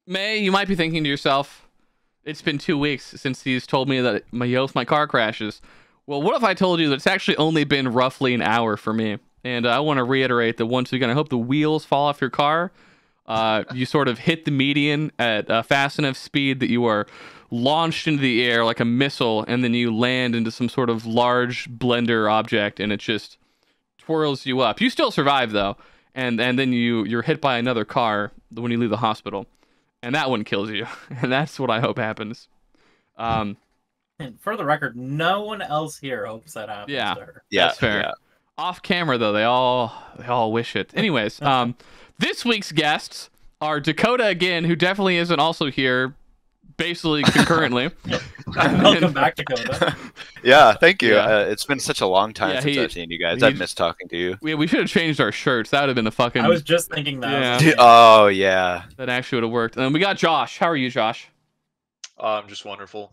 May, you might be thinking to yourself, it's been 2 weeks since he's told me that my car crashes. Well, what if I told you that it's actually only been roughly an hour for me? And I want to reiterate that once again, I hope the wheels fall off your car. You sort of hit the median at a fast enough speed that you are launched into the air like a missile, and then you land into some sort of large blender object, and it just twirls you up. You still survive though, and then you're hit by another car when you leave the hospital, and that one kills you. And that's what I hope happens. And for the record, no one else here hopes that happens to her. Yeah, that's fair. Yeah. Off camera though, they all wish it. Anyways, this week's guests are Dakota again, who definitely isn't also here, basically concurrently. Welcome back, Dakota. Yeah, thank you. Yeah. It's been such a long time since I've seen you guys. I've missed talking to you. We should have changed our shirts. That would have been the fucking... I was just thinking that. Yeah. Oh, yeah. That actually would have worked. And then we got Josh. How are you, Josh? I'm just wonderful.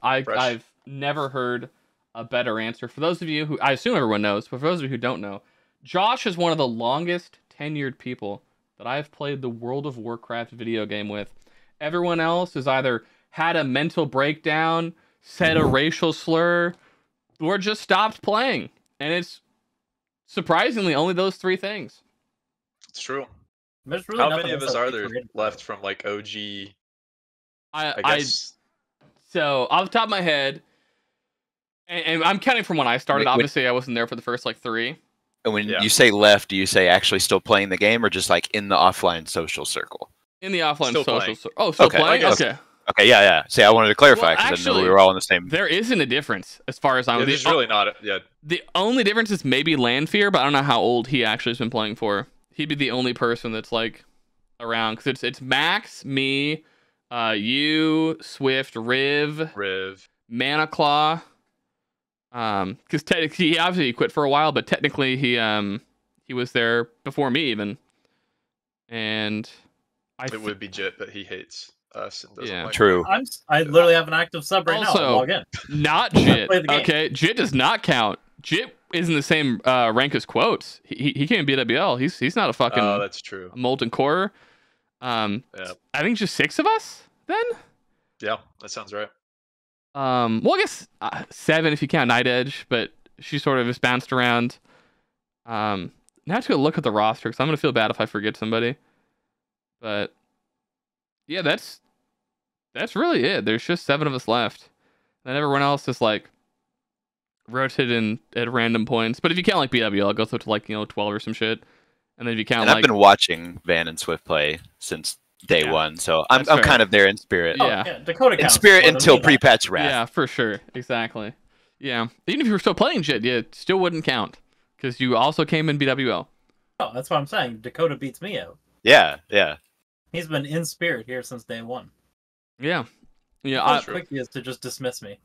I've never heard a better answer. For those of you who... I assume everyone knows, but for those of you who don't know, Josh is one of the longest tenured people that I've played the World of Warcraft video game with. Everyone else has either had a mental breakdown, said a racial slur, or just stopped playing. And it's surprisingly only those three things. It's true. Really how many of us are there left from like OG? I guess. So off the top of my head, and I'm counting from when I started. Obviously, I wasn't there for the first like 3. And when you say left, do you say actually still playing the game, or just like in the offline social circle? In the offline social circle. Oh, still playing? Okay. Okay, yeah. See, I wanted to clarify because I knew we were all in the same. There isn't a difference as far as I'm. There's really not. Yeah. The only difference is maybe Landfear, but I don't know how old he actually has been playing for. He'd be the only person that's like around because it's Max, me, you, Swift, Riv, Mana Claw. Because technically he obviously quit for a while, but technically he was there before me even. And it would be Jit, but he hates us and doesn't like true. I literally have an active sub right now. Also, log in. Not Jit. Okay, Jit does not count. Jit isn't the same rank as Quotes. He can't be BWL. He's not a fucking. Oh, that's true. Molten Core. I think just 6 of us then. Yeah, that sounds right. Well, I guess 7 if you count Night Edge, but she sort of just bounced around. Now I have to go look at the roster because I'm gonna feel bad if I forget somebody. But yeah, that's really it. There's just 7 of us left, and everyone else is like rotated in at random points. But if you count like BWL, I'll go through to like 12 or some shit. And then if you count, I've been watching Van and Swift play since day one, so I'm kind of there in spirit. Yeah, Dakota counts. In spirit until pre-patch wrath. Yeah, for sure, exactly. Yeah, even if you were still playing shit, you still wouldn't count because you also came in BWL. Oh, that's what I'm saying. Dakota beats me out. Yeah. He's been in spirit here since day one. Yeah. How quick he is to just dismiss me.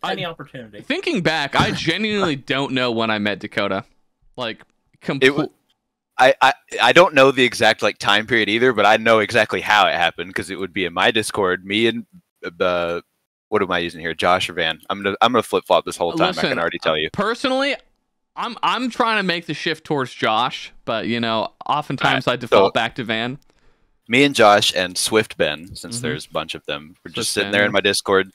Any opportunity. Thinking back, I genuinely don't know when I met Dakota. Like, I don't know the exact like time period either, but I know exactly how it happened because it would be in my Discord. Me and what am I using here? Josh or Van? I'm gonna flip flop this whole time. Listen, I can already tell you. Personally, I'm trying to make the shift towards Josh, but oftentimes I default back to Van. Me and Josh and Swift Ben, since there's a bunch of them, we're just sitting there in my Discord,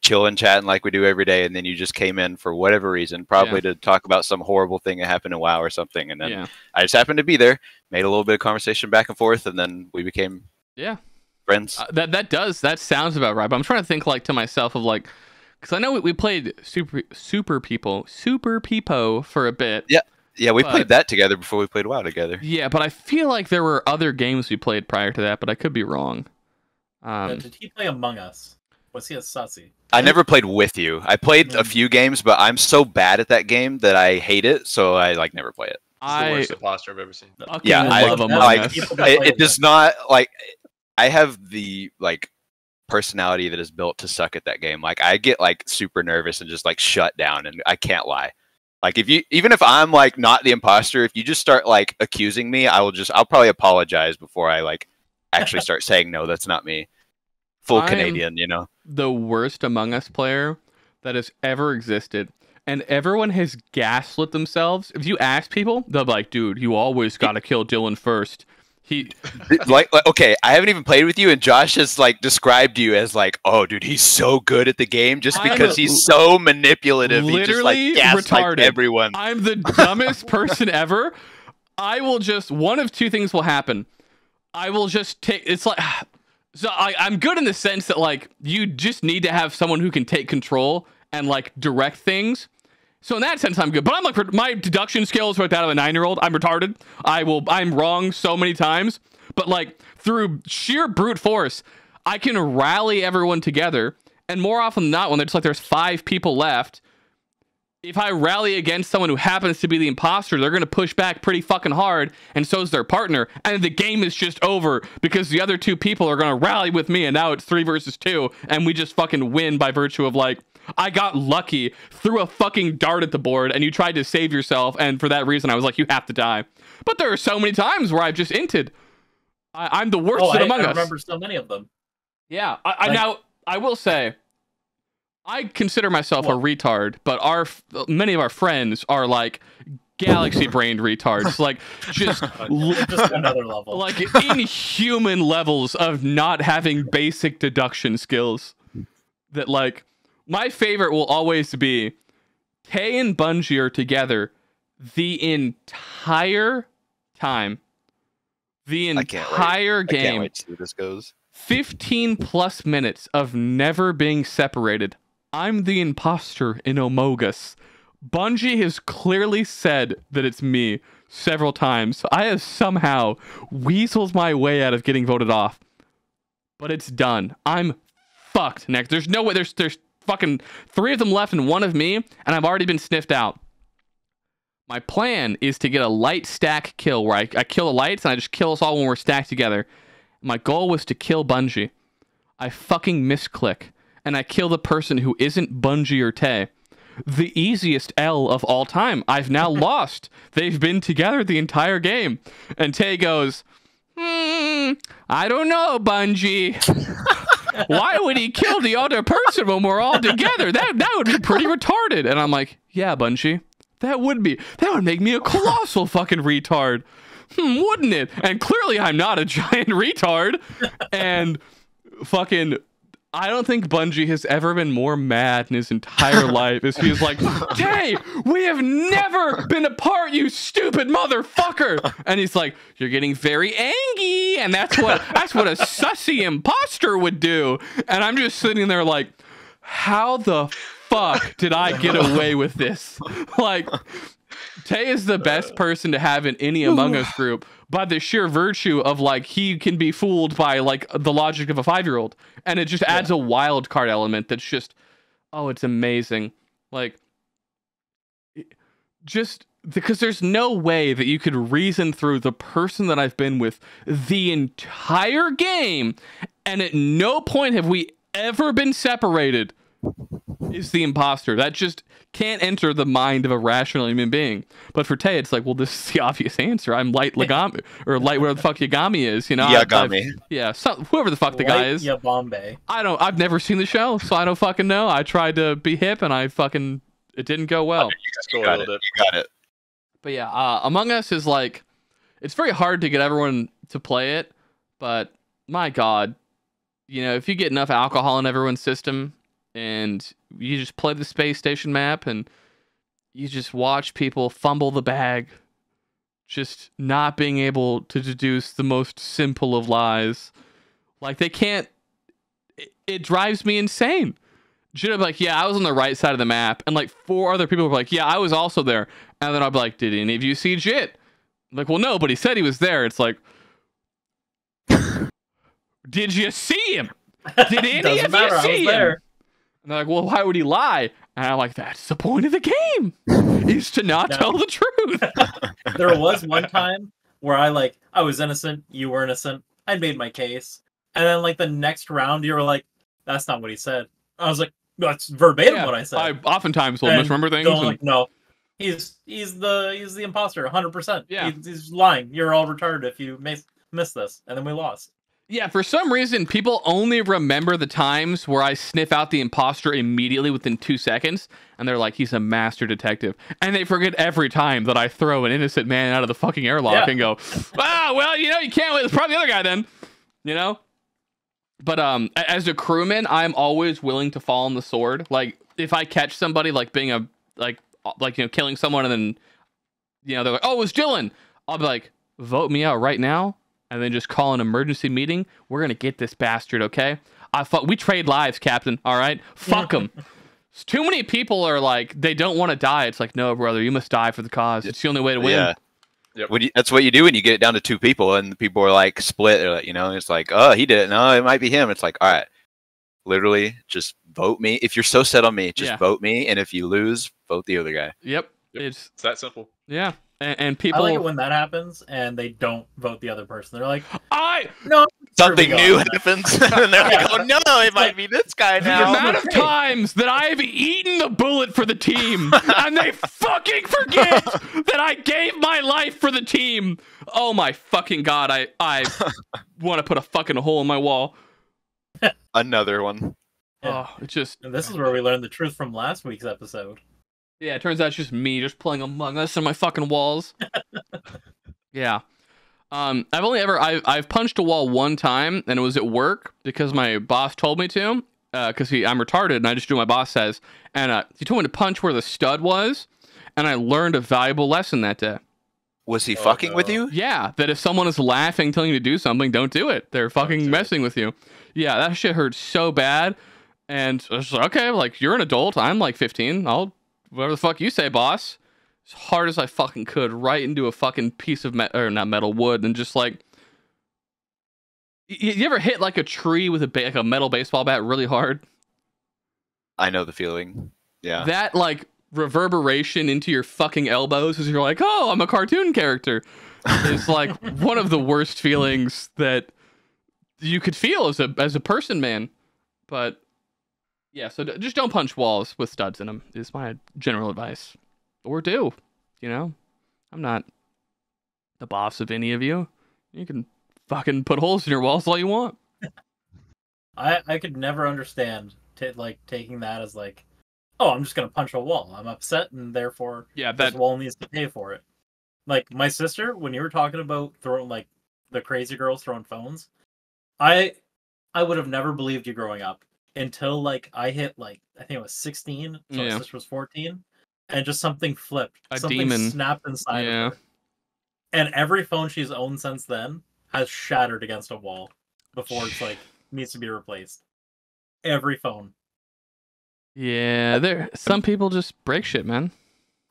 chilling, chatting like we do every day, and then you just came in for whatever reason, probably to talk about some horrible thing that happened in WoW or something, and then I just happened to be there, made a little bit of conversation back and forth, and then we became friends. That sounds about right, but I'm trying to think like to myself of like, because I know we played Super Peepo for a bit. Yeah, we played that together before we played WoW together. Yeah, but I feel like there were other games we played prior to that, but I could be wrong. Did he play Among Us? Was he a sussy? I never played with you. I played a few games, but I'm so bad at that game that I hate it, so I like never play it. It's the worst imposter I've ever seen. I love Among Us. It does not like. I have the like personality that is built to suck at that game. Like I get like super nervous and just like shut down, and I can't lie. Like even if I'm like not the imposter, if you just start like accusing me, I'll probably apologize before I like actually start saying no, that's not me. Full Canadian, The worst Among Us player that has ever existed, and everyone has gaslit themselves. If you ask people, they'll be like, "Dude, you always gotta kill Dylan first. like okay, I haven't even played with you, and Josh has like described you as like, oh, dude, he's so good at the game just because he's so manipulative. Literally he just, like, retarded. Everyone. I'm the dumbest person ever. I will just one of two things will happen. I will just take. It's like so I'm good in the sense that like you just need to have someone who can take control and like direct things. So in that sense, I'm good. But I'm like, my deduction skills are like that of a 9-year-old. I'm retarded. I'm wrong so many times. But like through sheer brute force, I can rally everyone together. And more often than not, when it's like there's 5 people left, if I rally against someone who happens to be the imposter, they're going to push back pretty fucking hard. And so is their partner. And the game is just over because the other 2 people are going to rally with me. And now it's 3 versus 2. And we just fucking win by virtue of like, I got lucky, threw a fucking dart at the board, and you tried to save yourself, and for that reason, I was like, you have to die. But there are so many times where I've just inted. I'm the worst among us. I remember so many of them. Yeah, now, I will say, I consider myself a retard, but many of our friends are like galaxy-brained retards. Like, just another level. Like, inhuman levels of not having basic deduction skills. That, like... My favorite will always be Tay and Bungie are together the entire time. The entire game. I can't wait to see where this goes. 15 plus minutes of never being separated. I'm the imposter in Omogus. Bungie has clearly said that it's me several times. I have somehow weaseled my way out of getting voted off. But it's done. I'm fucked next. There's no way. There's fucking 3 of them left and 1 of me, and I've already been sniffed out. My plan is to get a light stack kill where I kill the lights and I just kill us all when we're stacked together. My goal was to kill Bungie. I fucking misclick, and I kill the person who isn't Bungie or Tay. The easiest L of all time. I've now lost. They've been together the entire game. And Tay goes, I don't know, Bungie. Why would he kill the other person when we're all together? That would be pretty retarded. And I'm like, yeah, Bungie, that would make me a colossal fucking retard. Wouldn't it? And clearly I'm not a giant retard. And fucking, I don't think Bungie has ever been more mad in his entire life as he's like, Tay, we have never been apart, you stupid motherfucker. And he's like, you're getting very angry, and that's what a sussy imposter would do. And I'm just sitting there like, how the fuck did I get away with this? Like, Tay is the best person to have in any Among Us group by the sheer virtue of like he can be fooled by like the logic of a 5-year-old, and it just adds a wild card element that's just, oh, it's amazing. Like, just because there's no way that you could reason through the person that I've been with the entire game, and at no point have we ever been separated, is the imposter. That just can't enter the mind of a rational human being. But for Tay, it's like, well, this is the obvious answer. I'm Light Lagami, or Light whatever the fuck Yagami is, you know? Yagami. Yeah, whoever the fuck the guy is. Yabambe. I've never seen the show, so I don't fucking know. I tried to be hip, and it didn't go well. You got it. But yeah, Among Us is like, it's very hard to get everyone to play it, but my God, you know, if you get enough alcohol in everyone's system, and you just play the space station map and you just watch people fumble the bag, just not being able to deduce the most simple of lies. Like, they can't, it drives me insane. Should have like, yeah, I was on the right side of the map, and like 4 other people were like, yeah, I was also there. And then I'll be like, did any of you see Jit? I'm like, well, no, but he said he was there. It's like, did you see him? Did any of you see him? And they're like, well, why would he lie? And I'm like, that's the point of the game, is to not tell the truth. There was one time where I was innocent, you were innocent, I made my case, and then like the next round, you were like, that's not what he said. I was like, that's verbatim what I said. I oftentimes will misremember things. Like, no, he's the imposter, 100%. Yeah, he's lying. You're all retarded if you miss this, and then we lost. Yeah, for some reason, people only remember the times where I sniff out the imposter immediately within 2 seconds, and they're like, he's a master detective. And they forget every time that I throw an innocent man out of the fucking airlock and go, ah, well, you know, you can't wait. It's probably the other guy then, you know? But as a crewman, I'm always willing to fall on the sword. Like, if I catch somebody, like, being a, like you know, killing someone, and then, you know, they're like, oh, it was Dylan. I'll be like, vote me out right now. And then just call an emergency meeting. We're gonna get this bastard, okay? We trade lives, Captain. All right, fuck him. Too many people are like, they don't want to die. It's like, no, brother, you must die for the cause. It's the only way to win. Yeah. Yep. That's what you do when you get it down to 2 people, and the people are like split. They're like, you know, it's like, oh, he did it. No, it might be him. It's like, all right, literally, just vote me. If you're so set on me, just vote me. And if you lose, vote the other guy. Yep. It's that simple. Yeah. And people, I like it when that happens and they don't vote the other person. They're like, no, something new happens, and they're like, oh no, it might be this guy now. The amount of times that I've eaten the bullet for the team, and they fucking forget that I gave my life for the team. Oh my fucking god, I want to put a fucking hole in my wall. Another one. Oh, it just. And this is where we learned the truth from last week's episode. Yeah, it turns out it's just me just playing Among Us on my fucking walls. Yeah. I've punched a wall one time, and it was at work because my boss told me to, because I'm retarded and I just do what my boss says. And he told me to punch where the stud was, and I learned a valuable lesson that day. Was he fucking with you? Yeah, that if someone is laughing, telling you to do something, don't do it. They're fucking messing with you. Yeah, that shit hurt so bad. And I was like, okay, like, you're an adult. I'm like 15. I'll whatever the fuck you say, boss. As hard as I fucking could, right into a fucking piece of wood, and just like, you ever hit like a tree with like a metal baseball bat really hard? I know the feeling. Yeah. That like reverberation into your fucking elbows as you're like, oh, I'm a cartoon character. It's like one of the worst feelings that you could feel as a person, man. But yeah, so just don't punch walls with studs in them is my general advice. Or do, you know? I'm not the boss of any of you. You can fucking put holes in your walls all you want. I could never understand taking that as like, oh, I'm just gonna punch a wall. I'm upset, and therefore this wall needs to pay for it. Like my sister, when you were talking about throwing like the crazy girls throwing phones, I would have never believed you growing up. Until like I hit like I think it was 16, so my sister was 14, and just something flipped. Something demon snapped inside of her. And every phone she's owned since then has shattered against a wall before it's like needs to be replaced. Every phone. Yeah, some people just break shit, man.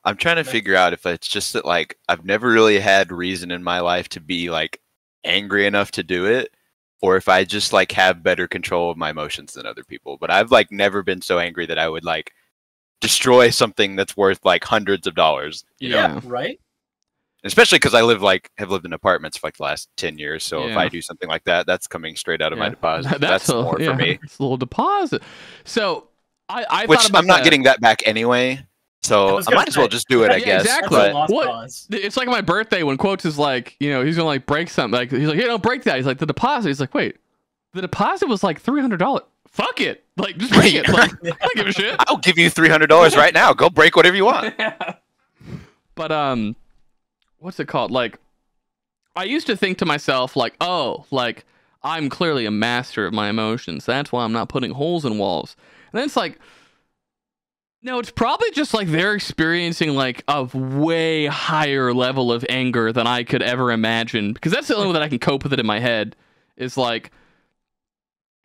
I'm trying to figure out if it's just that like I've never really had reason in my life to be like angry enough to do it, or if I just like have better control of my emotions than other people. But I've like never been so angry that I would like destroy something that's worth like hundreds of dollars. You know? Right. Especially because I have lived in apartments for like the last 10 years. So if I do something like that, that's coming straight out of my deposit. That's more for me. It's a little deposit. So I which thought about I'm not getting that back anyway. So I might as well just do it, I guess. Exactly. But it's like my birthday when Quotes is like, you know, he's gonna like break something. Like he's like, hey, don't break that. He's like, the deposit. He's like, wait, the deposit was like $300. Fuck it. Like just break it. Like, I don't give a shit. I'll give you $300 right now. Go break whatever you want. But what's it called? Like, I used to think to myself, like, oh, like I'm clearly a master of my emotions. That's why I'm not putting holes in walls. And then it's like, no, it's probably just like they're experiencing like a way higher level of anger than I could ever imagine. Because that's the only way that I can cope with it in my head. Is like,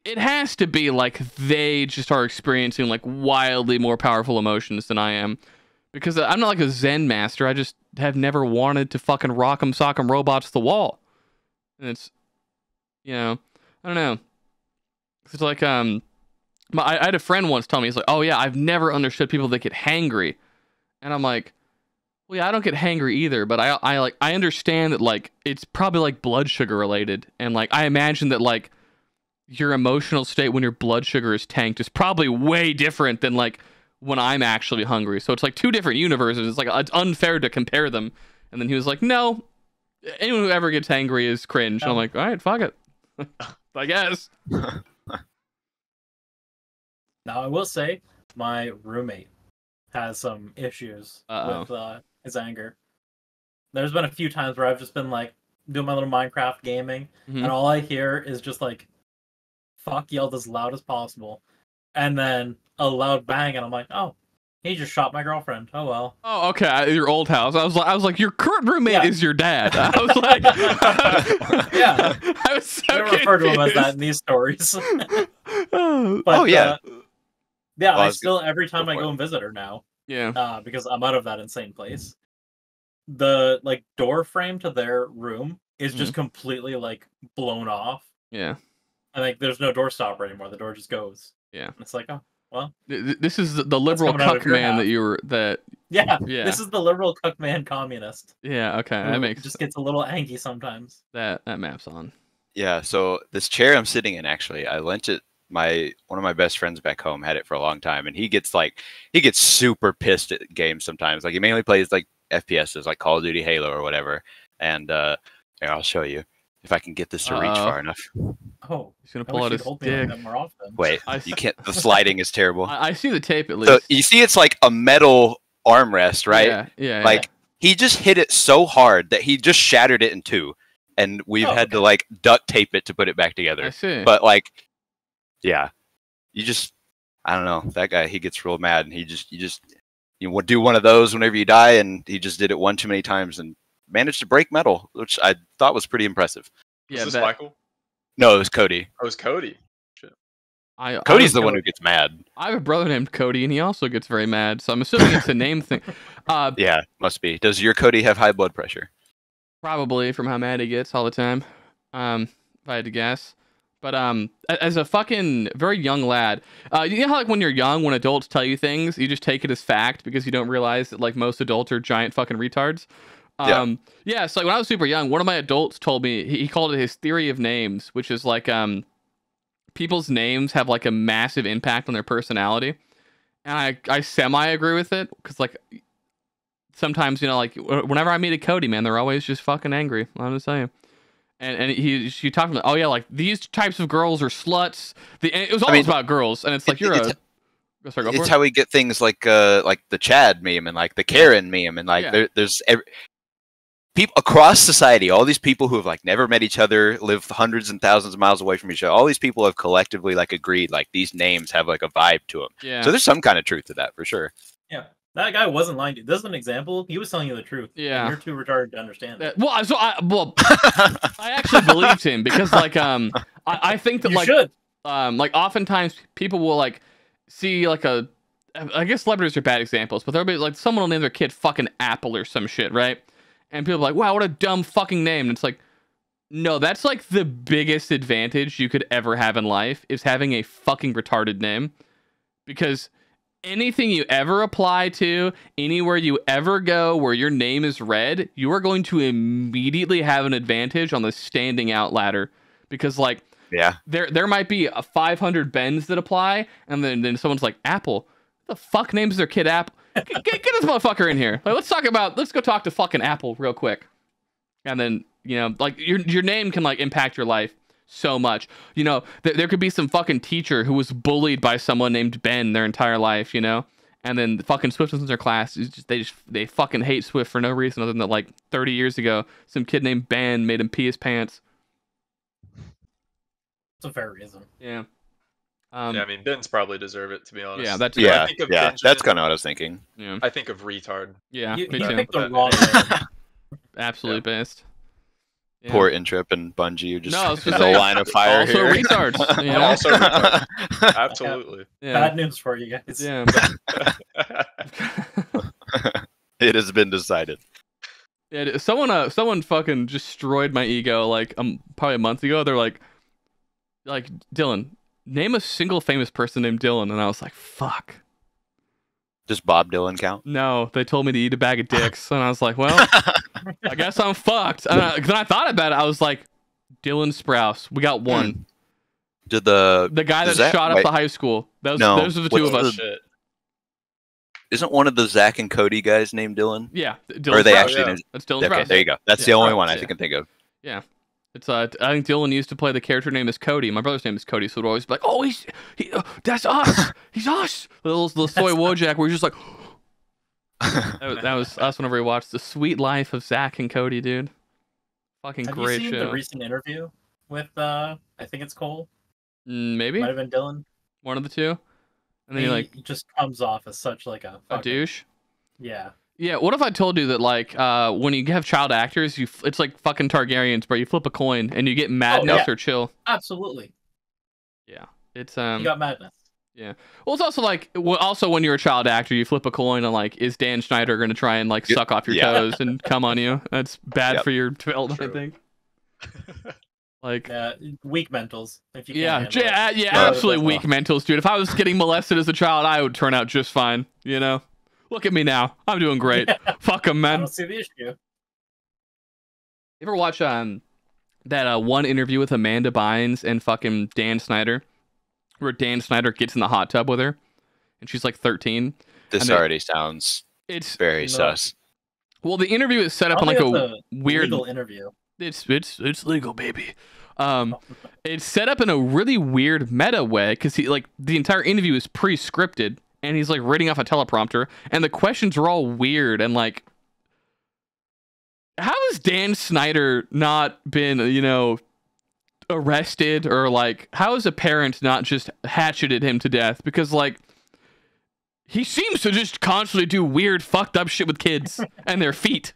it has to be like they just are experiencing like wildly more powerful emotions than I am. Because I'm not like a Zen master. I just have never wanted to fucking rock'em sock'em robots to the wall. And it's, you know, I don't know. It's like, I had a friend once tell me, he's like, oh yeah, I've never understood people that get hangry. And I'm like, well, yeah, I don't get hangry either, but I understand that like it's probably like blood sugar related. And like I imagine that like your emotional state when your blood sugar is tanked is probably way different than like when I'm actually hungry. So it's like two different universes. It's like it's unfair to compare them. And then he was like, no, anyone who ever gets hangry is cringe. And I'm like, all right, fuck it. I guess. Now I will say my roommate has some issues with his anger. There's been a few times where I've just been like doing my little Minecraft gaming, and all I hear is just like "fuck" yelled as loud as possible, and then a loud bang, and I'm like, oh, he just shot my girlfriend. Oh well. Oh, okay. Your old house. I was like, your current roommate is your dad. I was like, yeah. I was so I don't refer to him as that in these stories. But, yeah. Yeah, I still every time I go and visit her now. Yeah. Because I'm out of that insane place. The like door frame to their room is just completely like blown off. Yeah. And like there's no door stopper anymore. The door just goes. Yeah. And it's like, oh well. This is the liberal cuck man that you were Yeah. This is the liberal cuck man communist. Yeah. Okay. That makes just gets a little angry sometimes. That maps on. Yeah. So this chair I'm sitting in, actually, I lent it. One of my best friends back home had it for a long time, and he gets super pissed at games sometimes. Like he mainly plays like FPSs, like Call of Duty, Halo, or whatever. And here, I'll show you if I can get this to reach far enough. Oh, he's gonna pull out his dick. More often. Wait, you can't. The sliding is terrible. I see the tape at least. So you see, it's like a metal armrest, right? Yeah. Like he just hit it so hard that he just shattered it in two, and we've had to like duct tape it to put it back together. I see. But like, yeah, I don't know. That guy, he gets real mad, and you would do one of those whenever you die, and he just did it one too many times and managed to break metal, which I thought was pretty impressive. Yeah, was this Michael? No, it was Cody. Oh, it was Cody. Shit. Cody's the one who gets mad. I have a brother named Cody, and he also gets very mad, so I'm assuming it's a name thing. Yeah, must be. Does your Cody have high blood pressure? Probably, from how mad he gets all the time, if I had to guess. But as a fucking very young lad, you know how like when you're young, when adults tell you things, you just take it as fact because you don't realize that like most adults are giant fucking retards. Yeah. So like, when I was super young, one of my adults told me he called it his theory of names, which is like people's names have like a massive impact on their personality, and I semi agree with it because like sometimes like whenever I meet a Cody, man, they're always just fucking angry. I'm just saying. And she talked about, oh yeah, like these types of girls are sluts. It was always about girls, and it's like it's how we get things like the Chad meme and like the Karen meme and like there's people across society. All these people who have like never met each other, live hundreds and thousands of miles away from each other. All these people have collectively like agreed like these names have like a vibe to them. Yeah. So there's some kind of truth to that for sure. Yeah. That guy wasn't lying to you. This is an example. He was telling you the truth. Yeah. And you're too retarded to understand it. Well, I actually believed him because like I think that you should. Like oftentimes people will like see like I guess celebrities are bad examples, but there'll be like someone will name their kid fucking Apple or some shit, right? And people are like, wow, what a dumb fucking name. And it's like, no, that's like the biggest advantage you could ever have in life is having a fucking retarded name, because anything you ever apply to, anywhere you ever go where your name is read, you are going to immediately have an advantage on the standing out ladder. Because like, there might be 500 Bens that apply, and then someone's like, Apple. What the fuck names their kid Apple? Get this motherfucker in here. Like, let's go talk to fucking Apple real quick. And then, like your name can like impact your life so much. There could be some fucking teacher who was bullied by someone named Ben their entire life, and then the fucking Swift was in their class. They fucking hate Swift for no reason other than that like 30 years ago, some kid named Ben made him pee his pants. It's a fair reason. Yeah. I mean, Ben's probably deserve it, to be honest. Yeah, that's that's kind of what I was thinking. Yeah. I think of retard. Yeah, you me too. picked the wrong name. Absolutely based. Yeah. Poor Intrip and Bungie, who just is a line of fire also here. Retards. Also retards. Absolutely. Yeah. Bad news for you guys. Yeah. It has been decided. Yeah, someone fucking destroyed my ego like probably a month ago. They're like Dylan, name a single famous person named Dylan, and I was like, fuck. Does Bob Dylan count? No, they told me to eat a bag of dicks, and I was like, well, I guess I'm fucked. And then I thought about it. I was like, Dylan Sprouse. We got one. Did the guy that shot up the high school? Those are the two of us. Isn't one of the Zach and Cody guys named Dylan? Yeah, Dylan. Or are they Sprouse. actually named? That's Dylan Okay, Sprouse. there you go. That's the only one I can think of. Yeah. It's I think Dylan used to play the character name is Cody. My brother's name is Cody, so it would always be like, oh, that's us. He's us. The little soy Wojak where he's just like. that was us whenever we watched The Sweet Life of Zach and Cody, dude. Fucking Have great you seen show. the recent interview with I think it's Cole? Maybe Might have been Dylan. one of the two. And then he just comes off as such like a douche. Yeah. Yeah. What if I told you that like when you have child actors, it's like fucking Targaryens, bro. You flip a coin and you get madness or chill. Absolutely. Yeah. It's You got madness. Yeah. Well, it's also like when you're a child actor, you flip a coin and like, is Dan Schneider going to try and like suck off your toes and come on you? That's bad for your development, I think. Like weak mentals. If you absolutely weak mentals, dude. If I was getting molested as a child, I would turn out just fine. You know, look at me now. I'm doing great. Fuck them, man. I don't see the issue. You ever watch that one interview with Amanda Bynes and fucking Dan Snyder, where Dan Snyder gets in the hot tub with her, and she's like 13? This already sounds very sus. Well, the interview is set up in like a weird legal interview. It's legal, baby. It's set up in a really weird meta way because the entire interview is pre-scripted and he's like reading off a teleprompter and the questions are all weird and like, how has Dan Snyder not been, arrested, or like how has a parent not just hatcheted him to death? Because like he seems to just constantly do weird fucked up shit with kids and their feet.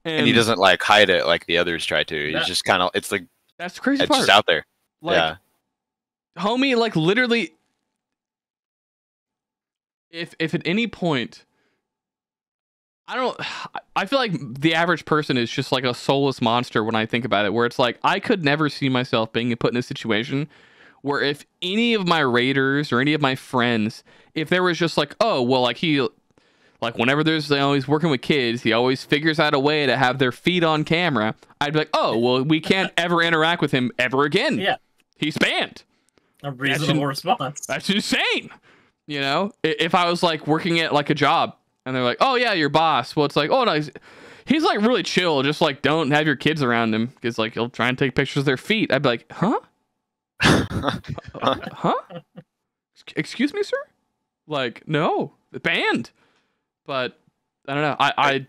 And he doesn't like hide it like the others try to. He's just kind of, it's like, that's the crazy it's part. just out there. Like, homie, like literally, if at any point, I feel like the average person is just like a soulless monster when I think about it, where it's like, I could never see myself being put in a situation where if any of my raiders or any of my friends, if there was just like, oh, well, like whenever he's working with kids, he always figures out a way to have their feet on camera. I'd be like, oh, well, we can't ever interact with him ever again. Yeah. He's banned. A reasonable response. That's insane. If I was like working at like a job and they're like, oh yeah, your boss. Well, it's like, oh no, he's like really chill. Just like don't have your kids around him because like he'll try and take pictures of their feet. I'd be like, huh? Huh? Excuse me, sir? Like, no, banned. But I don't know. I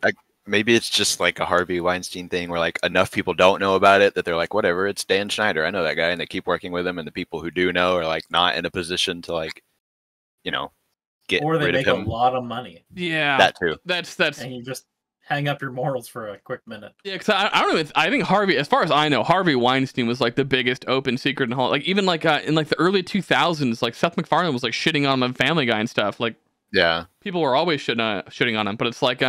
maybe it's just like a Harvey Weinstein thing where like enough people don't know about it that they're like, whatever, it's Dan Schneider. I know that guy, and they keep working with him, and the people who do know are like not in a position to like, get or they rid make of him. A lot of money. Yeah, that too. That's and you just hang up your morals for a quick minute. Yeah, because I don't know. I think Harvey, as far as I know, Harvey Weinstein was like the biggest open secret in Hollywood. Like even like in like the early 2000s, like Seth MacFarlane was like shitting on him on Family Guy and stuff. Like. Yeah, people were always shitting on him, but it's like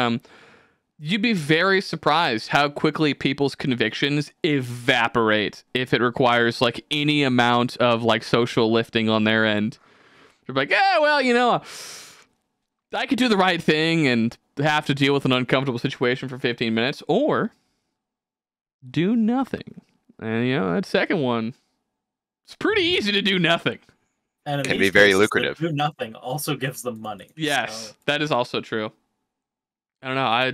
you'd be very surprised how quickly people's convictions evaporate if it requires like any amount of like social lifting on their end. You're like, yeah, well, I could do the right thing and have to deal with an uncomfortable situation for 15 minutes, or do nothing. And that second one, it's pretty easy to do nothing. And it can be very lucrative. Do nothing also gives them money. Yes, so. That is also true. I don't know.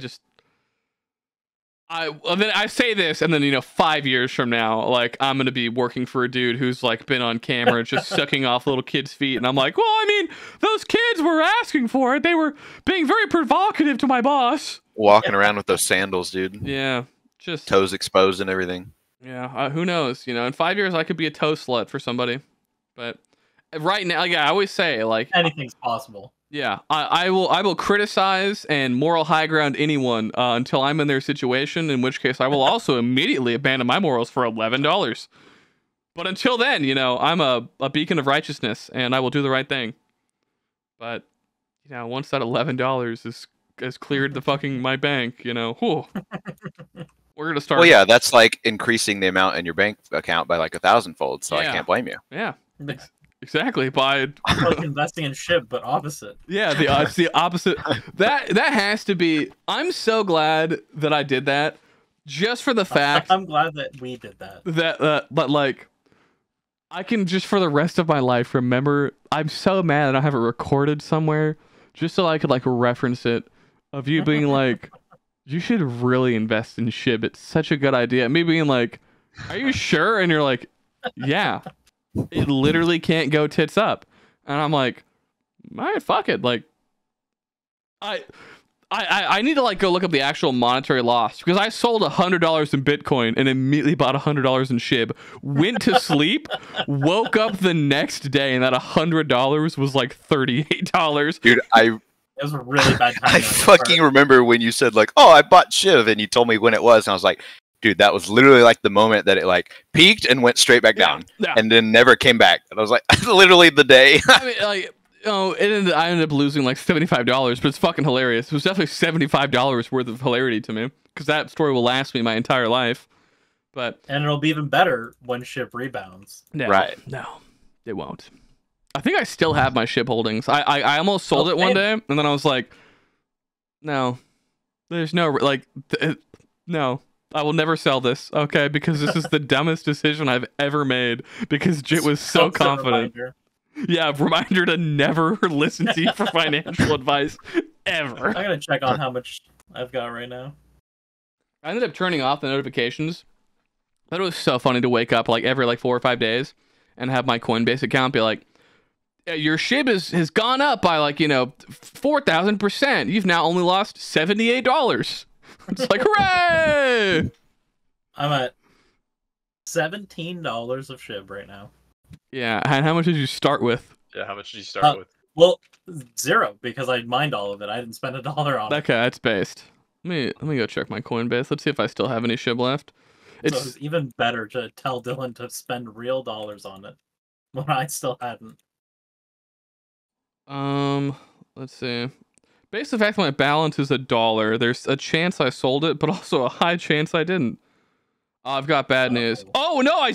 Then I say this, and then 5 years from now, like I'm gonna be working for a dude who's like been on camera just sucking off little kids' feet, and I'm like, well, I mean, those kids were asking for it. They were being very provocative to my boss. Walking around with those sandals, dude. Yeah, just toes exposed and everything. Yeah, who knows? In 5 years, I could be a toe slut for somebody, but. Right now, like I always say, like anything's possible. Yeah, I will criticize and moral high ground anyone until I'm in their situation. In which case, I will also immediately abandon my morals for $11. But until then, I'm a beacon of righteousness, and I will do the right thing. But once that $11 is cleared the fucking my bank, whew, we're gonna start. Well, yeah, that's like increasing the amount in your bank account by like 1,000-fold. So I can't blame you. Yeah. Exactly, by like investing in shit, but opposite. Yeah, it's the opposite. That has to be. I'm so glad that I did that, just for the fact. I'm glad that we did that. But like, I can just for the rest of my life remember. I'm so mad that I have it recorded somewhere, just so I could like reference it. Of you being like, you should really invest in SHIB. It's such a good idea. Me being like, are you sure? And you're like, yeah. It literally can't go tits up. And I'm like, all right, fuck it. Like, I need to like go look up the actual monetary loss because I sold $100 in Bitcoin and immediately bought $100 in SHIB. Went to sleep, woke up the next day, and that $100 was like $38. Dude, It was a really bad time. I fucking remember when you said like, "Oh, I bought Shiv," and you told me when it was, and I was like, "Dude, that was literally like the moment that it like peaked and went straight back down, and then never came back." And I was like, "Literally the day." I mean, like, oh, I ended up losing like $75, but it's fucking hilarious. It was definitely $75 worth of hilarity to me because that story will last me my entire life. And it'll be even better when SHIB rebounds. No, right? No, it won't. I think I still have my SHIB holdings. I almost sold it one day, and then I was like, no, there's no like, no. I will never sell this, okay? Because this is the dumbest decision I've ever made. Because Jit was so confident. Yeah, reminder to never listen to you for financial advice ever. I'm gonna check on how much I've got right now. I ended up turning off the notifications. But it was so funny to wake up like every like 4 or 5 days and have my Coinbase account be like, your SHIB has gone up by like 4,000%. You've now only lost $78. It's like, hooray! I'm at $17 of SHIB right now. Yeah, and how much did you start with? Yeah, how much did you start with? Well, 0 because I mined all of it. I didn't spend $1 on it. Okay, that's based. Let me go check my Coinbase. Let's see if I still have any SHIB left. It's even better to tell Dylan to spend real dollars on it when I still hadn't. Let's see. Based on the fact that my balance is $1, there's a chance I sold it, but also a high chance I didn't. I've got bad news. Oh no, I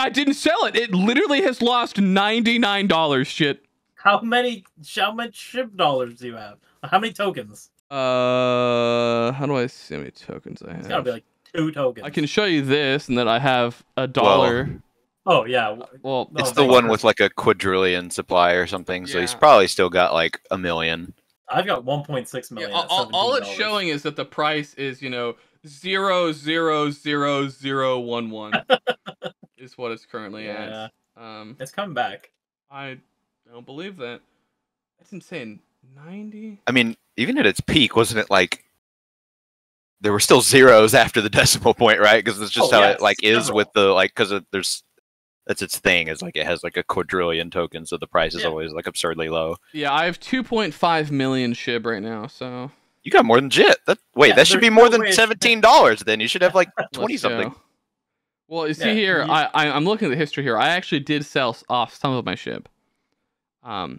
didn't sell it. It literally has lost $99. Shit. How much SHIB dollars do you have? How many tokens? How do I see how many tokens I have? It's gotta be like 2 tokens. I can show you this, and that I have $1. Oh yeah. Well, it's the one with like a quadrillion supply or something. So he's probably still got like 1 million. I've got 1.6 million. Yeah, all it's showing is that the price is 0.00011 is what it's currently at. It's coming back. I don't believe that. That's insane. 90. I mean, even at its peak, wasn't it like there were still zeros after the decimal point, right? Because that's just how it like is with the like because there's. That's its thing, is like it has like a quadrillion tokens, so the price is always like absurdly low. Yeah, I have 2.5 million SHIB right now, so you got more than Jit. That should be more than $17 then. You should have like 20 something. Well, you see here, I'm looking at the history here. I actually did sell off some of my SHIB. I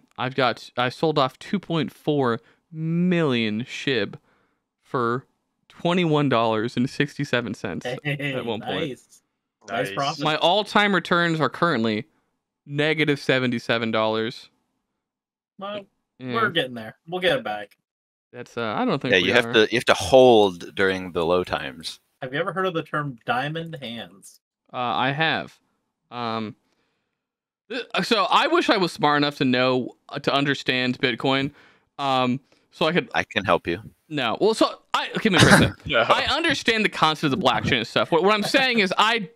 sold off 2.4 million SHIB for $21.67 at one point. Nice profit. My all-time returns are currently negative $77. Well, we're getting there. We'll get it back. That's I don't think. Yeah, you have to hold during the low times. Have you ever heard of the term diamond hands? I have. So I wish I was smart enough to know to understand Bitcoin. So I can help you. No. Well, so give me a second. No. I understand the concept of the blockchain and stuff. What I'm saying is I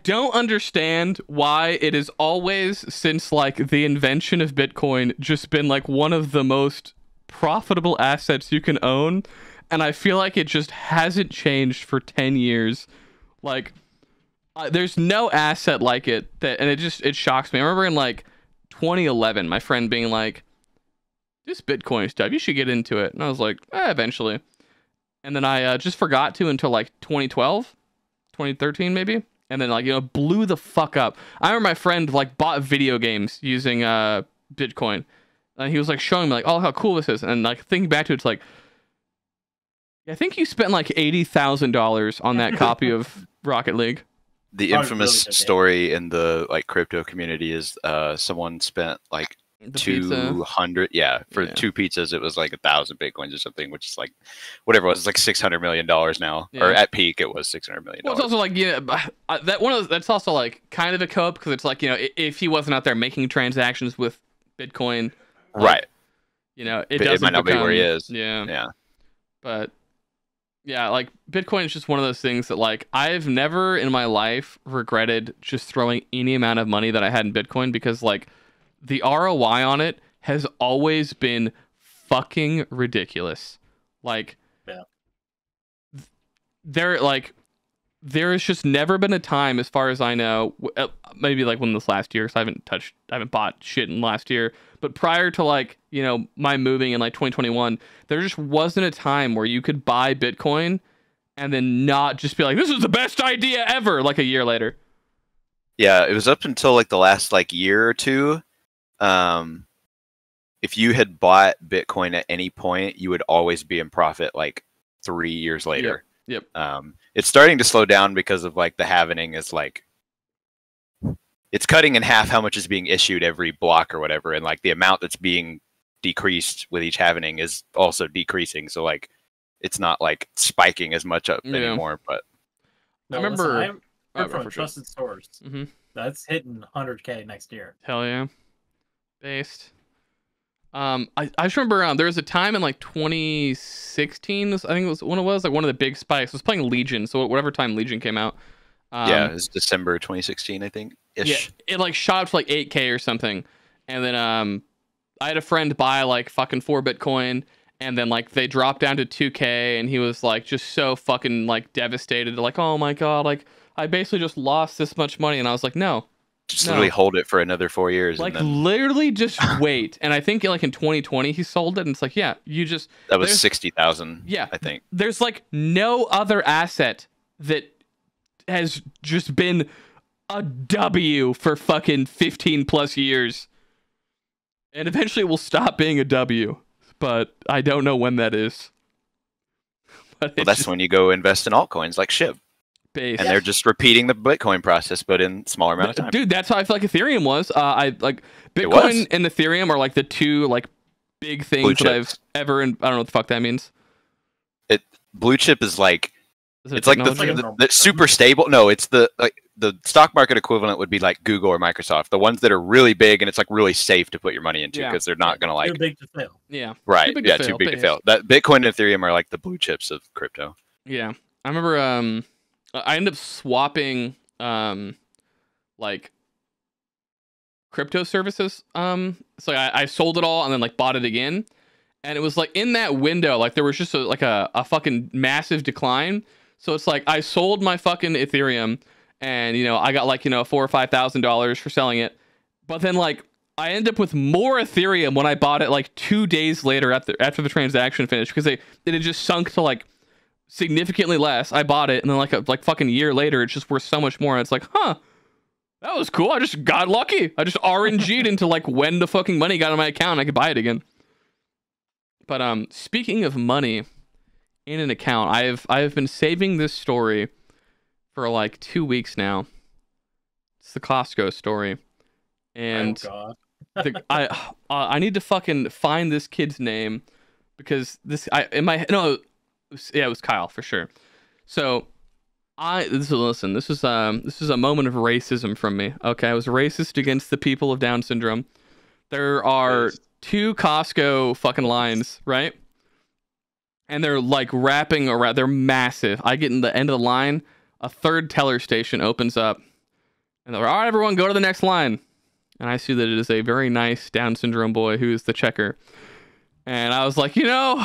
don't understand why it is always, since like the invention of Bitcoin, just been like one of the most profitable assets you can own, and I feel like it just hasn't changed for 10 years. Like there's no asset like it and it shocks me. I remember in like 2011 my friend being like, this Bitcoin stuff, you should get into it. And I was like, eventually. And then I just forgot to until like 2012, 2013 maybe. And then like, blew the fuck up. I remember my friend like bought video games using Bitcoin. And he was like showing me like, oh, how cool this is. And like thinking back to it, it's like, I think you spent like $80,000 on that copy of Rocket League. The infamous story in the like crypto community is someone spent like 200 for 2 pizzas. It was like 1,000 Bitcoins or something, which is like whatever it was. It's like $600 million now, or at peak it was $600 million. Well, it's also like that's also like kind of a cope, because it's like if he wasn't out there making transactions with Bitcoin, right? It might not be where he is. Yeah. But Yeah, like Bitcoin is just one of those things that like I've never in my life regretted just throwing any amount of money that I had in Bitcoin because like the ROI on it has always been fucking ridiculous. Like Yeah. there has just never been a time, as far as I know, maybe like when this last year, because I haven't bought shit in last year, but prior to like, you know, my moving in like 2021, there just wasn't a time where you could buy Bitcoin and then not just be like, this is the best idea ever, like a year later. Yeah, it was up until like the last like year or two. If you had bought Bitcoin at any point, you would always be in profit like 3 years later. Yep. It's starting to slow down because of like the halvening is like it's cutting in half how much is being issued every block or whatever, and like the amount that's being decreased with each halvening is also decreasing. So like it's not like spiking as much up anymore. But no, I remember listen, I'm from trusted source. Mm-hmm. That's hitting 100K next year. Hell yeah, based. I just remember there was a time in like 2016, I think it was when it was like one of the big spikes. I was playing Legion, so whatever time Legion came out. Yeah, it was December 2016, I think. Ish. Yeah, it like shot up to like 8K or something, and then I had a friend buy like fucking 4 Bitcoin, and then like they dropped down to 2K, and he was like just so fucking like devastated, like oh my god, like I basically just lost this much money, and I was like no. Just literally hold it for another 4 years. Like and then... literally just wait. And I think like in 2020 he sold it, and it's like yeah, you just that was 60,000. Yeah, I think there's like no other asset that has just been a W for fucking 15 plus years, and eventually it will stop being a W, but I don't know when that is. But well, that's just... when you go invest in altcoins like SHIB. Base. And they're just repeating the Bitcoin process, but in smaller amount of time. Dude, that's how I feel like Ethereum was. I like Bitcoin and Ethereum are like the two like big things that I've ever. I don't know what the fuck that means. Blue chip is like it's like the super stable. No, it's the stock market equivalent would be like Google or Microsoft. The ones that are really big and it's like really safe to put your money into because they're not gonna like too big to fail. Yeah, right. Too big to fail. That Bitcoin and Ethereum are like the blue chips of crypto. Yeah, I remember. I ended up swapping like crypto services. So I sold it all and then like bought it again. And it was like in that window, like there was just a fucking massive decline. So it's like I sold my fucking Ethereum and you know I got like, you know, $4,000 or $5,000 for selling it. But then like I ended up with more Ethereum when I bought it like 2 days later after the transaction finished because it had just sunk to like significantly less. I bought it and then like fucking year later it's just worth so much more, and it's like huh, that was cool. I just got lucky. I just RNG'd into like when the fucking money got in my account I could buy it again. But speaking of money in an account, I've been saving this story for like 2 weeks now. It's the Costco story, and oh god. I need to fucking find this kid's name because it was Kyle for sure. So this is a moment of racism from me. Okay, I was racist against the people of Down syndrome. There are 2 Costco fucking lines, right? And they're like wrapping around. They're massive. I get in the end of the line, a third teller station opens up, and they're like, all right, everyone, go to the next line. And I see that it is a very nice Down syndrome boy who is the checker. And I was like, you know,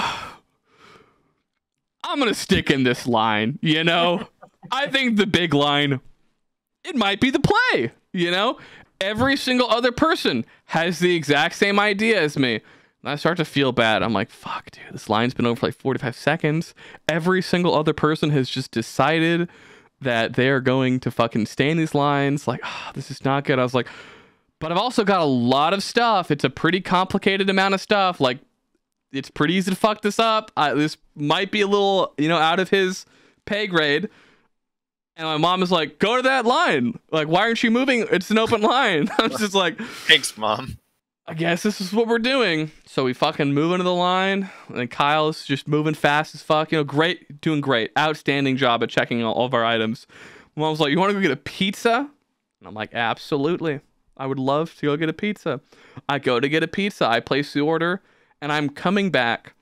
I'm going to stick in this line, you know? I think the big line, it might be the play, you know? Every single other person has the exact same idea as me. And I start to feel bad. I'm like, fuck, dude, this line's been over for like 45 seconds. Every single other person has just decided that they're going to fucking stay in these lines. Like, oh, this is not good. I was like, but I've also got a lot of stuff. It's a pretty complicated amount of stuff. Like, it's pretty easy to fuck this up. This might be a little, you know, out of his pay grade. And my mom is like, go to that line. Like, why aren't you moving? It's an open line. I'm just like, thanks, Mom. I guess this is what we're doing. So we fucking move into the line. And Kyle's just moving fast as fuck. You know, great, doing great. Outstanding job at checking all of our items. Mom's like, you want to go get a pizza? And I'm like, absolutely. I would love to go get a pizza. I go to get a pizza. I place the order. And I'm coming back.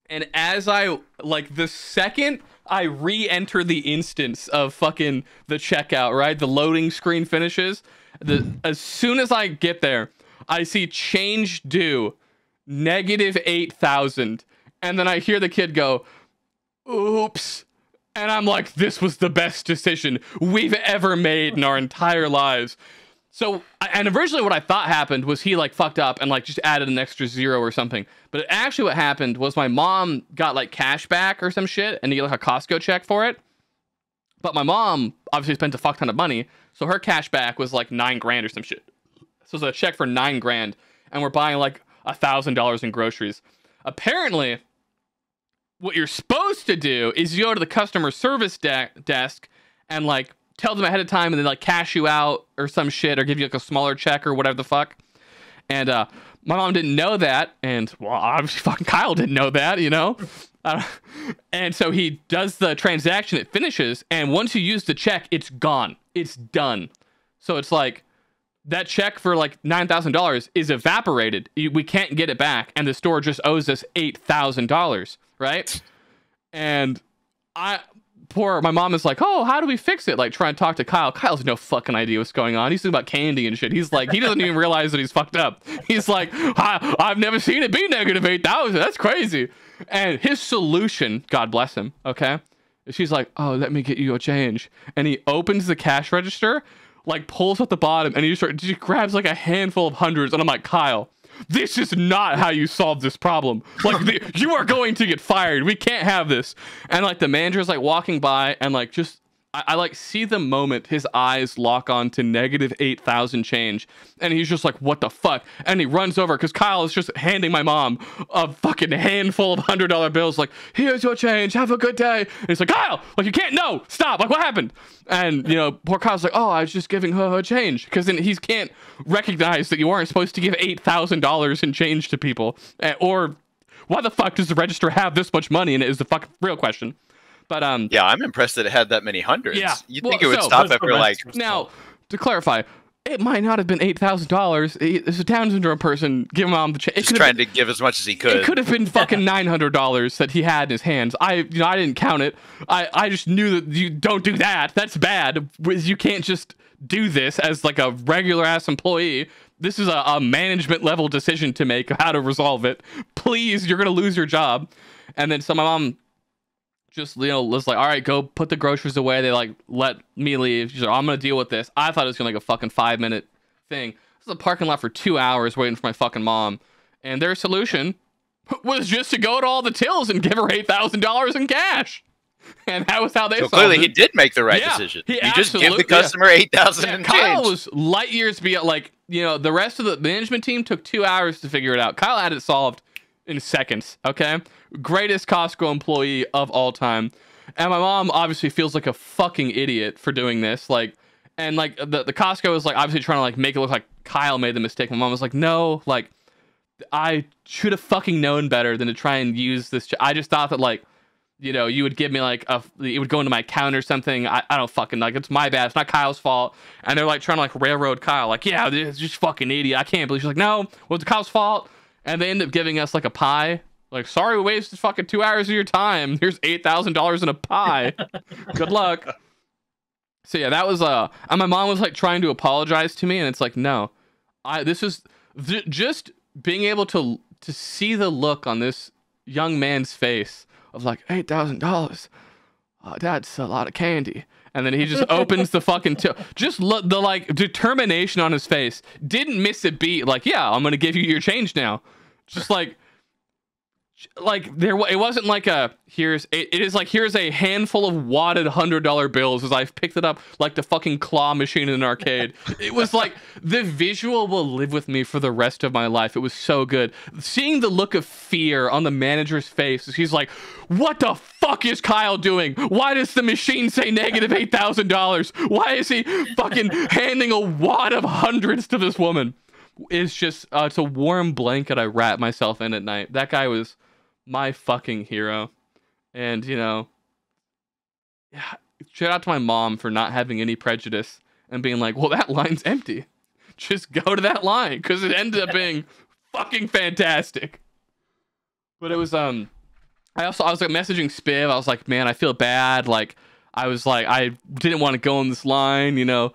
And as I, like, the second I re-enter the instance of fucking the checkout, right? The loading screen finishes. As soon as I get there, I see change due -8,000. And then I hear the kid go, oops. And I'm like, this was the best decision we've ever made in our entire lives. So, and originally what I thought happened was he like fucked up and like just added an extra 0 or something. But actually what happened was my mom got like cash back or some shit and he got like a Costco check for it. But my mom obviously spent a fuck ton of money. So her cash back was like 9 grand or some shit. So it's a check for 9 grand. And we're buying like $1,000 in groceries. Apparently, what you're supposed to do is you go to the customer service desk and like tell them ahead of time and they like cash you out or some shit or give you like a smaller check or whatever the fuck. And my mom didn't know that. And well, obviously fucking Kyle didn't know that, you know? And so he does the transaction, it finishes. And once you use the check, it's gone. It's done. So it's like that check for like $9,000 is evaporated. We can't get it back. And the store just owes us $8,000. Right? And my mom is like, oh, how do we fix it? Like, trying to talk to Kyle. Kyle's no fucking idea what's going on. He's thinking about candy and shit. He's like, he doesn't even realize that he's fucked up. He's like, I've never seen it be -8,000. That's crazy. And his solution, God bless him, okay? She's like, oh, let me get you a change. And he opens the cash register, like pulls at the bottom, and he just grabs like a handful of hundreds. And I'm like, Kyle, this is not how you solve this problem. Like, you are going to get fired. We can't have this. And like the manager's like walking by and like just I like see the moment his eyes lock on to -8,000 change, and he's just like, what the fuck? And he runs over because Kyle is just handing my mom a fucking handful of $100 bills, like, here's your change, have a good day. And he's like, Kyle, like, you can't, no, stop, like, what happened? And you know, poor Kyle's like, oh, I was just giving her change, because then he can't recognize that you aren't supposed to give $8,000 in change to people, or why the fuck does the register have this much money in it is the fucking real question. But yeah, I'm impressed that it had that many hundreds. Yeah, You'd think it would stop after like. Now, to clarify, it might not have been $8,000. It's a Down syndrome person giving mom the change. Just trying to give as much as he could. It could have been fucking $900 that he had in his hands. I didn't count it. I just knew that you don't do that. That's bad. You can't just do this as like a regular ass employee. This is a management level decision to make how to resolve it. Please, you're gonna lose your job. And then so my mom just, you know, was like, all right, go put the groceries away. They like let me leave. She's like, I'm gonna deal with this. I thought it was gonna be like a fucking 5-minute thing. This is a parking lot for 2 hours waiting for my fucking mom, and their solution was just to go to all the tills and give her $8,000 in cash. And that was how they solved clearly it. he did make the right decision. He just give the customer 8,000 in Kyle change. was light years beyond, like, you know, the rest of the management team took 2 hours to figure it out. Kyle had it solved in seconds, okay? Greatest Costco employee of all time. And my mom obviously feels like a fucking idiot for doing this. Like, and like the Costco is like obviously trying to like make it look like Kyle made the mistake. My mom was like, no, like, I should have fucking known better than to try and use this. I just thought that, like, you know, you would give me like it would go into my account or something. I don't fucking, like, it's my bad. It's not Kyle's fault. And they're like trying to like railroad Kyle. Like, yeah, it's just fucking idiot. I can't believe. She's like, no, well, it's Kyle's fault. And they end up giving us like a pie. Like, sorry, we wasted fucking 2 hours of your time. Here's $8,000 in a pie. Good luck. So yeah, that was and my mom was like trying to apologize to me, and it's like, no, this is just being able to see the look on this young man's face of like, $8,000. That's a lot of candy. And then he just opens the fucking till. Just look, the like determination on his face. Didn't miss a beat. Like, yeah, I'm gonna give you your change now. Just like it wasn't like it is like, here's a handful of wadded $100 bills as I've picked it up like the fucking claw machine in an arcade. It was like, the visual will live with me for the rest of my life. It was so good. Seeing the look of fear on the manager's face as he's like, what the fuck is Kyle doing? Why does the machine say $8,000? Why is he fucking handing a wad of hundreds to this woman? It's just it's a warm blanket I wrap myself in at night. That guy was my fucking hero. And, you know, yeah, shout out to my mom for not having any prejudice and being like, well, that line's empty. Just go to that line, because it ended up being fucking fantastic. But it was I was like messaging Spiv. I was like, man, I feel bad. Like, I was like, I didn't want to go on this line. You know,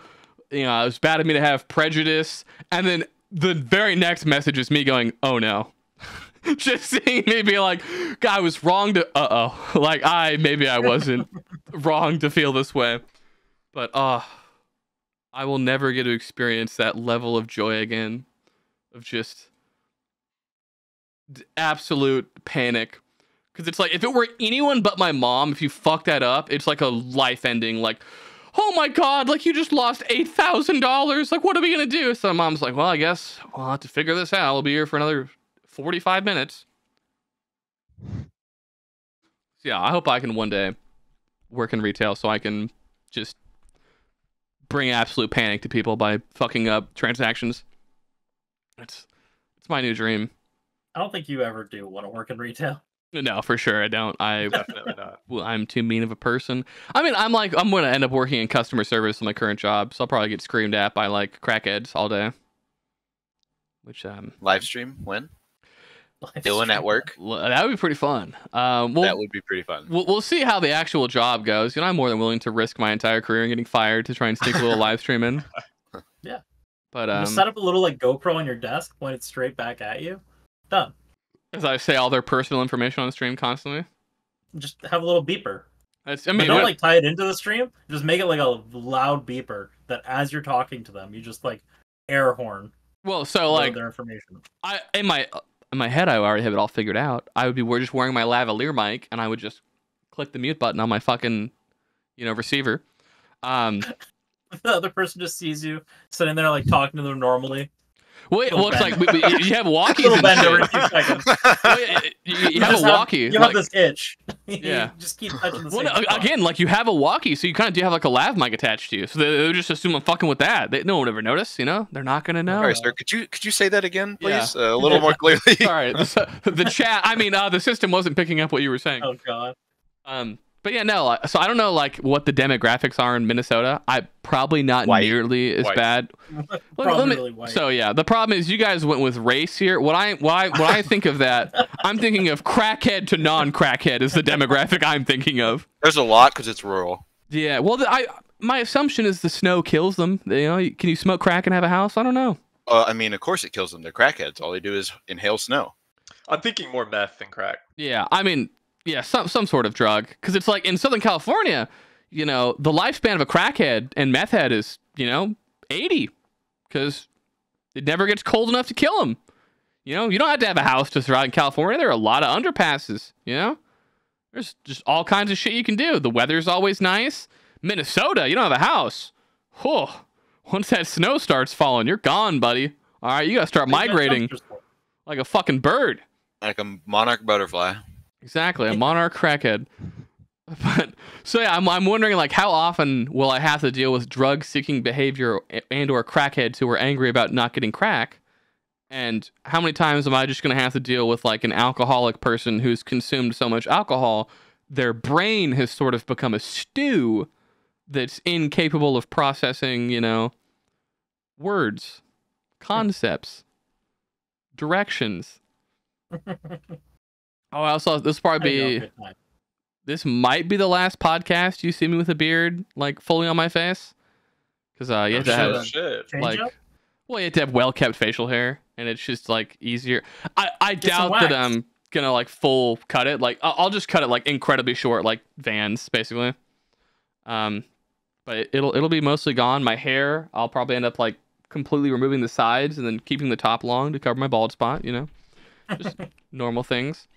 it was bad of me to have prejudice. And then the very next message is me going, oh no. Just seeing me be like, God, I was wrong to, like maybe I wasn't wrong to feel this way, but I will never get to experience that level of joy again, of just absolute panic. Because it's like, if it were anyone but my mom, if you fuck that up, it's like a life ending, like, oh my God, like you just lost $8,000. Like, what are we gonna do? So mom's like, well, I guess we'll have to figure this out. I'll be here for another 45 minutes. So yeah, I hope I can one day work in retail so I can just bring absolute panic to people by fucking up transactions. It's my new dream. I don't think you ever do want to work in retail. No, for sure I don't. Definitely not. Well, I'm too mean of a person. I mean, I'm going to end up working in customer service in my current job, so I'll probably get screamed at by like crackheads all day. Which live stream when? Dylan at work. That would be pretty fun. That would be pretty fun. We'll see how the actual job goes. I'm more than willing to risk my entire career and getting fired to try and sneak a little live stream in. Yeah. But just set up a little like GoPro on your desk, point it straight back at you. Done. As I say all their personal information on the stream constantly. Just have a little beeper. But don't like tie it into the stream. Just make it like a loud beeper that as you're talking to them, you just like air horn. Well, so like their information. In my head, I already have it all figured out. I would be just wearing my lavalier mic, and I would just click the mute button on my fucking, receiver. The other person just sees you sitting there, like talking to them normally. Well, it's like you have walkies and shit. Every 2 seconds. You have a walkie. You have this itch. Yeah. You just keep touching the same again, like you have a walkie, so you kind of do have like a lav mic attached to you. So they just assume I'm fucking with that. No one would ever notice. They're not gonna know. All right, sir. Could you say that again, please? Yeah. A little more clearly. All right. The chat. I mean, the system wasn't picking up what you were saying. Oh God. But yeah, no. So I don't know like what the demographics are in Minnesota. I probably not nearly as bad. Probably white. So yeah, the problem is you guys went with race here. When I think of that, I'm thinking of crackhead to non-crackhead is the demographic I'm thinking of. There's a lot because it's rural. Yeah. Well, my assumption is the snow kills them. Can you smoke crack and have a house? I don't know. I mean, of course it kills them. They're crackheads. All they do is inhale snow. I'm thinking more meth than crack. Yeah. I mean. Yeah, some sort of drug. Because it's like in Southern California, the lifespan of a crackhead and meth head is, 80. Because it never gets cold enough to kill them. You don't have to have a house to survive in California. There are a lot of underpasses, There's just all kinds of shit you can do. The weather's always nice. Minnesota, you don't have a house. Oh, once that snow starts falling, you're gone, buddy. All right, you got to start migrating like a fucking bird. Like a monarch butterfly. Exactly, a monarch crackhead. But so yeah, I'm wondering like how often will I have to deal with drug-seeking behavior and/or crackheads who are angry about not getting crack, and how many times am I just gonna have to deal with like an alcoholic person who's consumed so much alcohol, their brain has sort of become a stew that's incapable of processing, words, concepts, directions. Oh, also, this might be the last podcast you see me with a beard, like fully on my face, because you have to have you have to have well-kept facial hair, and it's just like easier. I doubt that I'm gonna like full cut it. Like I'll just cut it like incredibly short, like Vans, basically. But it'll be mostly gone. My hair, I'll probably end up like completely removing the sides and then keeping the top long to cover my bald spot. Just normal things.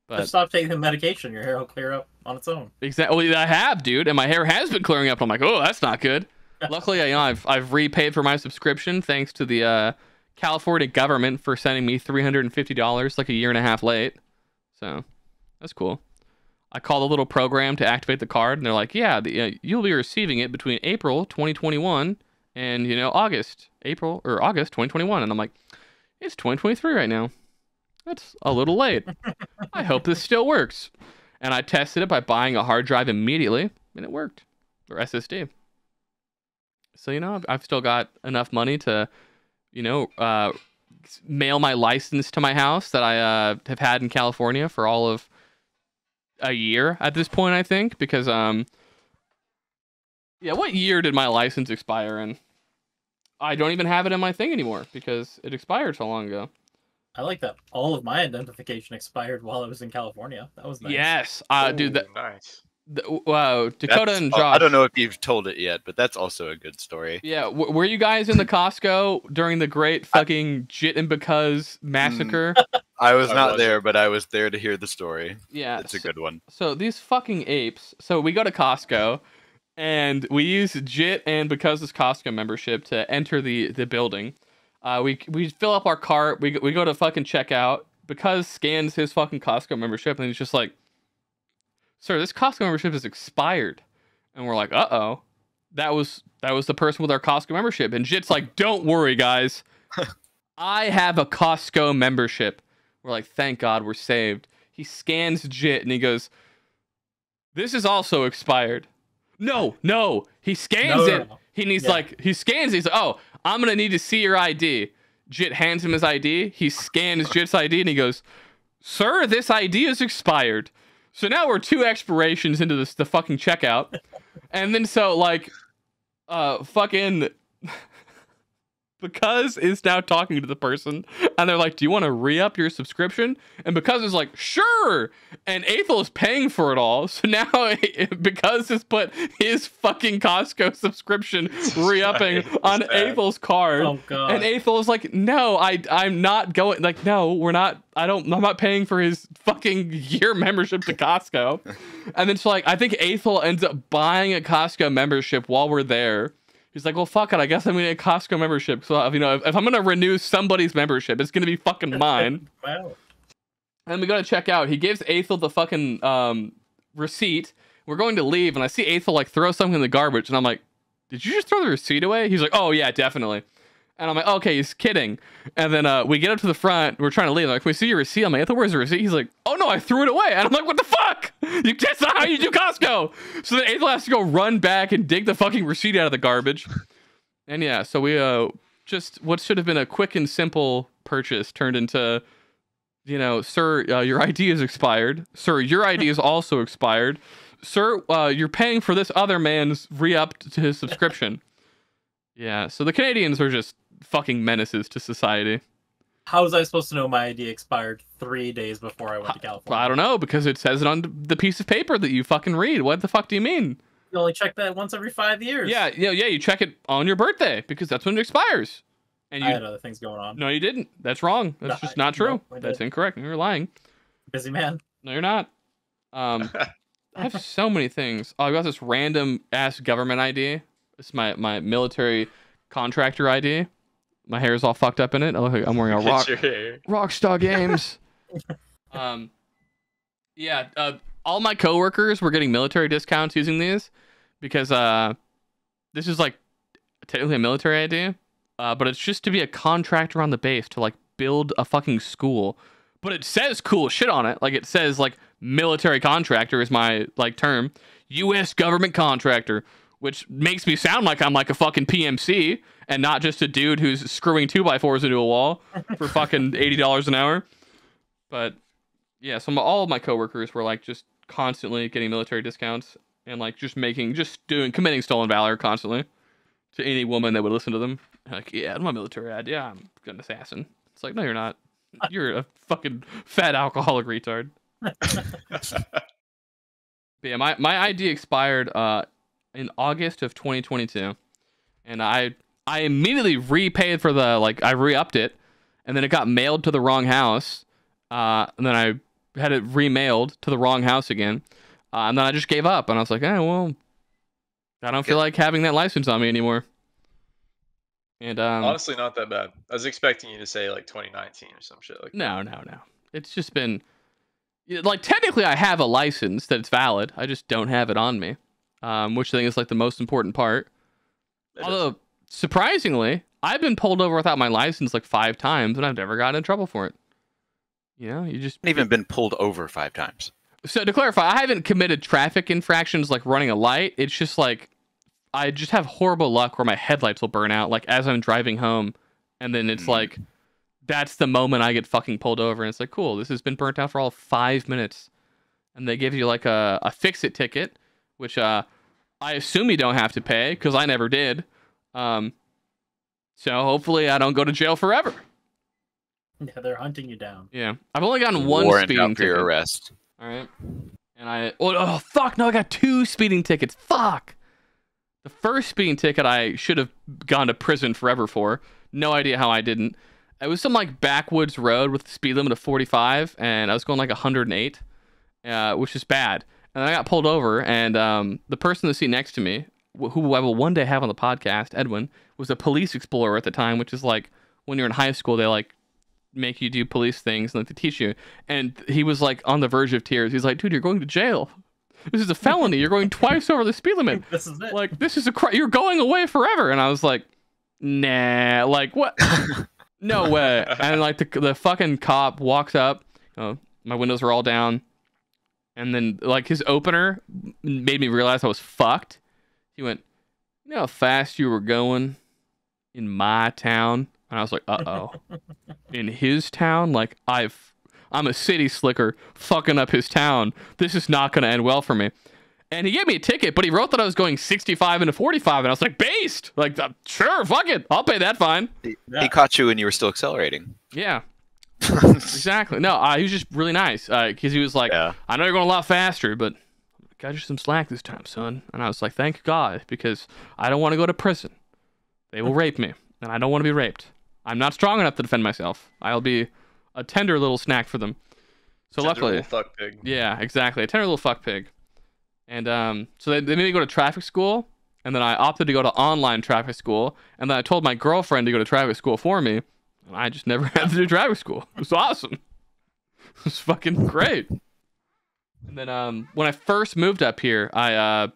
But just stop taking the medication. Your hair will clear up on its own. Exactly. Well, I have, dude, and my hair has been clearing up. I'm like, oh, that's not good. Luckily, I've repaid for my subscription thanks to the California government for sending me $350 like a year and a half late. So that's cool. I call the little program to activate the card, and they're like, yeah, you'll be receiving it between April 2021 and August 2021. And I'm like, it's 2023 right now. That's a little late. I hope this still works. And I tested it by buying a hard drive immediately, and it worked. Or SSD. So, I've still got enough money to, mail my license to my house that I have had in California for all of a year at this point, I think, because yeah, what year did my license expire in? I don't even have it in my thing anymore because it expired so long ago. I like that all of my identification expired while I was in California. That was nice. Yes, dude. Nice. Wow, Dakota and Josh. I don't know if you've told it yet, but that's also a good story. Yeah, were you guys in the Costco during the great fucking Jit and Because massacre? I was not there, but I was there to hear the story. Yeah, it's a good one. So these fucking apes. So we go to Costco, and we use Jit and Because's Costco membership to enter the building. We fill up our cart. We go to fucking checkout. Because scans his fucking Costco membership, and he's just like, "Sir, this Costco membership is expired." And we're like, "Uh-oh. That was the person with our Costco membership." And Jit's like, "Don't worry, guys. I have a Costco membership." We're like, "Thank God we're saved." He scans Jit and he goes, "This is also expired." No. He scans it. No. He's like, he scans it. He's like, "Oh, I'm going to need to see your ID." Jit hands him his ID. He scans Jit's ID and he goes, "Sir, this ID is expired." So now we're 2 expirations into the fucking checkout. And then so like fucking Because is now talking to the person and they're like, "Do you want to re-up your subscription?" And Because is like, "Sure." And Aethel is paying for it all. So now Because has put his fucking Costco subscription re-upping on Aethel's card. Oh god. And Aethel is like, "No, I'm not going, like, no, we're not, I'm not paying for his fucking year membership to Costco." And then so like, I think Aethel ends up buying a Costco membership while we're there. He's like, "Well, fuck it. I guess I'm going to get a Costco membership. So, you know, if I'm going to renew somebody's membership, it's going to be fucking mine." Wow. And we go to check out. He gives Aethel the fucking receipt. We're going to leave, and I see Aethel like throw something in the garbage, and I'm like, "Did you just throw the receipt away?" He's like, "Oh yeah, definitely." And I'm like, "Okay, he's kidding." And then we get up to the front. We're trying to leave. I'm like, "Can we see your receipt?" I'm like, "Aethel, where's the receipt?" He's like, "Oh no, I threw it away." And I'm like, "What the fuck? That's not how you do Costco." So then Aethel has to go run back and dig the fucking receipt out of the garbage. And yeah, so we just what should have been a quick and simple purchase turned into, you know, "Sir, your ID is expired. Sir, your ID is also expired. Sir, you're paying for this other man's re-upped to his subscription." Yeah, so the Canadians are just fucking menaces to society. How was I supposed to know my ID expired 3 days before I went to California? I don't know, because it says it on the piece of paper that you fucking read. What the fuck do you mean? You only check that once every 5 years. Yeah, you check it on your birthday because that's when it expires. And I had other things going on. No, you didn't. That's wrong. That's just not true. No, That's incorrect. You're lying. Busy man. No, you're not. I have so many things. Oh, I got this random ass government ID. It's my military contractor ID. My hair is all fucked up in it. I look like I'm wearing a Rockstar Games. Yeah. All my coworkers were getting military discounts using these because this is like technically a military ID, but it's just to be a contractor on the base to like build a fucking school. But it says cool shit on it. Like it says like military contractor is my like term. U.S. government contractor, which makes me sound like I'm like a fucking PMC and not just a dude who's screwing 2x4s into a wall for fucking $80 an hour. But yeah, so all of my coworkers were like just constantly getting military discounts and like committing stolen valor constantly to any woman that would listen to them. Like, "Yeah, my military ID. Yeah, I'm an assassin." It's like, no, you're not. You're a fucking fat alcoholic retard. But yeah, my ID expired in August of 2022, and I immediately repaid for I re-upped it, and then it got mailed to the wrong house, and then I had it remailed to the wrong house again, and then I just gave up, and I was like, well, I don't feel like having that license on me anymore. And honestly, not that bad. I was expecting you to say like 2019 or some shit like that. No. It's just been like technically I have a license that it's valid. I just don't have it on me, which I think is like the most important part. Although surprisingly, I've been pulled over without my license like 5 times, and I've never gotten in trouble for it. You know, you just even been pulled over 5 times. So to clarify, I haven't committed traffic infractions like running a light. It's just like I just have horrible luck where my headlights will burn out like as I'm driving home, and then it's like that's the moment I get fucking pulled over, and it's like, cool, this has been burnt out for all 5 minutes. and they give you like a fix-it ticket, which I assume you don't have to pay because I never did. So hopefully I don't go to jail forever. Yeah, they're hunting you down. Yeah, I've only gotten one speeding ticket. Your arrest. All right, and oh fuck no, I got 2 speeding tickets. Fuck. The first speeding ticket I should have gone to prison forever for. No idea how I didn't. It was some like backwoods road with a speed limit of 45, and I was going like 108, which is bad. And I got pulled over, and the person in the seat next to me, who I will one day have on the podcast, Edwin, was a police explorer at the time, which is like when you're in high school, they like make you do police things and like to teach you. And he was like on the verge of tears. He's like, dude, you're going to jail. This is a felony. You're going twice over the speed limit. This is it. Like, this is you're going away forever. And I was like, nah, like what? No way. And like the fucking cop walks up. My windows were all down. And then like his opener made me realize I was fucked. He went, you know how fast you were going in my town? And I was like, uh-oh. In his town? Like, I'm a city slicker fucking up his town. This is not going to end well for me. And he gave me a ticket, but he wrote that I was going 65 into 45. And I was like, based. Like, sure, fuck it. I'll pay that fine. He caught you when you were still accelerating. Yeah. Exactly. No, he was just really nice. Because he was like, I know you're going a lot faster, but got you some slack this time, son. And I was like, thank God, because I don't want to go to prison. They will rape me, and I don't want to be raped. I'm not strong enough to defend myself. I'll be a tender little snack for them. So tender luckily, little fuck pig. Yeah, exactly, a tender little fuck pig. And so they made me go to traffic school, and then I opted to go to online traffic school, and then I told my girlfriend to go to traffic school for me, and I just never had to do traffic school. It was awesome. It was fucking great. And then when I first moved up here, I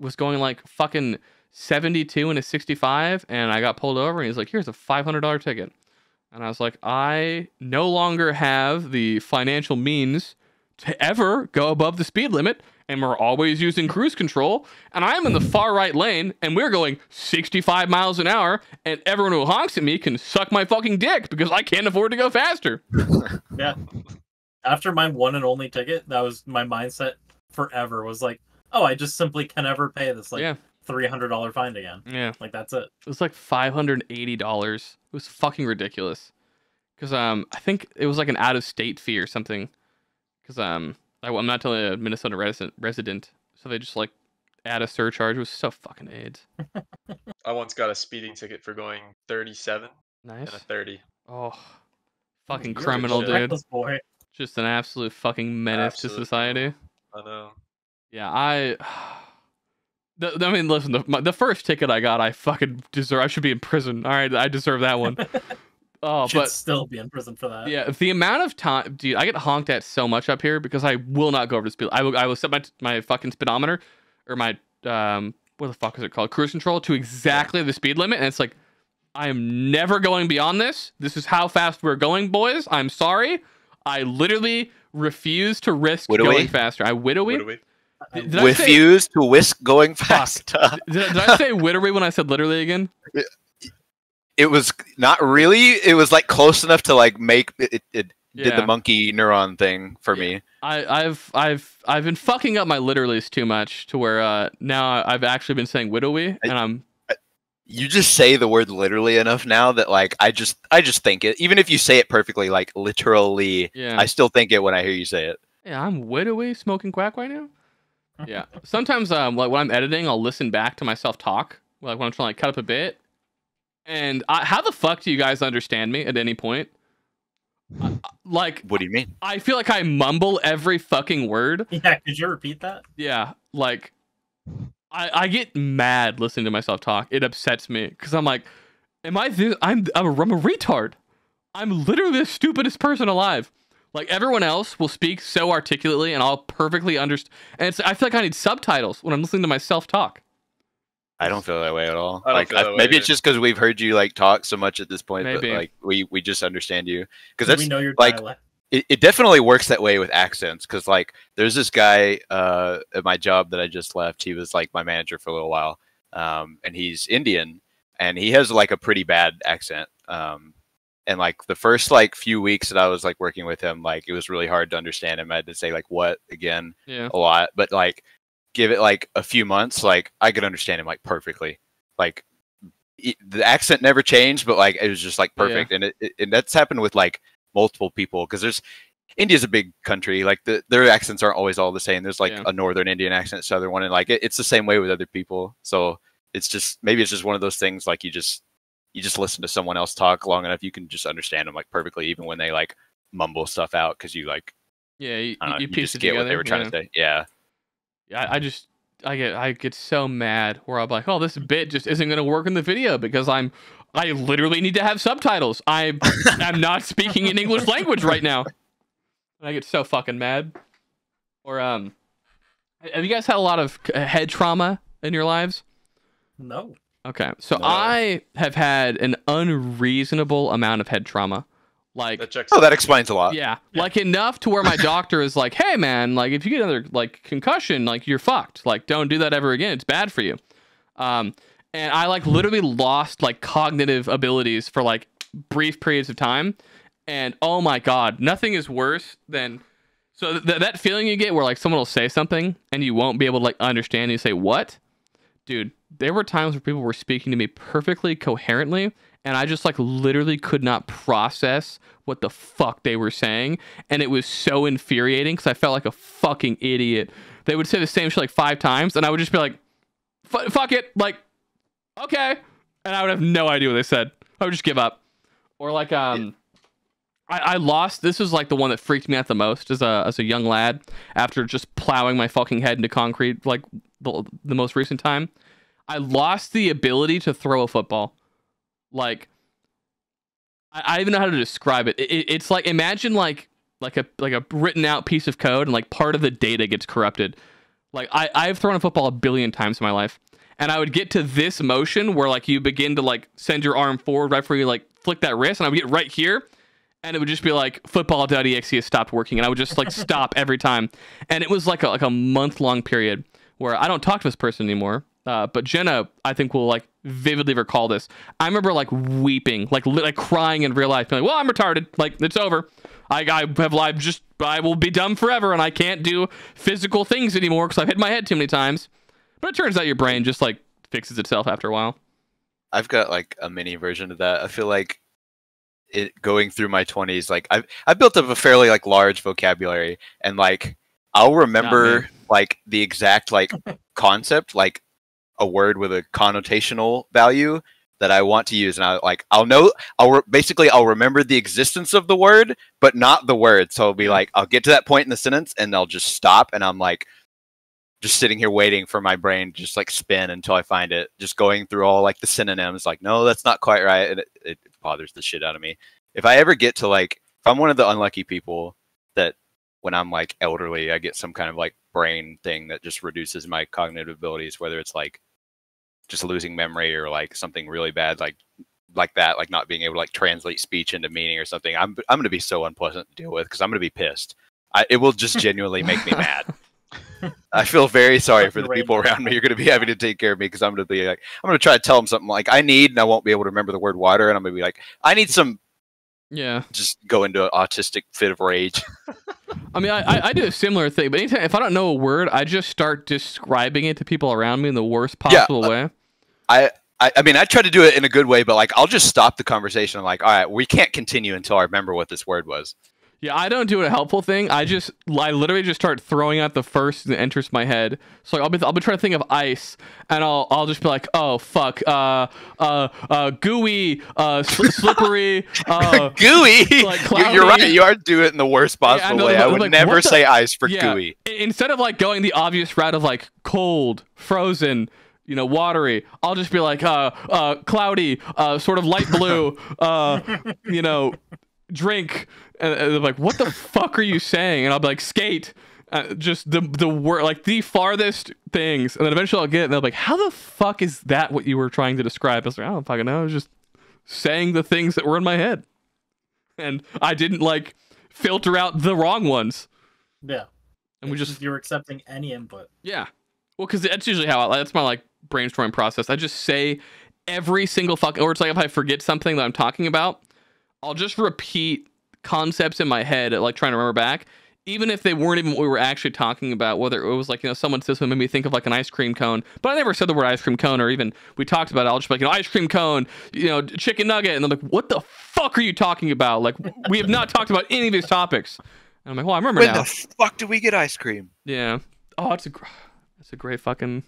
was going like fucking 72 into 65, and I got pulled over, and he's like, here's a $500 ticket. And I was like, I no longer have the financial means to ever go above the speed limit, and we're always using cruise control, and I'm in the far right lane, and we're going 65 miles an hour, and everyone who honks at me can suck my fucking dick because I can't afford to go faster. Yeah. After my one and only ticket, that was my mindset forever, was like, oh, I just simply can never pay this $300 fine again. Yeah. Like, that's it. It was like $580. It was fucking ridiculous. Because I think it was like an out-of-state fee or something. Because I'm not totally a Minnesota resident, so they just like add a surcharge. It was so fucking AIDS. I once got a speeding ticket for going 37 Nice. and a 30. Oh, fucking You're criminal, a dude. Reckless boy. Just an absolute fucking menace to society. I know. Yeah, I mean, listen, the first ticket I got, I fucking deserve. I should be in prison. All right, I deserve that one. Oh, Should but still be in prison for that. yeah, the amount of time, dude, I get honked at so much up here because I will not go over the speed. I will set my fucking speedometer or my what the fuck is it called, cruise control, to exactly the speed limit, and it's like, I am never going beyond this. This is how fast we're going, boys. I'm sorry. I literally refuse to risk going faster. I widowy. Refuse to whisk going fast. Did I say widowy when I said literally again? It was not really. It was like close enough to like make it did the monkey neuron thing for me. I've been fucking up my literallys too much to where now I've actually been saying widowy, and you just say the word literally enough now that like I just think it. Even if you say it perfectly, like literally, I still think it when I hear you say it. Yeah, I'm widowy smoking quack right now. Yeah. Sometimes like when I'm editing, I'll listen back to myself talk. Like when I'm trying to like cut up a bit. And how the fuck do you guys understand me at any point? Like, what do you mean? I feel like I mumble every fucking word. Yeah, could you repeat that? Yeah, like I get mad listening to myself talk. It upsets me because I'm like, am I this? I'm a retard. I'm literally the stupidest person alive. Like everyone else will speak so articulately and I'll perfectly understand. And I feel like I need subtitles when I'm listening to myself talk. I don't feel that way at all. Like maybe it's just because we've heard you like talk so much at this point, maybe. But like we just understand you because that's we know your like dialect. It definitely works that way with accents. Because like there's this guy at my job that I just left. He was like my manager for a little while, and he's Indian, and he has like a pretty bad accent. And like the first like few weeks that I was like working with him, like it was really hard to understand him. I had to say like what again a lot, but like give it like a few months, like I could understand him like perfectly. Like the accent never changed, but like it was just like perfect. And and that's happened with like multiple people, because India's a big country. Like their accents aren't always all the same. There's like a northern Indian accent, a southern one, and like it's the same way with other people. So it's just maybe it's just one of those things. Like you just listen to someone else talk long enough, you can just understand them like perfectly, even when they like mumble stuff out, because you like you piece just it get together. What they were trying to say. Yeah. I get so mad where I'm like, oh, this bit just isn't going to work in the video because I literally need to have subtitles. I'm not speaking an English language right now. And I get so fucking mad. Or have you guys had a lot of head trauma in your lives? No. Okay, so no. I have had an unreasonable amount of head trauma. Like, that explains a lot. Yeah, like enough to where my doctor is like, "Hey, man, like if you get another like concussion, like you're fucked. Like, don't do that ever again. It's bad for you." And I like literally lost like cognitive abilities for like brief periods of time. And oh my god, nothing is worse than that feeling you get where like someone will say something and you won't be able to like understand. And you say what, dude? There were times where people were speaking to me perfectly coherently, and I just like literally could not process what the fuck they were saying, and it was so infuriating because I felt like a fucking idiot. They would say the same shit like 5 times, and I would just be like, fuck it, like, okay, and I would have no idea what they said. I would just give up. Or like I lost, this was like the one that freaked me out the most as a young lad after just plowing my fucking head into concrete like the most recent time. I lost the ability to throw a football. Like, I even know how to describe it. It's like, imagine like a written out piece of code and like part of the data gets corrupted. Like I've thrown a football 1 billion times in my life, and I would get to this motion where like you begin to like send your arm forward right before you like flick that wrist, and I would get right here, and it would just be like football.exe has stopped working, and I would just like stop every time. And it was like a month-long period where I don't talk to this person anymore. But Jenna, I think, will like vividly recall this. I remember like weeping, like crying in real life, being like, "Well, I'm retarded. Like it's over. I will be dumb forever, and I can't do physical things anymore because I've hit my head too many times." But it turns out your brain just like fixes itself after a while. I've got like a mini version of that. I feel like it going through my 20s, like I've built up a fairly like large vocabulary, and like I'll remember like the exact like concept, like a word with a connotational value that I want to use, and I'll remember the existence of the word, but not the word. So I'll be like, I'll get to that point in the sentence, and I'll just stop, and I'm like, just sitting here waiting for my brain to just like spin until I find it. Just going through all like the synonyms, like, no, that's not quite right, and it bothers the shit out of me. If I ever get to like, if I'm one of the unlucky people that when I'm like elderly, I get some kind of like brain thing that just reduces my cognitive abilities, whether it's like just losing memory or like something really bad like that, like not being able to like translate speech into meaning or something. I'm going to be so unpleasant to deal with because I'm going to be pissed. It will just genuinely make me mad. I feel very sorry for the people around me. You're going to be having to take care of me because I'm going to be like, I'm going to try to tell them something like I need, and I won't be able to remember the word water, and I'm going to be like, I need some. Yeah. Just go into an autistic fit of rage. I mean, I do a similar thing, but anytime if I don't know a word, I just start describing it to people around me in the worst possible way. I mean, I try to do it in a good way, but like I'll just stop the conversation. I'm like, all right, we can't continue until I remember what this word was. Yeah, I don't do a helpful thing. I literally just start throwing out the first that enters my head. So like, I'll be trying to think of ice, and I'll just be like, oh fuck, gooey, slippery, gooey. Like cloudy. You're right. You are doing it in the worst possible way. I would never say ice for gooey. Instead of like going the obvious route of like cold, frozen, you know, watery, I'll just be like, cloudy, sort of light blue, you know, drink. And they're like, what the fuck are you saying? And I'll be like, skate. Just the word, like the farthest things. And then eventually I'll get it, and they're like, how the fuck is that what you were trying to describe? I was like, I don't fucking know. I was just saying the things that were in my head. And I didn't like filter out the wrong ones. Yeah. And we just, you're accepting any input. Yeah. Well, because that's usually how that's my like brainstorming process. I just say every single fucking, or it's like if I forget something that I'm talking about, I'll just repeat concepts in my head, like trying to remember back, even if they weren't even what we were actually talking about. Whether it was like, you know, someone says something made me think of like an ice cream cone, but I never said the word ice cream cone, or even we talked about it. I'll just be like, you know, ice cream cone, you know, chicken nugget, and I'm like, what the fuck are you talking about? Like, we have not talked about any of these topics. And I'm like, well, I remember now. When the fuck do we get ice cream? Yeah. Oh, it's a great fucking.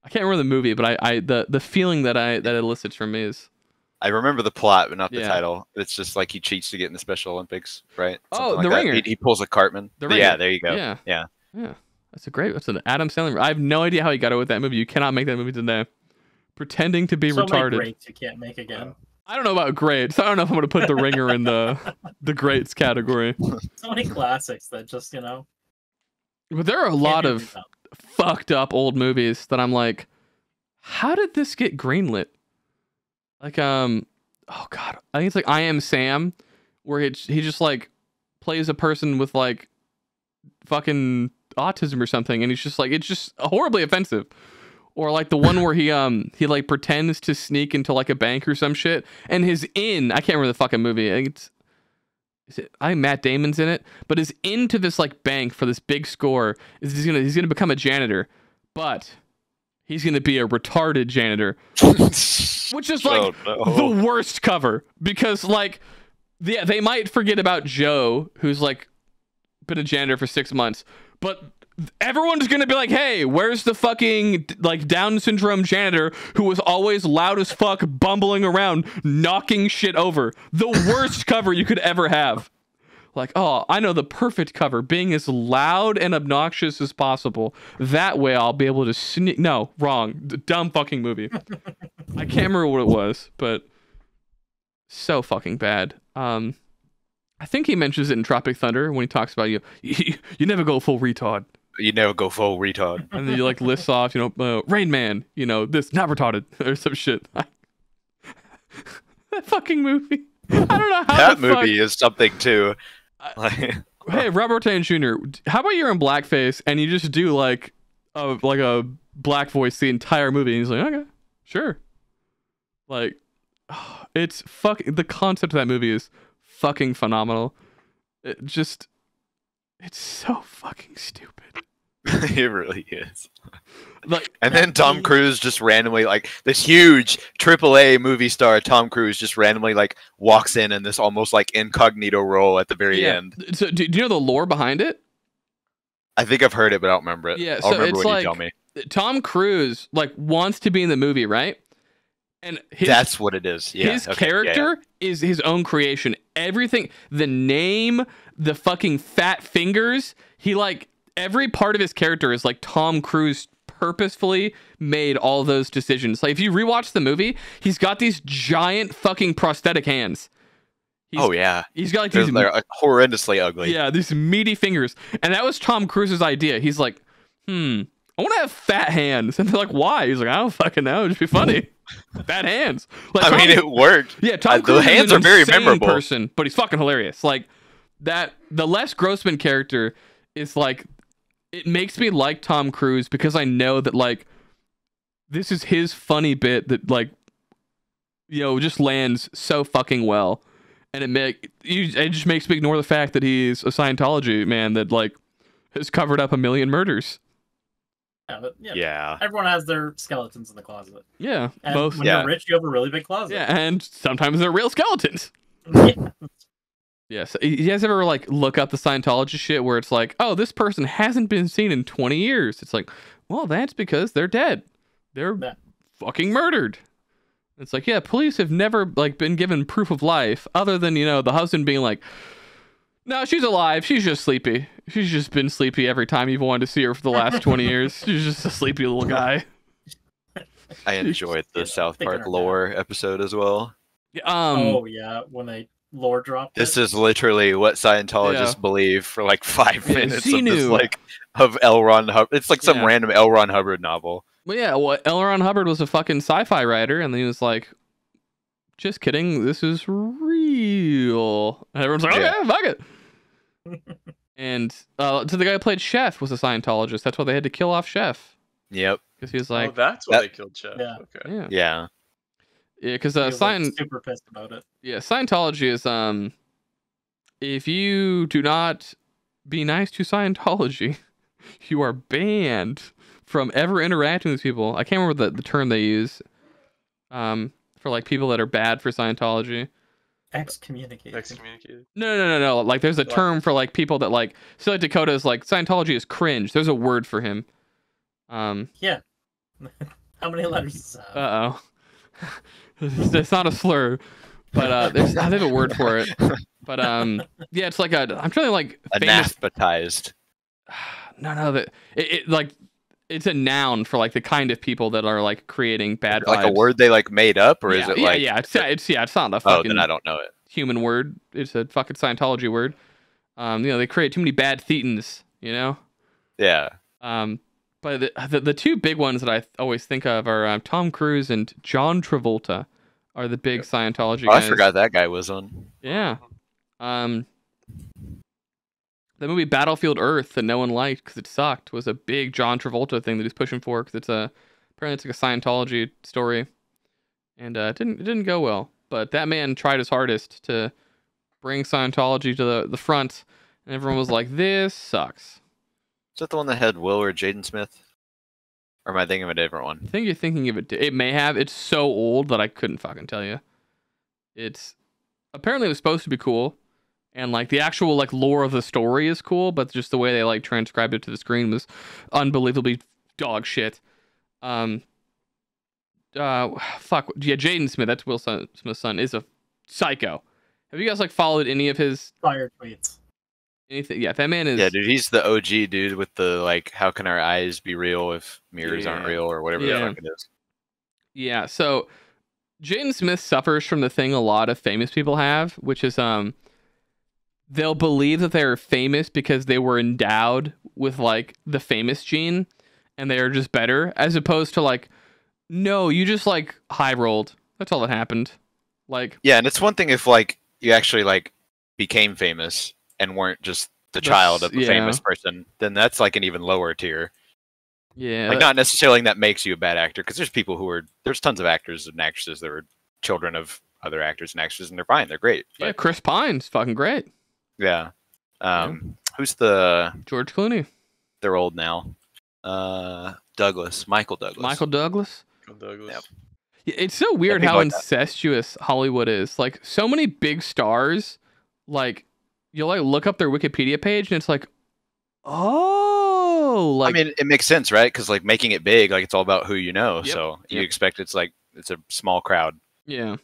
I can't remember the movie, but the feeling that it elicits from me is. I remember the plot, but not the title. It's just like he cheats to get in the Special Olympics, right? Oh, Something The like Ringer. He pulls a Cartman. Yeah, there you go. Yeah. That's an Adam Sandler. I have no idea how he got away with that movie. You cannot make that movie today. Pretending to be retarded. Many greats you can't make again. I don't know about greats. I don't know if I'm gonna put The Ringer in the greats category. So many classics that just, you know. But there are a lot of fucked up old movies that I'm like, how did this get greenlit? Like, oh god, I think it's like I Am Sam, where he just like plays a person with like fucking autism or something, and he's just like, it's just horribly offensive. Or like the one where he like pretends to sneak into like a bank or some shit, and I can't remember the fucking movie. I think Matt Damon's in it, but is into this like bank for this big score. He's gonna become a janitor, but he's gonna be a retarded janitor, which is like the worst cover, because like they might forget about Joe, who's like been a janitor for 6 months, but everyone's gonna be like, hey, where's the fucking like Down syndrome janitor who was always loud as fuck, bumbling around, knocking shit over? The worst cover you could ever have. Like, oh, I know the perfect cover, being as loud and obnoxious as possible. That way I'll be able to sneak. No, wrong. Dumb fucking movie. I can't remember what it was, but so fucking bad. I think he mentions it in Tropic Thunder when he talks about you never go full retard. You never go full retard. And then he like lists off, you know, Rain Man, you know, this, not retarded, or some shit. That fucking movie. I don't know how that movie is something too. Hey, Robert Downey Jr., how about you're in blackface and you just do like a black voice the entire movie? And he's like, okay, sure. Like, it's the concept of that movie is fucking phenomenal. It's so fucking stupid. It really is. Like, and then Tom Cruise just randomly, like this huge AAA movie star, Tom Cruise just randomly like walks in this almost like incognito role at the very end. So do you know the lore behind it? I think I've heard it, but I don't remember it. Yeah, I'll so remember it's when like, you tell me. Tom Cruise like wants to be in the movie, right? And that's what it is. Yeah, his character is his own creation. Everything, the name, the fucking fat fingers, he like every part of his character is like Tom Cruise purposefully made all those decisions. Like if you rewatch the movie, he's got these giant fucking prosthetic hands. He's got like these horrendously ugly. Yeah, these meaty fingers. And that was Tom Cruise's idea. He's like, I want to have fat hands. And they're like, why? He's like, I don't fucking know. It'd just be funny. Fat hands. Like, I mean, it worked. Yeah, Tom Cruise the hands are very memorable. Person, but he's fucking hilarious. Like that, the Les Grossman character is like, it makes me like Tom Cruise because I know that like this is his funny bit that like, you know, just lands so fucking well, and it just makes me ignore the fact that he's a Scientology man that like has covered up 1 million murders. Yeah. Everyone has their skeletons in the closet. Yeah, and both. When you're rich, you have a really big closet. Yeah, and sometimes they're real skeletons. Yes. You guys ever like look up the Scientology shit where it's like, oh, this person hasn't been seen in 20 years? It's like, well, that's because they're dead. They're fucking murdered. It's like, yeah, police have never like been given proof of life other than, you know, the husband being like, no, she's alive. She's just sleepy. She's just been sleepy every time you've wanted to see her for the last 20 years. She's just a sleepy little guy. I enjoyed the South Park lore episode as well. Oh yeah, when they lore dropped. This is literally what Scientologists believe for like 5 minutes of this, like of L. Ron Hubbard. It's like some random L. Ron Hubbard novel. Well, yeah, well, L. Ron Hubbard was a fucking sci-fi writer, and he was like, "Just kidding, this is real." And everyone's like, "Okay, fuck it." And so the guy who played Chef was a Scientologist. That's why they had to kill off Chef. Yep. Because he was like, "Oh, that's why they killed Chef." Yeah. Okay. Yeah. Yeah, because He was, like, super pissed about it. Yeah, Scientology is if you do not be nice to Scientology, you are banned from ever interacting with people. I can't remember the term they use for like people that are bad for Scientology. Excommunicated. Excommunicated. No. Like there's a term for like people that like, so like Dakota is like, Scientology is cringe. There's a word for him. Yeah. How many letters is that? Uh-oh. It's not a slur, but they have a word for it. But yeah, it's like I'm trying to like anathematized. No, that it like it's a noun for like the kind of people that are like creating bad vibes. Like a word they like made up, or is it like? Yeah, it's not a fucking. Oh, then I don't know it. Human word. It's a fucking Scientology word. They create too many bad thetans. Yeah. But the two big ones that I always think of are Tom Cruise and John Travolta are the big Scientology guys. I forgot that guy was on. Yeah. The movie Battlefield Earth that no one liked because it sucked was a big John Travolta thing that he's pushing for because apparently it's like a Scientology story, and it didn't go well. But that man tried his hardest to bring Scientology to the front, and everyone was like, "This sucks." Is that the one that had Will or Jaden Smith? Or am I thinking of a different one? I think you're thinking of it. It may have. It's so old that I couldn't fucking tell you. It's apparently it was supposed to be cool, and like the actual like lore of the story is cool, but just the way they like transcribed it to the screen was unbelievably dog shit. Fuck yeah, Jaden Smith. That's Will Smith's son. Is a psycho. Have you guys like followed any of his fire tweets? Anything? Yeah, that man is. Yeah, dude, he's the OG dude with the like, how can our eyes be real if mirrors aren't real or whatever the fuck it is. Yeah, so Jaden Smith suffers from the thing a lot of famous people have, which is they'll believe that they're famous because they were endowed with like the famous gene, and they are just better, as opposed to like, no, you just like high rolled. That's all that happened. Like, yeah, and it's one thing if like you actually like became famous and weren't just the child of a famous person, then that's like an even lower tier. Yeah, like not necessarily that makes you a bad actor, because there's people who there's tons of actors and actresses that were children of other actors and actresses, and they're fine, they're great. Yeah, Chris Pine's fucking great. Yeah. Who's the George Clooney? They're old now. Michael Douglas. Michael Douglas. Yep. Yeah, it's so weird how incestuous Hollywood is. Like so many big stars, like you'll like look up their Wikipedia page and it's like, oh, like I mean, it makes sense, right? Because like making it big, like it's all about who you know. Yep. So you expect it's a small crowd. Yeah,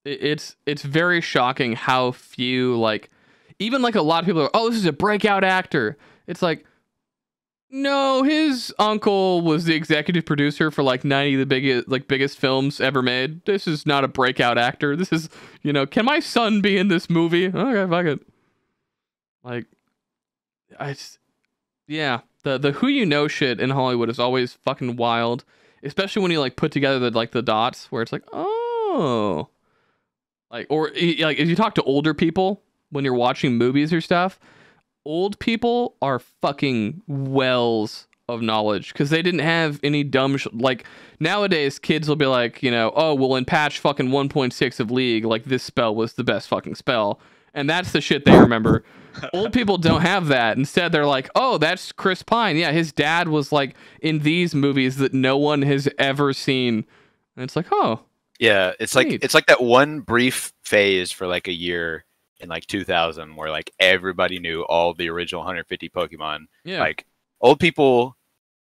it's very shocking how few like even like a lot of people are. Oh, this is a breakout actor. It's like, no, his uncle was the executive producer for like 90 of the biggest films ever made. This is not a breakout actor. This is, can my son be in this movie? Okay, fuck it. Like, the who you know shit in Hollywood is always fucking wild, especially when you like put together the dots where it's like, oh, like, or like if you talk to older people when you're watching movies or stuff, old people are fucking wells of knowledge because they didn't have any dumb like nowadays kids will be like, oh, well in patch fucking 1.6 of League, like this spell was the best fucking spell. And that's the shit they remember. Old people don't have that. Instead, they're like, oh, that's Chris Pine. Yeah, his dad was like in these movies that no one has ever seen. And it's like, oh. Yeah, it's neat. Like that one brief phase for like a year in like 2000 where like everybody knew all the original 150 Pokemon. Yeah. Like old people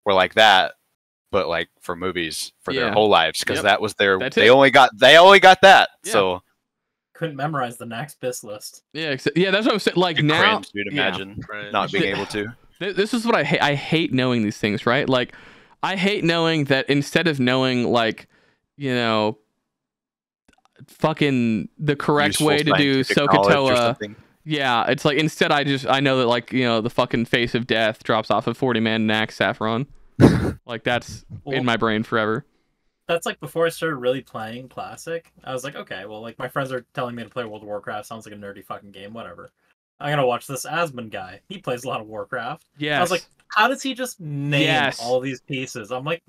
were like that, but like for movies for their whole lives because that was they only got that. Yeah. So couldn't memorize the next BIS list. Yeah, that's what I was saying. Like now, you'd imagine not being able to. This is what I hate. I hate knowing these things, right? Like, I hate knowing that instead of knowing, like, fucking the correct way to do Sokotoa. Yeah, it's like instead I know that like the fucking face of death drops off of 40-man Nax Saffron. Like that's in my brain forever. That's like before I started really playing Classic. I was like, okay, well, like my friends are telling me to play World of Warcraft. Sounds like a nerdy fucking game. Whatever. I'm gonna watch this Asmund guy. He plays a lot of Warcraft. Yeah. I was like, how does he just name all these pieces? I'm like,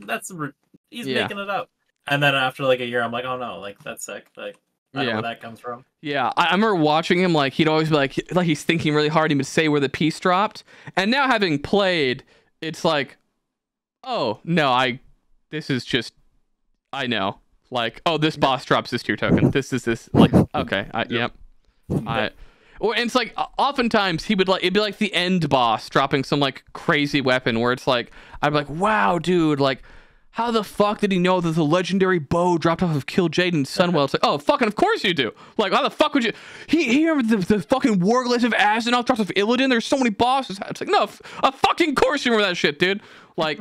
he's making it up. And then after like a year, I'm like, oh no, like that's sick. Like I know where that comes from. Yeah, I remember watching him, like he'd always be like he's thinking really hard. He would say where the piece dropped, and now having played, it's like, oh no, this is just, I know, like, oh, this boss drops this tier token. This is this, like, okay, yep. Or and it's like oftentimes he would like it'd be like the end boss dropping some like crazy weapon where it's like I'd be like, wow, dude, like, how the fuck did he know that the legendary bow dropped off of Kill Jaden Sunwell? It's like, oh, fucking of course you do. Like, how the fuck would you? He remembered the fucking Warglass of Azzinoth dropped off Illidan. There's so many bosses. It's like, no, a fucking course you remember that shit, dude. Like,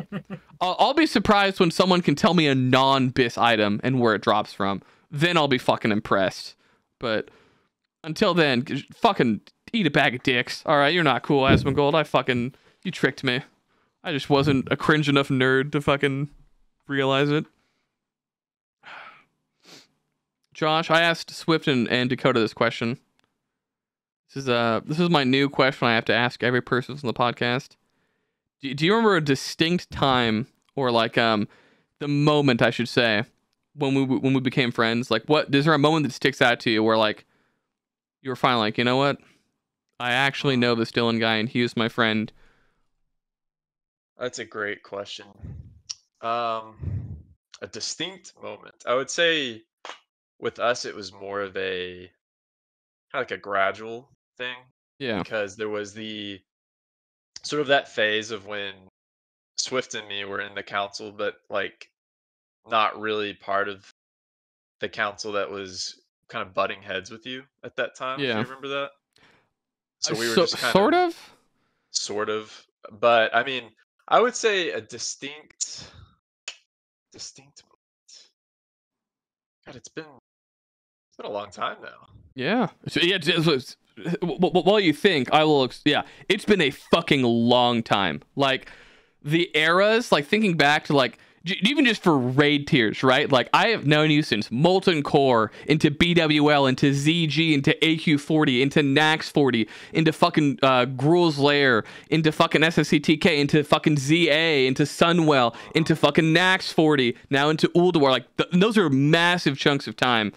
I'll be surprised when someone can tell me a non-BIS item and where it drops from. Then I'll be fucking impressed. But until then, fucking eat a bag of dicks. All right, you're not cool, Asmongold. You tricked me. I just wasn't a cringe enough nerd to fucking realize it. Josh, I asked Swift and Dakota this question. This is my new question I have to ask every person on the podcast. Do you remember a distinct time, or like the moment, I should say, when we became friends? Like, is there a moment that sticks out to you where like you were finally like, you know what, I actually know this Dylan guy and he was my friend? That's a great question. A distinct moment. I would say with us, it was more of a kind of like a gradual thing. Yeah. Because there was the sort of that phase of when Swift and me were in the council, but like not really part of the council that was kind of butting heads with you at that time. Yeah. If you remember that? So we were So, just kind sort of. But I mean, I would say a distinct moment. God, it's been a long time now. Yeah. So yeah, while you think, I will. Yeah, it's been a fucking long time. Like the eras, like thinking back to like even just for raid tiers, right? Like I have known you since Molten Core, into BWL, into ZG, into AQ40, into Nax 40, into fucking Gruul's Lair, into fucking SSCTK, into fucking ZA, into Sunwell, into fucking Nax 40, now into Ulduar. Like those are massive chunks of time.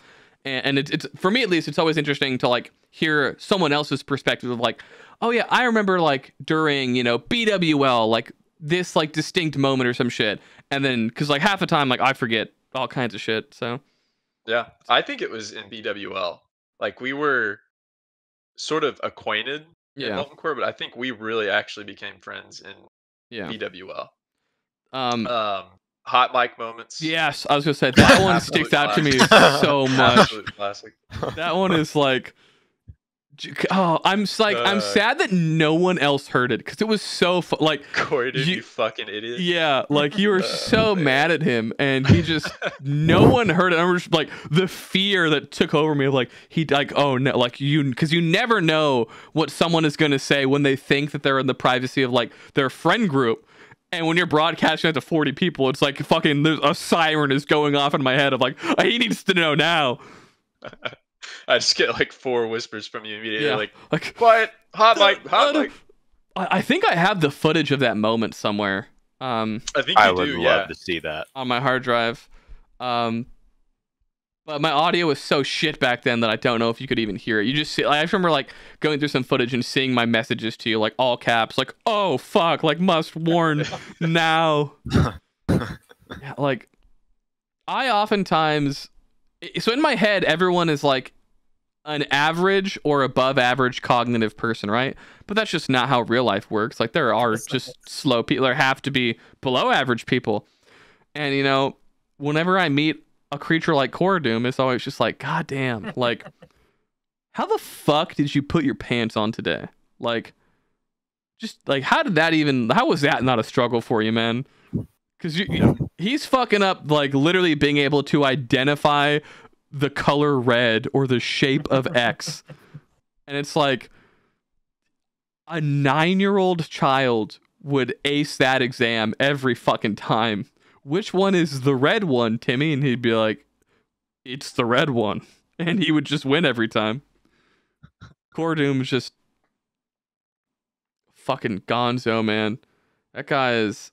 And it's for me at least, it's always interesting to like hear someone else's perspective of like, oh yeah, I remember like during, you know, BWL, like this like distinct moment or some shit. And then because like half the time like I forget all kinds of shit. So yeah, I think it was in BWL. Like we were sort of acquainted in Molten Core, but I think we really actually became friends in BWL. Hot mic moments. Yes, I was gonna say that one sticks out to me so much. Absolute classic. That one is like, oh, I'm sad that no one else heard it because it was so like, Corey, dude, you fucking idiot. Yeah, like you were so mad at him, and he just no one heard it. I remember just, like the fear that took over me of like he like, oh no, like because you never know what someone is gonna say when they think that they're in the privacy of like their friend group. And when you're broadcasting it to 40 people, it's like fucking there's a siren is going off in my head of like, he needs to know now. I just get like 4 whispers from you immediately, like quiet, hot mic. I think I have the footage of that moment somewhere. I think I would love to see that on my hard drive. But my audio was so shit back then that I don't know if you could even hear it. You just see, I just remember like going through some footage and seeing my messages to you, like all caps, like, oh fuck, like must warn now. Yeah, like I oftentimes, so in my head, everyone is like an average or above average cognitive person, right? But that's just not how real life works. Like there are just slow people. There have to be below average people. And you know, whenever I meet a creature like Doom, it's always just like, god damn, like how the fuck did you put your pants on today? Like just like how was that not a struggle for you, man? Because he's fucking up like literally being able to identify the color red or the shape of X. And it's like a 9-year-old child would ace that exam every fucking time. Which one is the red one, Timmy? And he'd be like, it's the red one. And he would just win every time. Doom's just fucking gonzo, man. That guy is...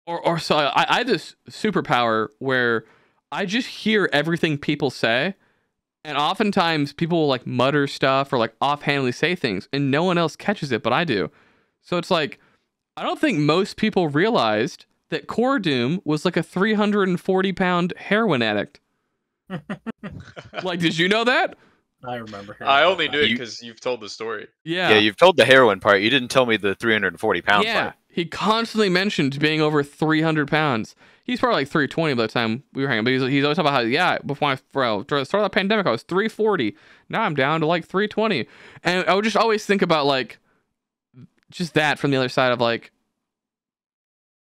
or so I had this superpower where I just hear everything people say, and oftentimes people will like mutter stuff or like offhandedly say things, and no one else catches it, but I do. So it's like I don't think most people realized that Core Doom was like a 340-pound heroin addict. Like, did you know that? I remember. I only knew it because you've told the story. Yeah. Yeah, you've told the heroin part. You didn't tell me the 340 pound Yeah. part. He constantly mentioned being over 300 pounds. He's probably like 320 by the time we were hanging. But he's always talking about how, yeah, before I started the pandemic, I was 340. Now I'm down to like 320. And I would just always think about like just that from the other side of like,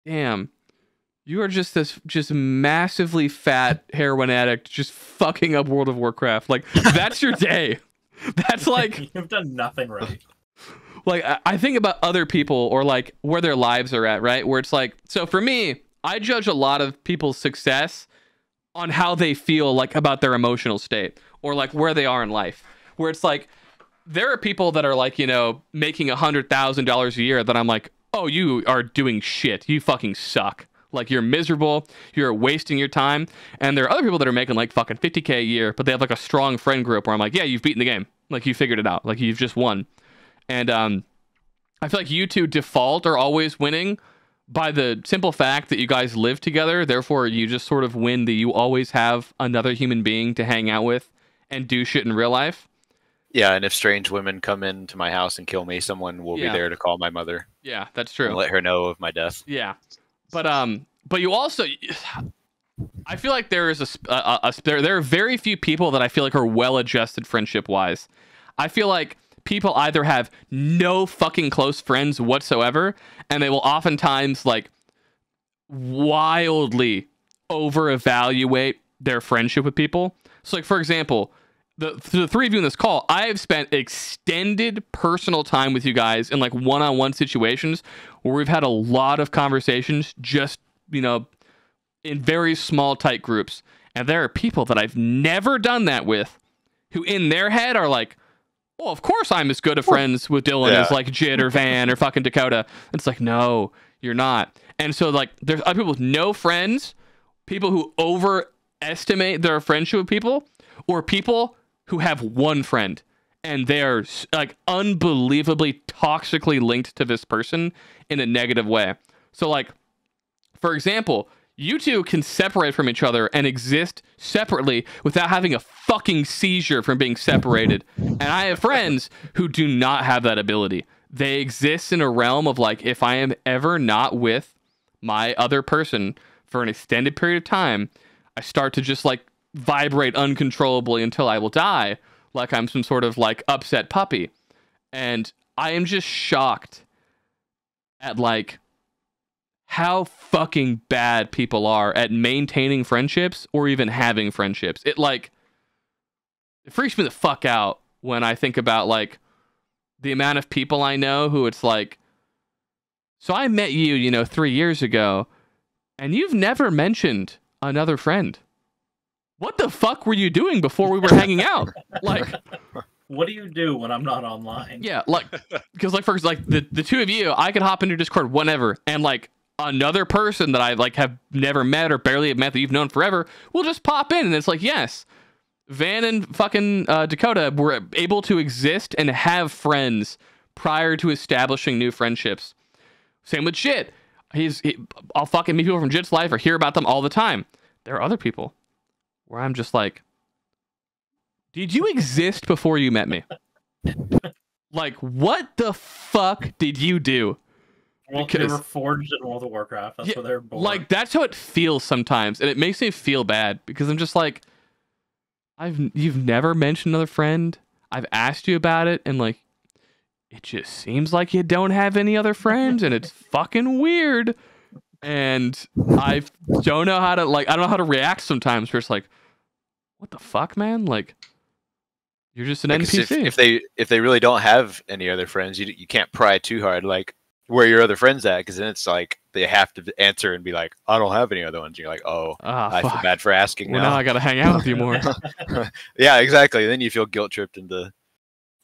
damn, you are just this just massively fat heroin addict just fucking up World of Warcraft. Like, that's your day. That's like... You've done nothing right. Like, I think about other people or like where their lives are at, right? Where it's like, so for me, I judge a lot of people's success on how they feel like about their emotional state or like where they are in life. Where it's like, there are people that are like, you know, making $100,000 a year that I'm like, oh, you are doing shit. You fucking suck. Like, you're miserable. You're wasting your time. And there are other people that are making like fucking 50K a year, but they have like a strong friend group where I'm like, yeah, you've beaten the game. Like, you figured it out. Like, you've just won. And I feel like you two default are always winning by the simple fact that you guys live together. Therefore, you just sort of win that you always have another human being to hang out with and do shit in real life. Yeah, and if strange women come into my house and kill me, someone will be there to call my mother. Yeah, that's true. And let her know of my death. Yeah, but you also, I feel like there is there are very few people that I feel like are well-adjusted friendship-wise. I feel like people either have no fucking close friends whatsoever, and they will oftentimes like wildly over-evaluate their friendship with people. So, like, for example, the three of you in this call, I have spent extended personal time with you guys in like one-on-one situations where we've had a lot of conversations just, you know, in very small, tight groups. And there are people that I've never done that with who in their head are like, well, of course I'm as good of friends with Dylan as like Jid or Van or fucking Dakota. It's like, no, you're not. And so like there's other people with no friends, people who overestimate their friendship with people, or people who have one friend and they're like unbelievably toxically linked to this person in a negative way. So like, for example, you two can separate from each other and exist separately without having a fucking seizure from being separated. And I have friends who do not have that ability. They exist in a realm of like, if I am ever not with my other person for an extended period of time, I start to just like vibrate uncontrollably until I will die, like I'm some sort of like upset puppy. And I am just shocked at like how fucking bad people are at maintaining friendships or even having friendships. It freaks me the fuck out when I think about like the amount of people I know who it's like, so I met you, you know, 3 years ago, and you've never mentioned another friend. What the fuck were you doing before we were hanging out? Like, what do you do when I'm not online? Yeah, like, because like for like the two of you, I could hop into Discord whenever, and like another person that I like have never met or barely have met that you've known forever will just pop in, and it's like, yes, Van and fucking Dakota were able to exist and have friends prior to establishing new friendships. Same with Jit. I'll fucking meet people from Jit's life or hear about them all the time. There are other people where I'm just like, did you exist before you met me? Like, what the fuck did you do? Well, they were forged in World of Warcraft. That's where they're born. Like, that's how it feels sometimes, and it makes me feel bad because I'm just like, you've never mentioned another friend. I've asked you about it, and like, it just seems like you don't have any other friends, and it's fucking weird. And I don't know how to like. I don't know how to react sometimes. Where it's like, what the fuck, man? Like, you're just an NPC. If they really don't have any other friends, you can't pry too hard. Like, where are your other friends at? Because then it's like they have to answer and be like, I don't have any other ones. And you're like, oh, I feel bad for asking. Well, now I gotta hang out with you more. Yeah, exactly. Then you feel guilt tripped into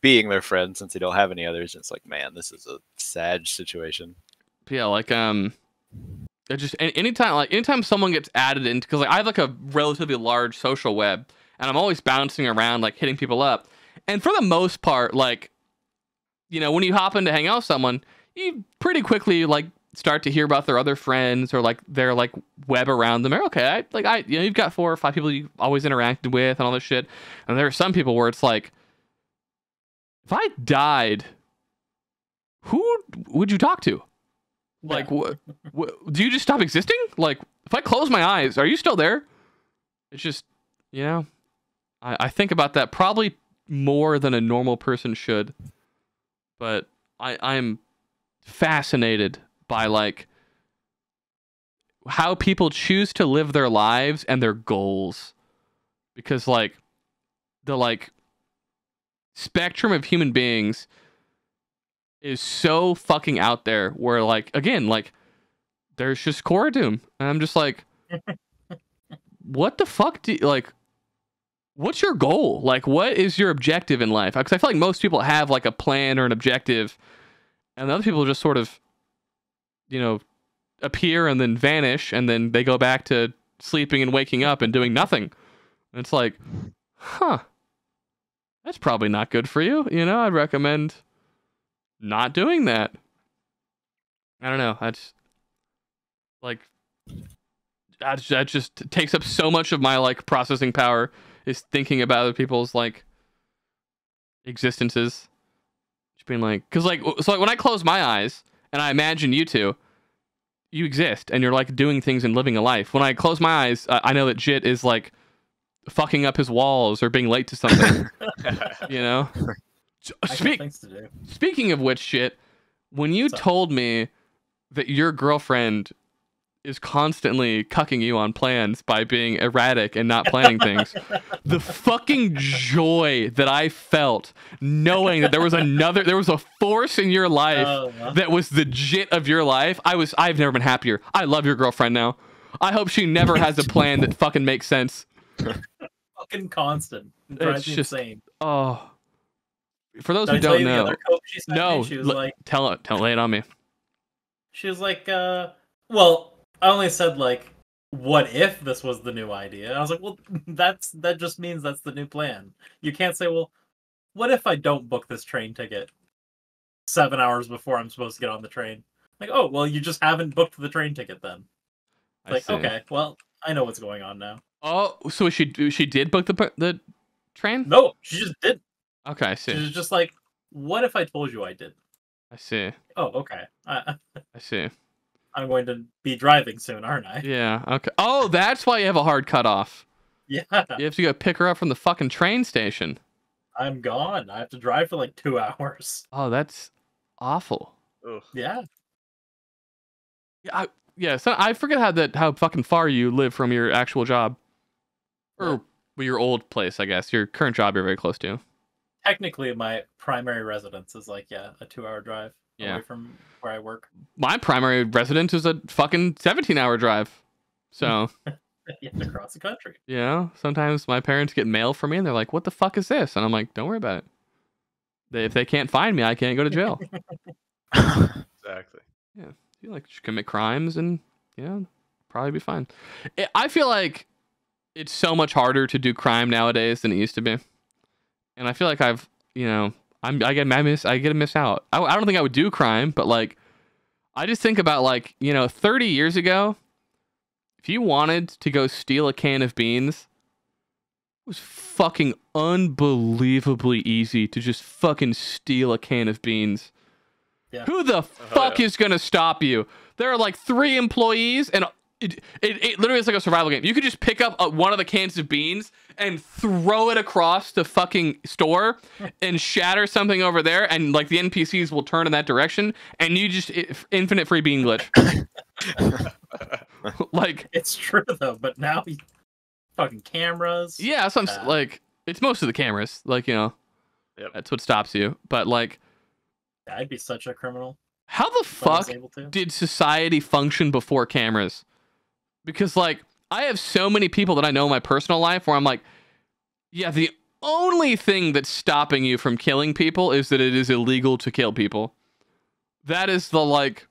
being their friend since they don't have any others. And it's like, man, this is a sad situation. Yeah, like anytime someone gets added into, because like I have like a relatively large social web, and I'm always bouncing around like hitting people up, and for the most part, like, you know, when you hop in to hang out with someone, you pretty quickly like start to hear about their other friends or like their like web around them. Or okay, you know, you've got 4 or 5 people you always interacted with and all this shit, and there are some people where it's like, if I died, who would you talk to? Like, do you just stop existing? Like, if I close my eyes, are you still there? It's just, you know, I think about that probably more than a normal person should. But I'm fascinated by, like, how people choose to live their lives and their goals. Because, like, the, like, spectrum of human beings is so fucking out there where, like, again, like, there's just Cora Doom, and I'm just like, what the fuck do you, like, what's your goal? Like, what is your objective in life? Because I feel like most people have like a plan or an objective, and other people just sort of, you know, appear and then vanish, and then they go back to sleeping and waking up and doing nothing. And it's like, huh, that's probably not good for you. You know, I'd recommend not doing that. I don't know. That's like, that just takes up so much of my like processing power, is thinking about other people's like existences. Just being like, because like, so like when I close my eyes and I imagine you two, you exist and you're like doing things and living a life. When I close my eyes, I know that Jit is like fucking up his walls or being late to something. You know. Speaking of which, shit, when you told me that your girlfriend is constantly cucking you on plans by being erratic and not planning things, the fucking joy that I felt knowing that there was a force in your life that was the Jit of your life. I've never been happier. I love your girlfriend now. I hope she never has a plan that fucking makes sense. Fucking constant. It drives me insane. Oh. For those who don't know, no, she was like, lay it on me. She was like, well, I only said like, what if this was the new idea? I was like, well, that just means that's the new plan. You can't say, well, what if I don't book this train ticket 7 hours before I'm supposed to get on the train? Like, oh, well, you just haven't booked the train ticket then. Like, okay, well, I know what's going on now. Oh, so she did book the train? No, she just didn't. Okay, I see. She was just like, what if I told you I did? I see. Oh, okay. I see. I'm going to be driving soon, aren't I? Yeah, okay. Oh, that's why you have a hard cutoff. Yeah. You have to go pick her up from the fucking train station. I'm gone. I have to drive for like 2 hours. Oh, that's awful. Ugh. Yeah. Yeah, so I forget how fucking far you live from your actual job. Or your old place, I guess. Your current job you're very close to. Technically, my primary residence is like, a 2-hour drive away from where I work. My primary residence is a fucking 17-hour drive. So you have to cross the country. Yeah, sometimes my parents get mail from me and they're like, what the fuck is this? And I'm like, don't worry about it. If they can't find me, I can't go to jail. Exactly. Yeah. You like commit crimes and probably be fine. I feel like it's so much harder to do crime nowadays than it used to be. And I feel like I get to miss out. I don't think I would do crime, but like, I just think about like, 30 years ago, if you wanted to go steal a can of beans, it was fucking unbelievably easy to just fucking steal a can of beans. Yeah. Who the fuck is gonna stop you? There are like 3 employees, and it literally is like a survival game. You could just pick up one of the cans of beans and throw it across the fucking store and shatter something over there, and like the NPCs will turn in that direction, and you just infinite free bean glitch. Like, it's true though, but now fucking cameras. Yeah, like it's most of the cameras. Like, that's what stops you. But like, I'd be such a criminal. How the fuck did society function before cameras? Because like, I have so many people that I know in my personal life where I'm like, yeah, the only thing that's stopping you from killing people is that it is illegal to kill people. That is the like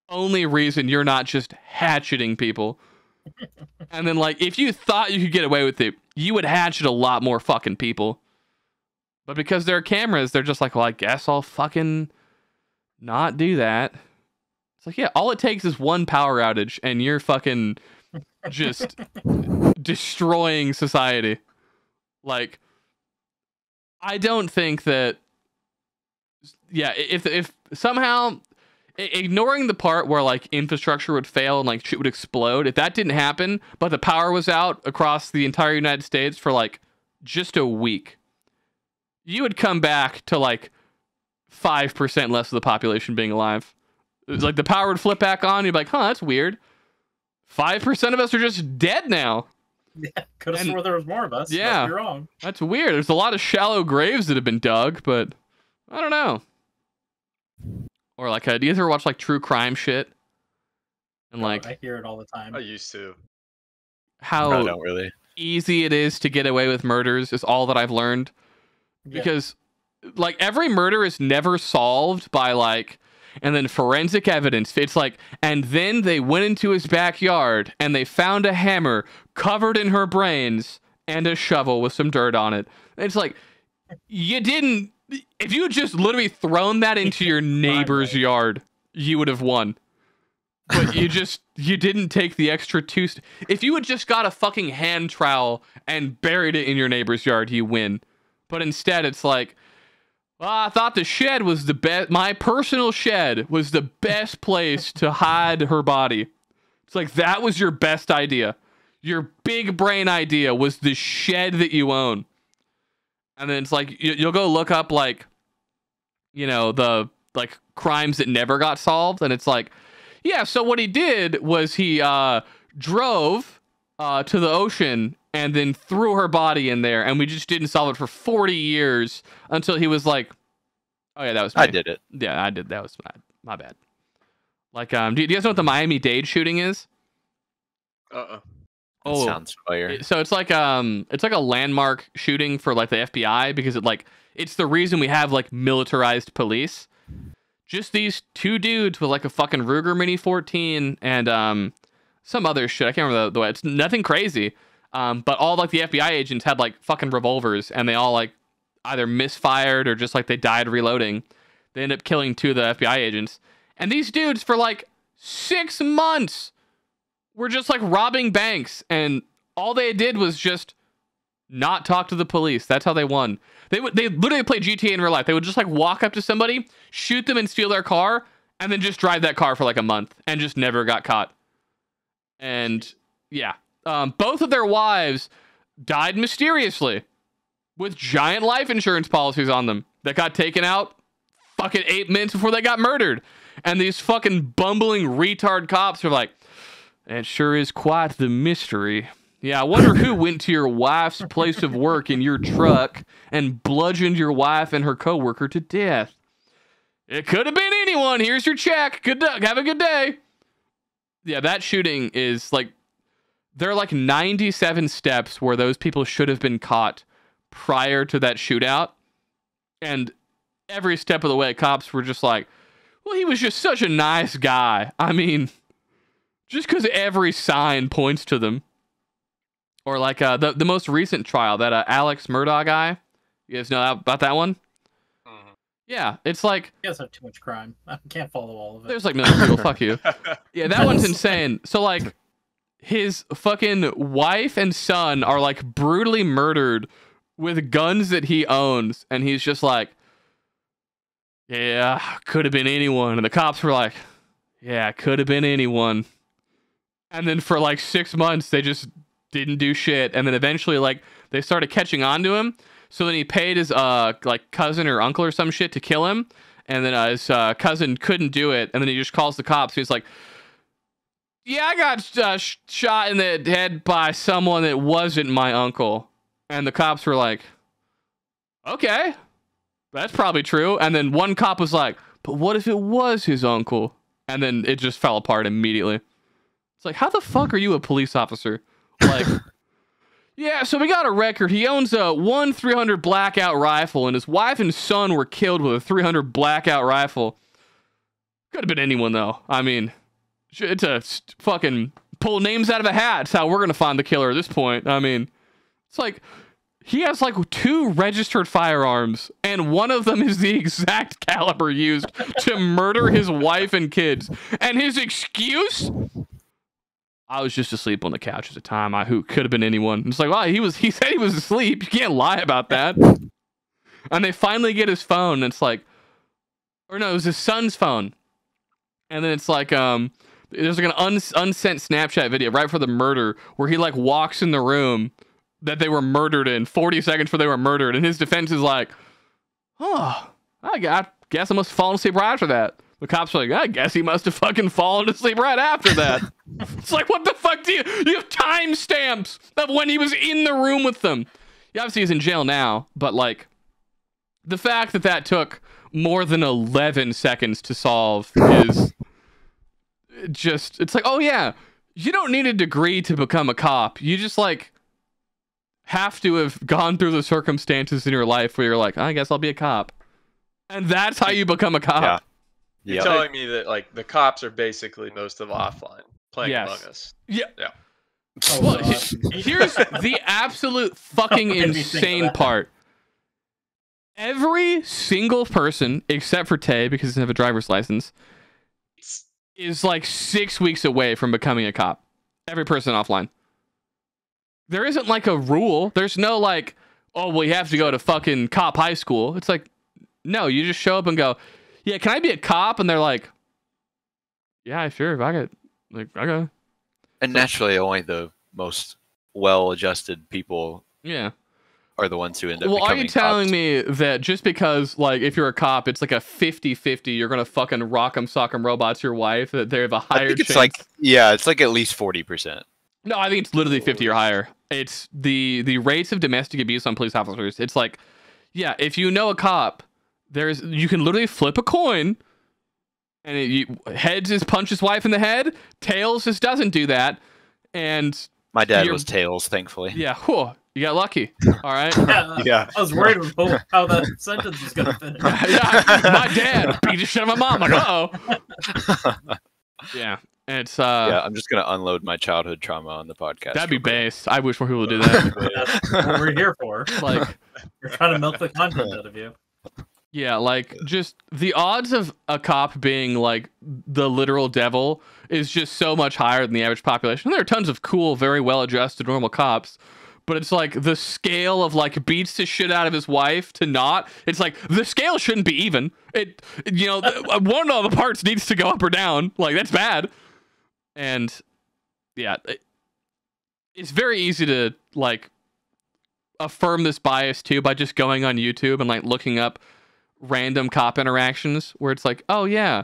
only reason you're not just hatcheting people. And then, like, if you thought you could get away with it, you would hatchet a lot more fucking people. But because there are cameras, they're just like, well, I guess I'll fucking not do that. It's like, yeah, all it takes is one power outage, and you're fucking just destroying society. Like, I don't think that, yeah, if somehow, ignoring the part where, like, infrastructure would fail and, like, shit would explode, if that didn't happen, but the power was out across the entire United States for, like, just a week, you would come back to, like, 5% less of the population being alive. It was like the power would flip back on, you'd be like, huh, that's weird. 5% of us are just dead now. Yeah, could have swore there was more of us. Yeah, you're wrong. That's weird. There's a lot of shallow graves that have been dug, but I don't know. Or like, do you ever watch like true crime shit? And like, I hear it all the time. I used to. How I don't really. easy it is to get away with murders is all that I've learned. Because like every murder is never solved by like, and then forensic evidence. It's like, and then they went into his backyard and they found a hammer covered in her brains and a shovel with some dirt on it. It's like, you didn't, if you had just literally thrown that into your neighbor's yard, you would have won. But you didn't take the extra two. If you had just got a fucking hand trowel and buried it in your neighbor's yard, you win. But instead, it's like, well, I thought the shed was the best. My personal shed was the best place to hide her body. It's like, that was your best idea. Your big brain idea was the shed that you own. And then it's like, you'll go look up, like, you know, the, like, crimes that never got solved. And it's like, yeah, so what he did was he drove to the ocean and then threw her body in there, and we just didn't solve it for 40 years until he was like, oh yeah, that was me. I did it. Yeah, I did. That was my bad. Like, do you guys know what the Miami-Dade shooting is? Uh-uh. That sounds familiar. So it's like a landmark shooting for like the FBI, because it's the reason we have like militarized police. Just these two dudes with like a fucking Ruger Mini 14 and some other shit. I can't remember the way. It's nothing crazy. But all like the FBI agents had like fucking revolvers, and they all like either misfired or just like they died reloading. They ended up killing two of the FBI agents. And these dudes for like 6 months were just like robbing banks, and all they did was just not talk to the police. That's how they won. They literally play GTA in real life. They would just like walk up to somebody, shoot them and steal their car, and then just drive that car for like a month and just never got caught. And yeah. Both of their wives died mysteriously with giant life insurance policies on them that got taken out fucking 8 minutes before they got murdered. And these fucking bumbling retard cops are like, it sure is quite the mystery. Yeah, I wonder who went to your wife's place of work in your truck and bludgeoned your wife and her coworker to death. It could have been anyone. Here's your check. Good luck. Have a good day. Yeah, that shooting is like, there are like 97 steps where those people should have been caught prior to that shootout. And every step of the way, cops were just like, well, he was just such a nice guy. I mean, just because every sign points to them. Or like the most recent trial, that Alex Murdaugh guy. You guys know about that one? Mm-hmm. Yeah, it's like, You guys have too much crime. I can't follow all of it. there's like millions of people. Fuck you. Yeah, that one's insane. So like, his fucking wife and son are like brutally murdered with guns that he owns, and he's just like, yeah, could have been anyone. And the cops were like, yeah, could have been anyone. And then for like 6 months they just didn't do shit, and then eventually like they started catching on to him, so then he paid his like cousin or uncle or some shit to kill him, and then his cousin couldn't do it, and then he just calls the cops. He's like, yeah, I got shot in the head by someone that wasn't my uncle. And the cops were like, okay, that's probably true. And then one cop was like, but what if it was his uncle? And then it just fell apart immediately. It's like, how the fuck are you a police officer? Like, yeah, so we got a record. He owns a 300 blackout rifle, and his wife and son were killed with a 300 blackout rifle. Could have been anyone though. I mean, it's a fucking pull names out of a hat. It's how we're gonna find the killer at this point. I mean, it's like he has like 2 registered firearms, and one of them is the exact caliber used to murder his wife and kids. And his excuse? I was just asleep on the couch at the time. Who could have been anyone. It's like, well, he said he was asleep. You can't lie about that. And they finally get his phone, and it's like, or no, it was his son's phone. And then it's like, there's like an unsent Snapchat video right before the murder where he like walks in the room that they were murdered in 40 seconds before they were murdered. And his defense is like, oh, I guess I must have fallen asleep right after that. The cops are like, I guess he must have fucking fallen asleep right after that. It's like, what the fuck do you have timestamps of when he was in the room with them. Yeah, obviously he's in jail now, but like the fact that that took more than 11 seconds to solve is just, it's like, oh yeah, you don't need a degree to become a cop. You just like have to have gone through the circumstances in your life where you're like, I guess I'll be a cop. And that's how you become a cop. Yeah. You're telling me that like the cops are basically most of offline playing Among Us. Yeah. Yeah. Oh, Well, God. here's the absolute fucking What did we think of insane that? part. Every single person, except for Tay, because he doesn't have a driver's license, is like 6 weeks away from becoming a cop. Every person offline. There isn't like a rule. There's no like, oh, well, you have to go to fucking cop high school. It's like, no, you just show up and go, yeah, can I be a cop? And they're like, yeah, sure. If I get, like, okay. And naturally, only the most well-adjusted people Yeah. are the ones who end up Well, are becoming you telling cops. me that just because, like, if you're a cop, it's like a 50-50, you're going to fucking rock 'em, sock 'em robots your wife, that they have a higher I think it's chance? like, yeah, it's like at least 40%. No, I think it's literally 50 or higher. It's the rates of domestic abuse on police officers. It's like, yeah, if you know a cop, you can literally flip a coin, and heads is punch his wife in the head, tails just doesn't do that, and My dad was tails, thankfully. yeah, whew, you got lucky. All right. Yeah. I was worried about how that sentence was gonna finish. Yeah, my dad beat the shit out of my mom. Like, uh-oh. Yeah, it's Yeah, I'm just gonna unload my childhood trauma on the podcast. that'd be based. I wish more people would do that. That's what we're here for. Like, We're trying to milk the content out of you. yeah, like just the odds of a cop being like the literal devil is just so much higher than the average population. And there are tons of cool, very well-adjusted, normal cops. But it's like the scale of like beats the shit out of his wife to not. It's like the scale shouldn't be even. One of the parts needs to go up or down. Like that's bad. And yeah, it's very easy to like affirm this bias too by just going on YouTube and like looking up random cop interactions where it's like, oh yeah,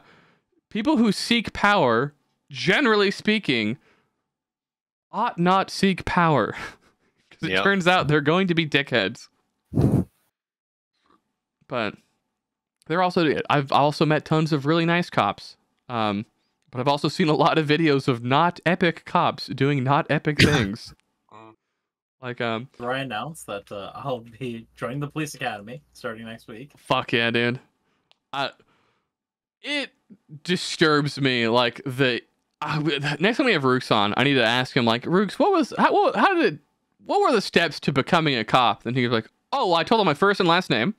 people who seek power, generally speaking, ought not seek power. It Yep. turns out they're going to be dickheads. But I've also met tons of really nice cops. But I've also seen a lot of videos of not epic cops doing not epic things. Like Where I announced that I'll be joining the police academy starting next week. fuck yeah, dude. It disturbs me like next time we have Rooks on, I need to ask him like, Rooks, what were the steps to becoming a cop? And he was like, oh, I told them my first and last name.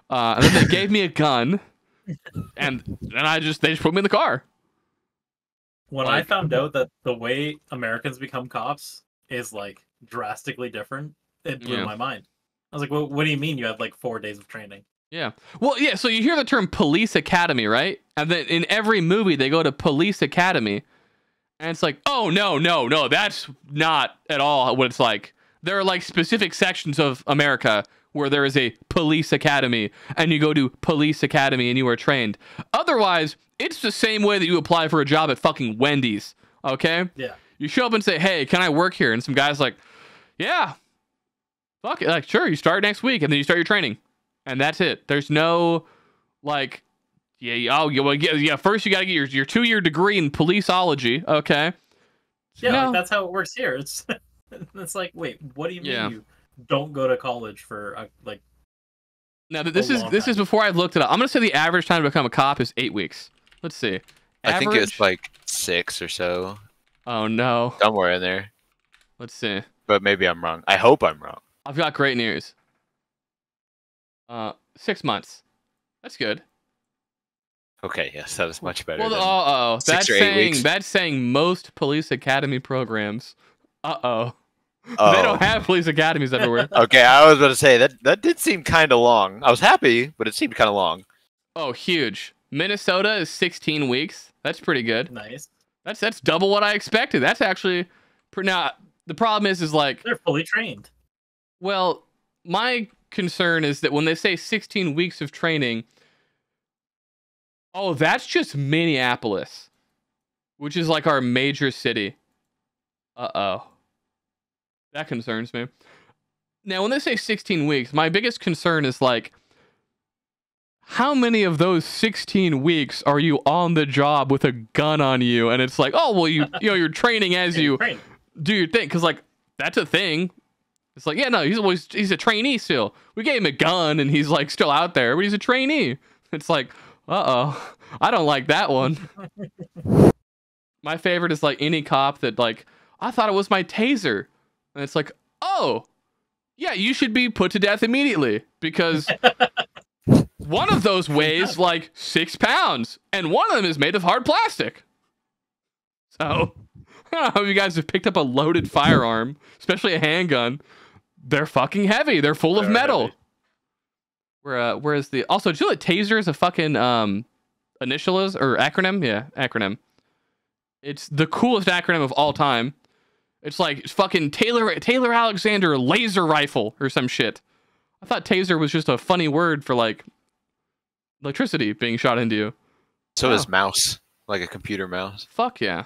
And then they gave me a gun. And they just put me in the car. When I found out that the way Americans become cops is like drastically different, it blew my mind. I was like, well, what do you mean you had like 4 days of training? Yeah. Well, yeah, so you hear the term police academy, right? And then in every movie they go to police academy. And it's like, oh, no, that's not at all what it's like. There are like specific sections of America where there is a police academy and you go to police academy and you are trained. Otherwise, it's the same way that you apply for a job at fucking Wendy's. Okay? Yeah. You show up and say, hey, can I work here? And some guy's like, yeah, fuck it. Like, sure, you start next week and then you start your training. And that's it. There's no like, first you got to get your 2-year degree in policeology. Okay. Yeah, No. like, that's how it works here. It's like, wait, what do you mean you don't go to college for Now this is before I've looked it up. I'm gonna say the average time to become a cop is 8 weeks. Let's see. I think Average? it's like 6 or so, Oh no. somewhere in there. Let's see. But maybe I'm wrong. I hope I'm wrong. I've got great news. 6 months. That's good. Okay, yes, that is much better. Well, than 6 that's or 8 saying weeks. that's saying most police academy programs. Oh. They don't have police academies everywhere. Okay, I was about to say that did seem kind of long. I was happy, but it seemed kind of long. Oh, huge. Minnesota is 16 weeks. That's pretty good. Nice. That's double what I expected. That's actually now the problem is like, They're fully trained. well, my concern is that when they say 16 weeks of training, oh, that's just Minneapolis, which is like our major city. Uh-oh. That concerns me. Now, when they say 16 weeks, my biggest concern is like, how many of those 16 weeks are you on the job with a gun on you? And it's like, oh, well, you're training as you do your thing. Because, like, that's a thing. It's like, yeah, no, he's a trainee still. We gave him a gun and he's, like, still out there, but he's a trainee. It's like, uh-oh, I don't like that one. My favorite is, like, any cop that, like, I thought it was my taser. And it's like, oh, yeah, you should be put to death immediately because one of those weighs like 6 pounds and one of them is made of hard plastic. So, I don't know if you guys have picked up a loaded firearm, especially a handgun. They're fucking heavy. They're full of metal. Whereas also, do you know that taser is a fucking initial is or acronym? Yeah, acronym. It's the coolest acronym of all time. It's like fucking Taylor Alexander laser rifle or some shit. I thought taser was just a funny word for like electricity being shot into you. So is mouse, like a computer mouse. Fuck yeah.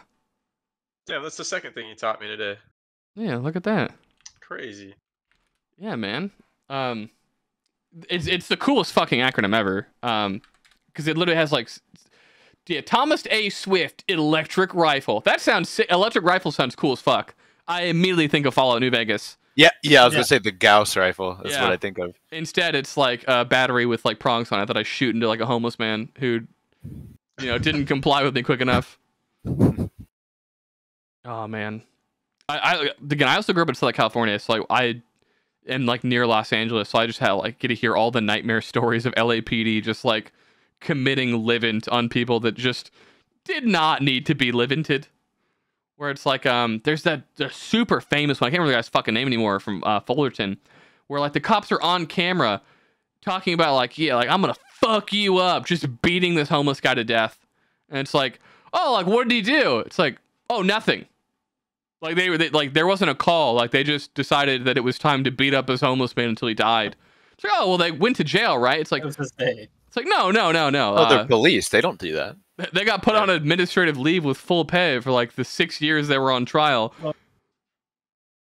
Yeah, that's the second thing you taught me today. Yeah, look at that. Crazy. Yeah, man. It's the coolest fucking acronym ever. Because it literally has like, yeah, Thomas A. Swift electric rifle. That sounds sick. Electric rifle sounds cool as fuck. I immediately think of Fallout New Vegas. Yeah, I was gonna say the Gauss rifle. That's what I think of. Instead, it's like a battery with like prongs on it that I shoot into like a homeless man who, didn't comply with me quick enough. Oh man, I also grew up in Southern California, so like I am like near Los Angeles, so I just get to hear all the nightmare stories of LAPD just like committing living on people that just did not need to be livented. Where it's like, there's the super famous one. I can't remember the guy's fucking name anymore from Fullerton, where like the cops are on camera talking about like, yeah, like I'm gonna fuck you up, just beating this homeless guy to death. And it's like, oh, like what did he do? It's like, oh, nothing. Like they like there wasn't a call. Like they just decided that it was time to beat up this homeless man until he died. It's like, oh, well, they went to jail, right? It's like, It was his day. it's like no. Oh, they're police. They don't do that. They got put on administrative leave with full pay for like the 6 years they were on trial.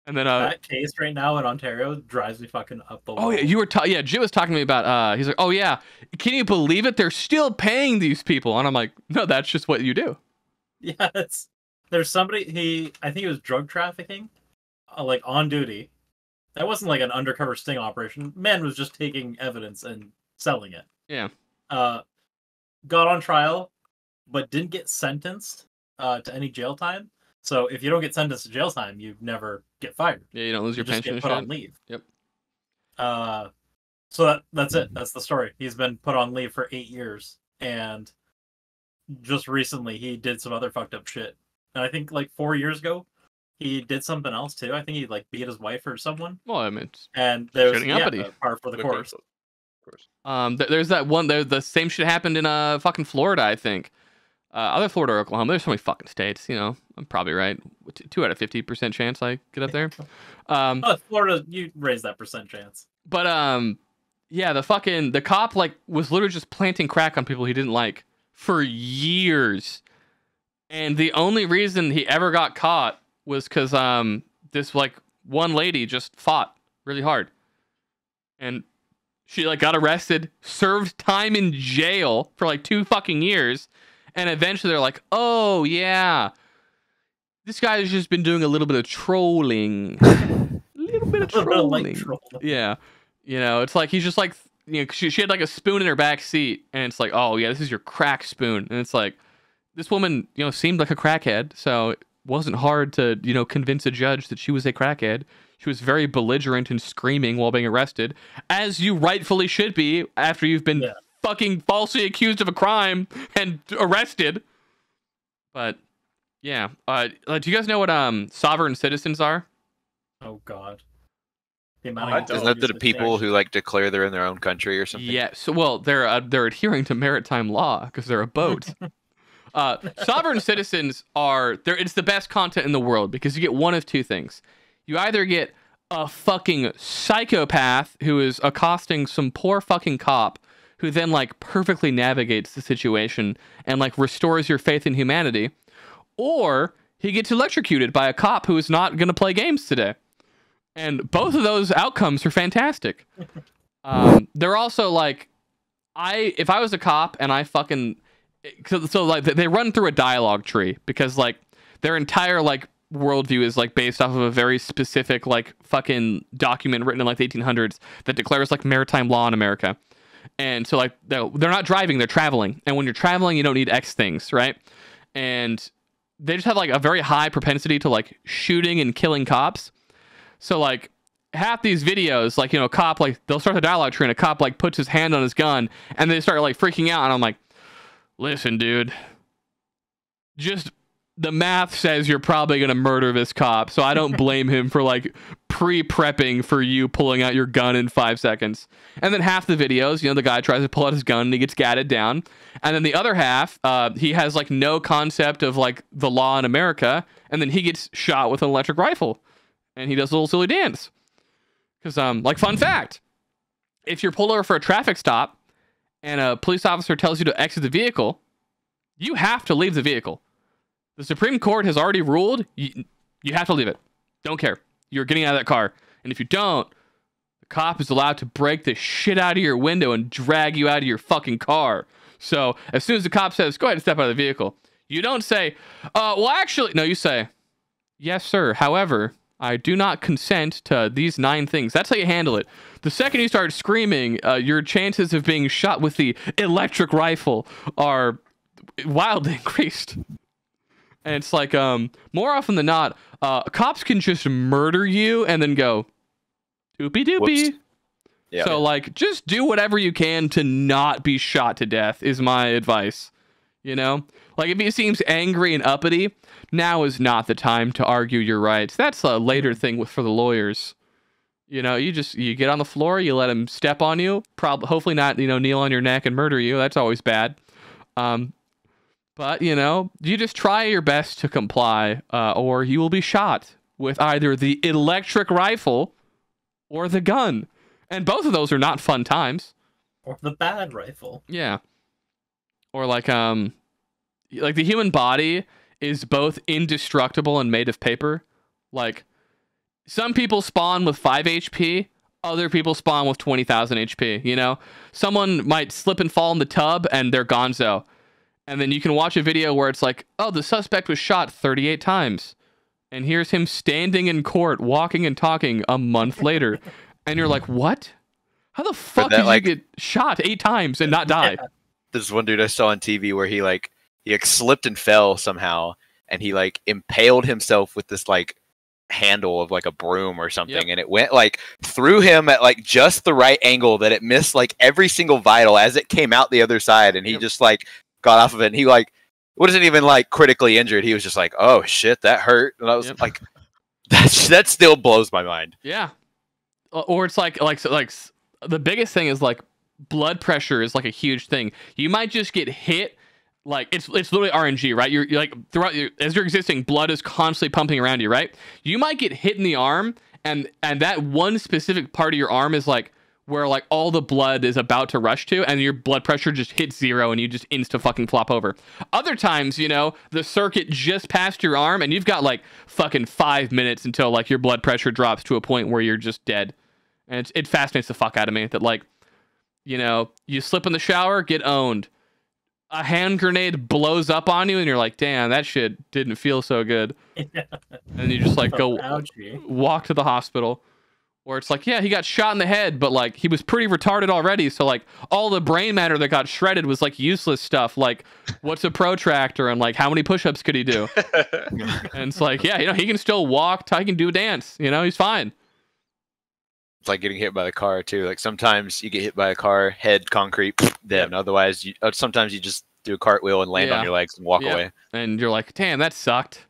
And then That case right now in Ontario drives me fucking up the wall. oh yeah, you were Jim was talking to me about he's like, oh yeah, can you believe it? They're still paying these people, and I'm like, no, that's just what you do. Yeah, there's somebody I think he was drug trafficking, like on duty. That wasn't like an undercover sting operation. Man was just taking evidence and selling it. Yeah. Got on trial, but didn't get sentenced to any jail time. So if you don't get sentenced to jail time, you never get fired. Yeah, you don't lose your just pension get and put shit. on leave. Yep. So that's it. That's the story. He's been put on leave for 8 years, and just recently he did some other fucked up shit. And I think like 4 years ago, he did something else too. I think he like beat his wife or someone. Well, I mean, And there's shitting uppity. par for the course. Of course. There's that one. The same shit happened in fucking Florida, I think. Either Florida or Oklahoma. There's so many fucking states. I'm probably right. 2 out of 50% chance I get up there. Florida, you raise that percent chance. But yeah, the cop like was literally just planting crack on people he didn't like for years, and the only reason he ever got caught was because this like one lady just fought really hard, and she like got arrested, served time in jail for like 2 fucking years, and eventually they're like, oh yeah, this guy has just been doing a little bit of trolling. A little bit of trolling. Troll. Yeah. It's like he's just like you know, she had like a spoon in her back seat, and it's like, oh yeah, this is your crack spoon, and it's like, this woman, you know, seemed like a crackhead, so it wasn't hard to, you know, convince a judge that she was a crackhead. She was very belligerent and screaming while being arrested, as you rightfully should be after you've been fucking falsely accused of a crime and arrested. But yeah, do you guys know what sovereign citizens are? Oh God. Isn't that the people who like declare they're in their own country or something? Yeah. So, well, they're adhering to maritime law because they're a boat. Sovereign citizens are there. It's the best content in the world because you get one of two things. You either get a fucking psychopath who is accosting some poor fucking cop who then like perfectly navigates the situation and like restores your faith in humanity, or he gets electrocuted by a cop who is not going to play games today. And both of those outcomes are fantastic. They're also like, if I was a cop and I fucking, so like they run through a dialogue tree because like their entire like worldview is like based off of a very specific like fucking document written in like the 1800s that declares like maritime law in America. And so like they're not driving, they're traveling. And when you're traveling, you don't need X things, right? And they just have like a very high propensity to like shooting and killing cops. So like half these videos, like, you know, a cop, like they'll start the dialogue tree and a cop like puts his hand on his gun and they start like freaking out. And I'm like, listen, dude, just the math says you're probably going to murder this cop. So I don't blame him for like pre-prepping for you pulling out your gun in 5 seconds. And then half the videos, you know, the guy tries to pull out his gun and he gets gatted down. And then the other half, he has like no concept of like the law in America. And then he gets shot with an electric rifle. And he does a little silly dance. Because, like, fun fact, if you're pulled over for a traffic stop and a police officer tells you to exit the vehicle, you have to leave the vehicle. The Supreme Court has already ruled you have to leave it. Don't care. You're getting out of that car. And if you don't, the cop is allowed to break the shit out of your window and drag you out of your fucking car. So as soon as the cop says, go ahead and step out of the vehicle, you don't say, well, actually, no, you say, yes, sir. However, I do not consent to these 9 things. That's how you handle it. The second you start screaming, your chances of being shot with the electric rifle are wildly increased. And it's like, more often than not, cops can just murder you and then go, doopy doopy. Yeah, so, like, just do whatever you can to not be shot to death is my advice. You know? Like, if he seems angry and uppity, now is not the time to argue your rights. That's a later thing for the lawyers. You know, you get on the floor, you let him step on you, hopefully not, you know, kneel on your neck and murder you. That's always bad. But, you know, you just try your best to comply, or you will be shot with either the electric rifle or the gun. And both of those are not fun times. Or the bad rifle. Yeah. Or like the human body is both indestructible and made of paper. Like, some people spawn with 5 HP, other people spawn with 20,000 HP, you know? Someone might slip and fall in the tub and they're gonzo. And then you can watch a video where it's like, oh, the suspect was shot 38 times. And here's him standing in court, walking and talking a month later. And you're like, what? How the fuck did you get shot 8 times and not die? Yeah. There's one dude I saw on TV where he slipped and fell somehow, and he like impaled himself with this like handle of like a broom or something, and it went like through him at like just the right angle that it missed like every single vital as it came out the other side, and he just like got off of it, and he like wasn't even like critically injured. He was just like, oh shit, that hurt. And I was like, that still blows my mind. Yeah. Or it's like the biggest thing is like blood pressure is like a huge thing. You might just get hit. Like it's literally RNG, right? You're like throughout as you're existing, blood is constantly pumping around you, right? You might get hit in the arm, and that one specific part of your arm is like where like all the blood is about to rush to, and your blood pressure just hits 0 and you just insta fucking flop over. Other times, you know, the circuit just passed your arm and you've got like fucking 5 minutes until like your blood pressure drops to a point where you're just dead. And it fascinates the fuck out of me that like, you know, you slip in the shower, get owned. A hand grenade blows up on you and you're like, damn, that shit didn't feel so good. And you just like go walk to the hospital. where it's like, yeah, he got shot in the head, but like he was pretty retarded already, so like all the brain matter that got shredded was like useless stuff, like what's a protractor and like how many push-ups could he do? And it's like, yeah, he can still walk, he can do a dance, he's fine. It's like getting hit by the car too. Like sometimes you get hit by a car, head concrete, dead. Otherwise, sometimes you just do a cartwheel and land on your legs and walk away. And you're like, damn, that sucked.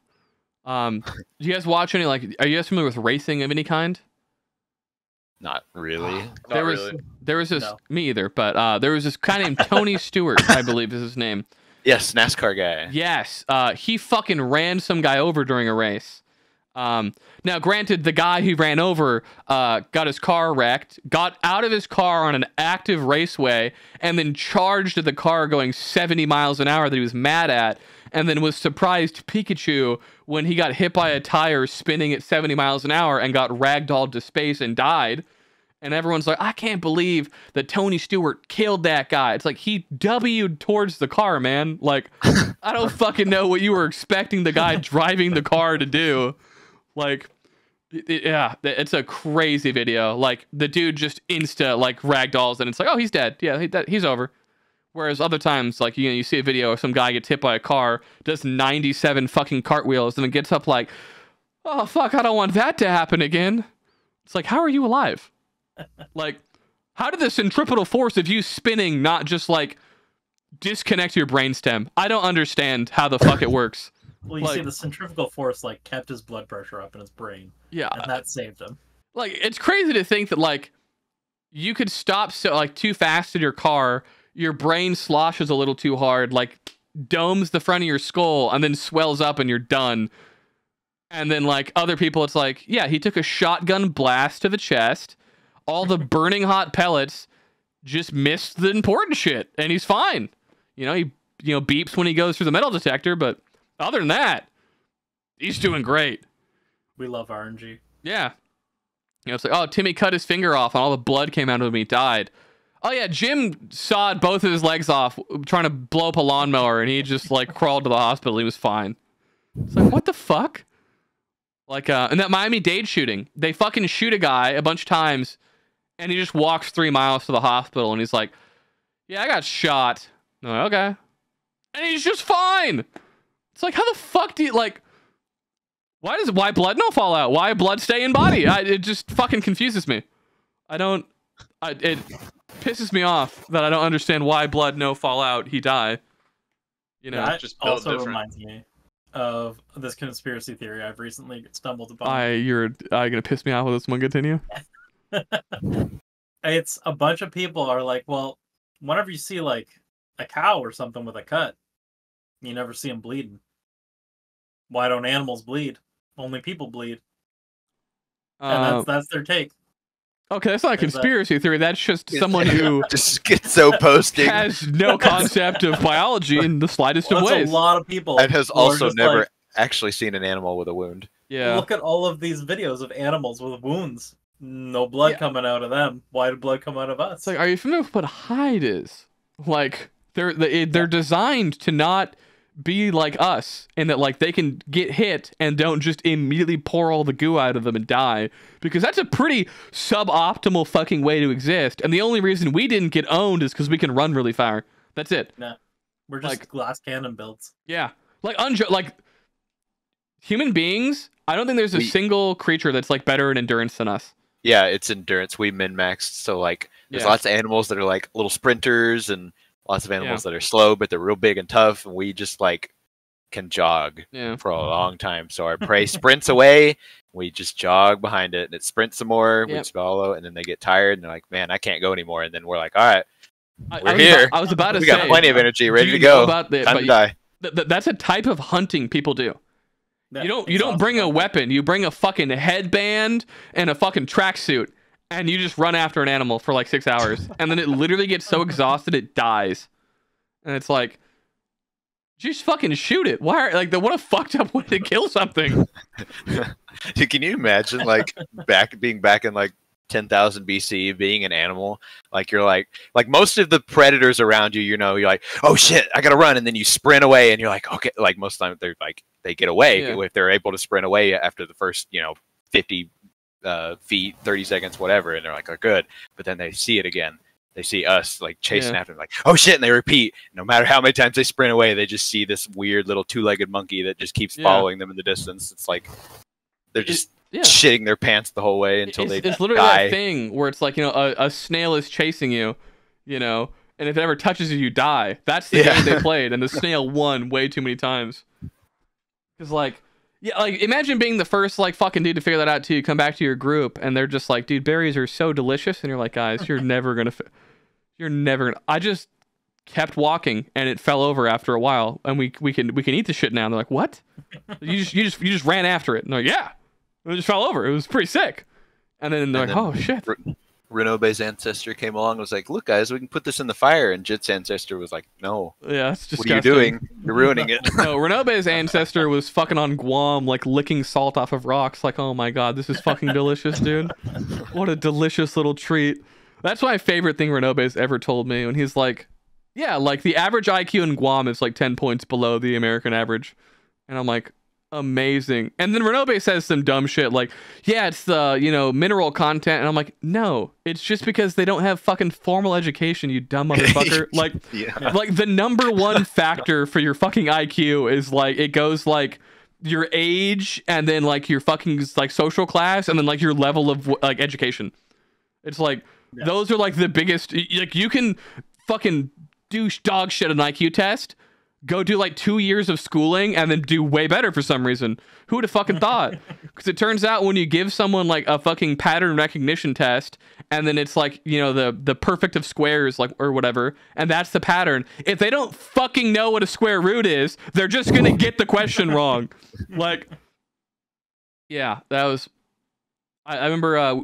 Do you guys watch any are you guys familiar with racing of any kind? Not really. There was this me either, but there was this guy named Tony Stewart, I believe is his name. Yes, NASCAR guy. Yes, he fucking ran some guy over during a race. Now, granted, the guy he ran over got his car wrecked, got out of his car on an active raceway, and then charged at the car going 70 miles an hour that he was mad at, and then was surprised Pikachu when he got hit by a tire spinning at 70 miles an hour and got ragdolled to space and died. And everyone's like, I can't believe that Tony Stewart killed that guy. It's like, he W'd towards the car, man. Like, I don't fucking know what you were expecting the guy driving the car to do. Like, yeah, it's a crazy video. Like, the dude just like ragdolls and it's like, oh, he's dead. Yeah, he's over. Whereas other times, like, you see a video of some guy gets hit by a car, does 97 fucking cartwheels, and then gets up like, oh, fuck, I don't want that to happen again. It's like, how are you alive? Like, how did the centripetal force of you spinning not just, like, disconnect your brainstem? I don't understand how the fuck it works. Well, you see, the centrifugal force, like, kept his blood pressure up in his brain. Yeah. And that saved him. Like, it's crazy to think that, like, you could stop too fast in your car, your brain sloshes a little too hard, like, domes the front of your skull, and then swells up and you're done. And then, like, other people, it's like, yeah, he took a shotgun blast to the chest, all the burning hot pellets just missed the important shit, and he's fine. He beeps when he goes through the metal detector, but other than that, he's doing great. We love RNG. Yeah. It's like, oh, Timmy cut his finger off and all the blood came out of him. He died. Oh, yeah, Jim sawed both of his legs off trying to blow up a lawnmower, and he just, like, crawled to the hospital. He was fine. It's like, what the fuck? Like, in that Miami-Dade shooting, they fucking shoot a guy a bunch of times, and he just walks 3 miles to the hospital, and he's like, yeah, I got shot. I'm like, okay. And he's just fine. It's like, how the fuck do you, like, why blood no fall out? Why blood stay in body? It just fucking confuses me. It pisses me off that I don't understand why blood no fall out, he die. That just also reminds me of this conspiracy theory I've recently stumbled upon. You're gonna piss me off with this one. Continue. It's a bunch of people are like, well, whenever you see like a cow or something with a cut, you never see them bleeding. Why don't animals bleed? Only people bleed. And that's their take. Okay, that's not a conspiracy theory. That's just someone who just schizo posting has no concept of biology in the slightest of ways. A lot of people and has also never actually seen an animal with a wound. Yeah. Look at all of these videos of animals with wounds. No blood coming out of them. Why did blood come out of us? It's like, are you familiar with what hide is? Like, they're designed to not be like us, and that like they can get hit and don't just immediately pour all the goo out of them and die, because that's a pretty suboptimal fucking way to exist. And the only reason we didn't get owned is because we can run really far. That's it. Nah, we're just like glass cannon builds. Yeah, like human beings. I don't think there's a single creature that's like better in endurance than us. Yeah, it's endurance. We min-maxed, so like there's lots of animals that are like little sprinters and lots of animals that are slow, but they're real big and tough, and we just like can jog for a long time. So our prey sprints away, we just jog behind it, and it sprints some more, we follow, and then they get tired, and they're like, man, I can't go anymore. And then we're like, all right, we're here. I was about to say, we got plenty of energy, ready to go. Time to die. That's a type of hunting people do. You don't bring a weapon, you bring a fucking headband and a fucking tracksuit, and you just run after an animal for like 6 hours, and then it literally gets so exhausted it dies. And it's like, just fucking shoot it. Why? What a fucked up way to kill something. Can you imagine being back in like 10,000 BC, being an animal? Like you're like most of the predators around you, you're like, oh shit, I gotta run, and then you sprint away, and you're like, okay. Like most of the time they're like, they get away if they're able to sprint away after the first 50 feet, 30 seconds, whatever, and they're like, oh, good. But then they see it again. They see us like chasing after them, like, oh shit, and they repeat. No matter how many times they sprint away, they just see this weird little two-legged monkey that just keeps following them in the distance. It's like they're just shitting their pants the whole way until they It's literally that thing where it's like, you know, a snail is chasing you, you know, and if it ever touches you, you die. That's the game they played, and the snail won way too many times. Because, like, like, imagine being the first, like, fucking dude to figure that out, too. You come back to your group, and they're just like, dude, berries are so delicious. And you're like, guys, you're never going to... You're never going to... I just kept walking, and it fell over after a while, and we can eat the shit now. And they're like, what? You just ran after it. And they're like, yeah. It just fell over. It was pretty sick. And then they're like, oh, shit. Renobe's ancestor came along and was like, look, guys, we can put this in the fire. And Jit's ancestor was like, no. Yeah, that's disgusting. What are you doing? You're ruining it. No, Renobe's ancestor was fucking on Guam, like, licking salt off of rocks. Like, oh, my God, this is fucking delicious, dude. What a delicious little treat. That's my favorite thing Renobe's ever told me. When he's like, yeah, like, the average IQ in Guam is, like, 10 points below the American average. And I'm like... amazing. And then Renobe says some dumb shit like, yeah, it's the, you know, mineral content. And I'm like, no, it's just because they don't have fucking formal education, you dumb motherfucker. Like, like the #1 factor for your fucking IQ is like, it goes like your age and then like your fucking like social class and then like your level of like education. It's like, those are like the biggest, like you can fucking do dog shit on an IQ test. Go do like 2 years of schooling and then do way better for some reason. Who would have fucking thought? Because it turns out when you give someone like a fucking pattern recognition test and then it's like, you know, the perfect of squares, like, or whatever, and that's the pattern. If they don't fucking know what a square root is, they're just gonna get the question wrong. Like, yeah, that was... I remember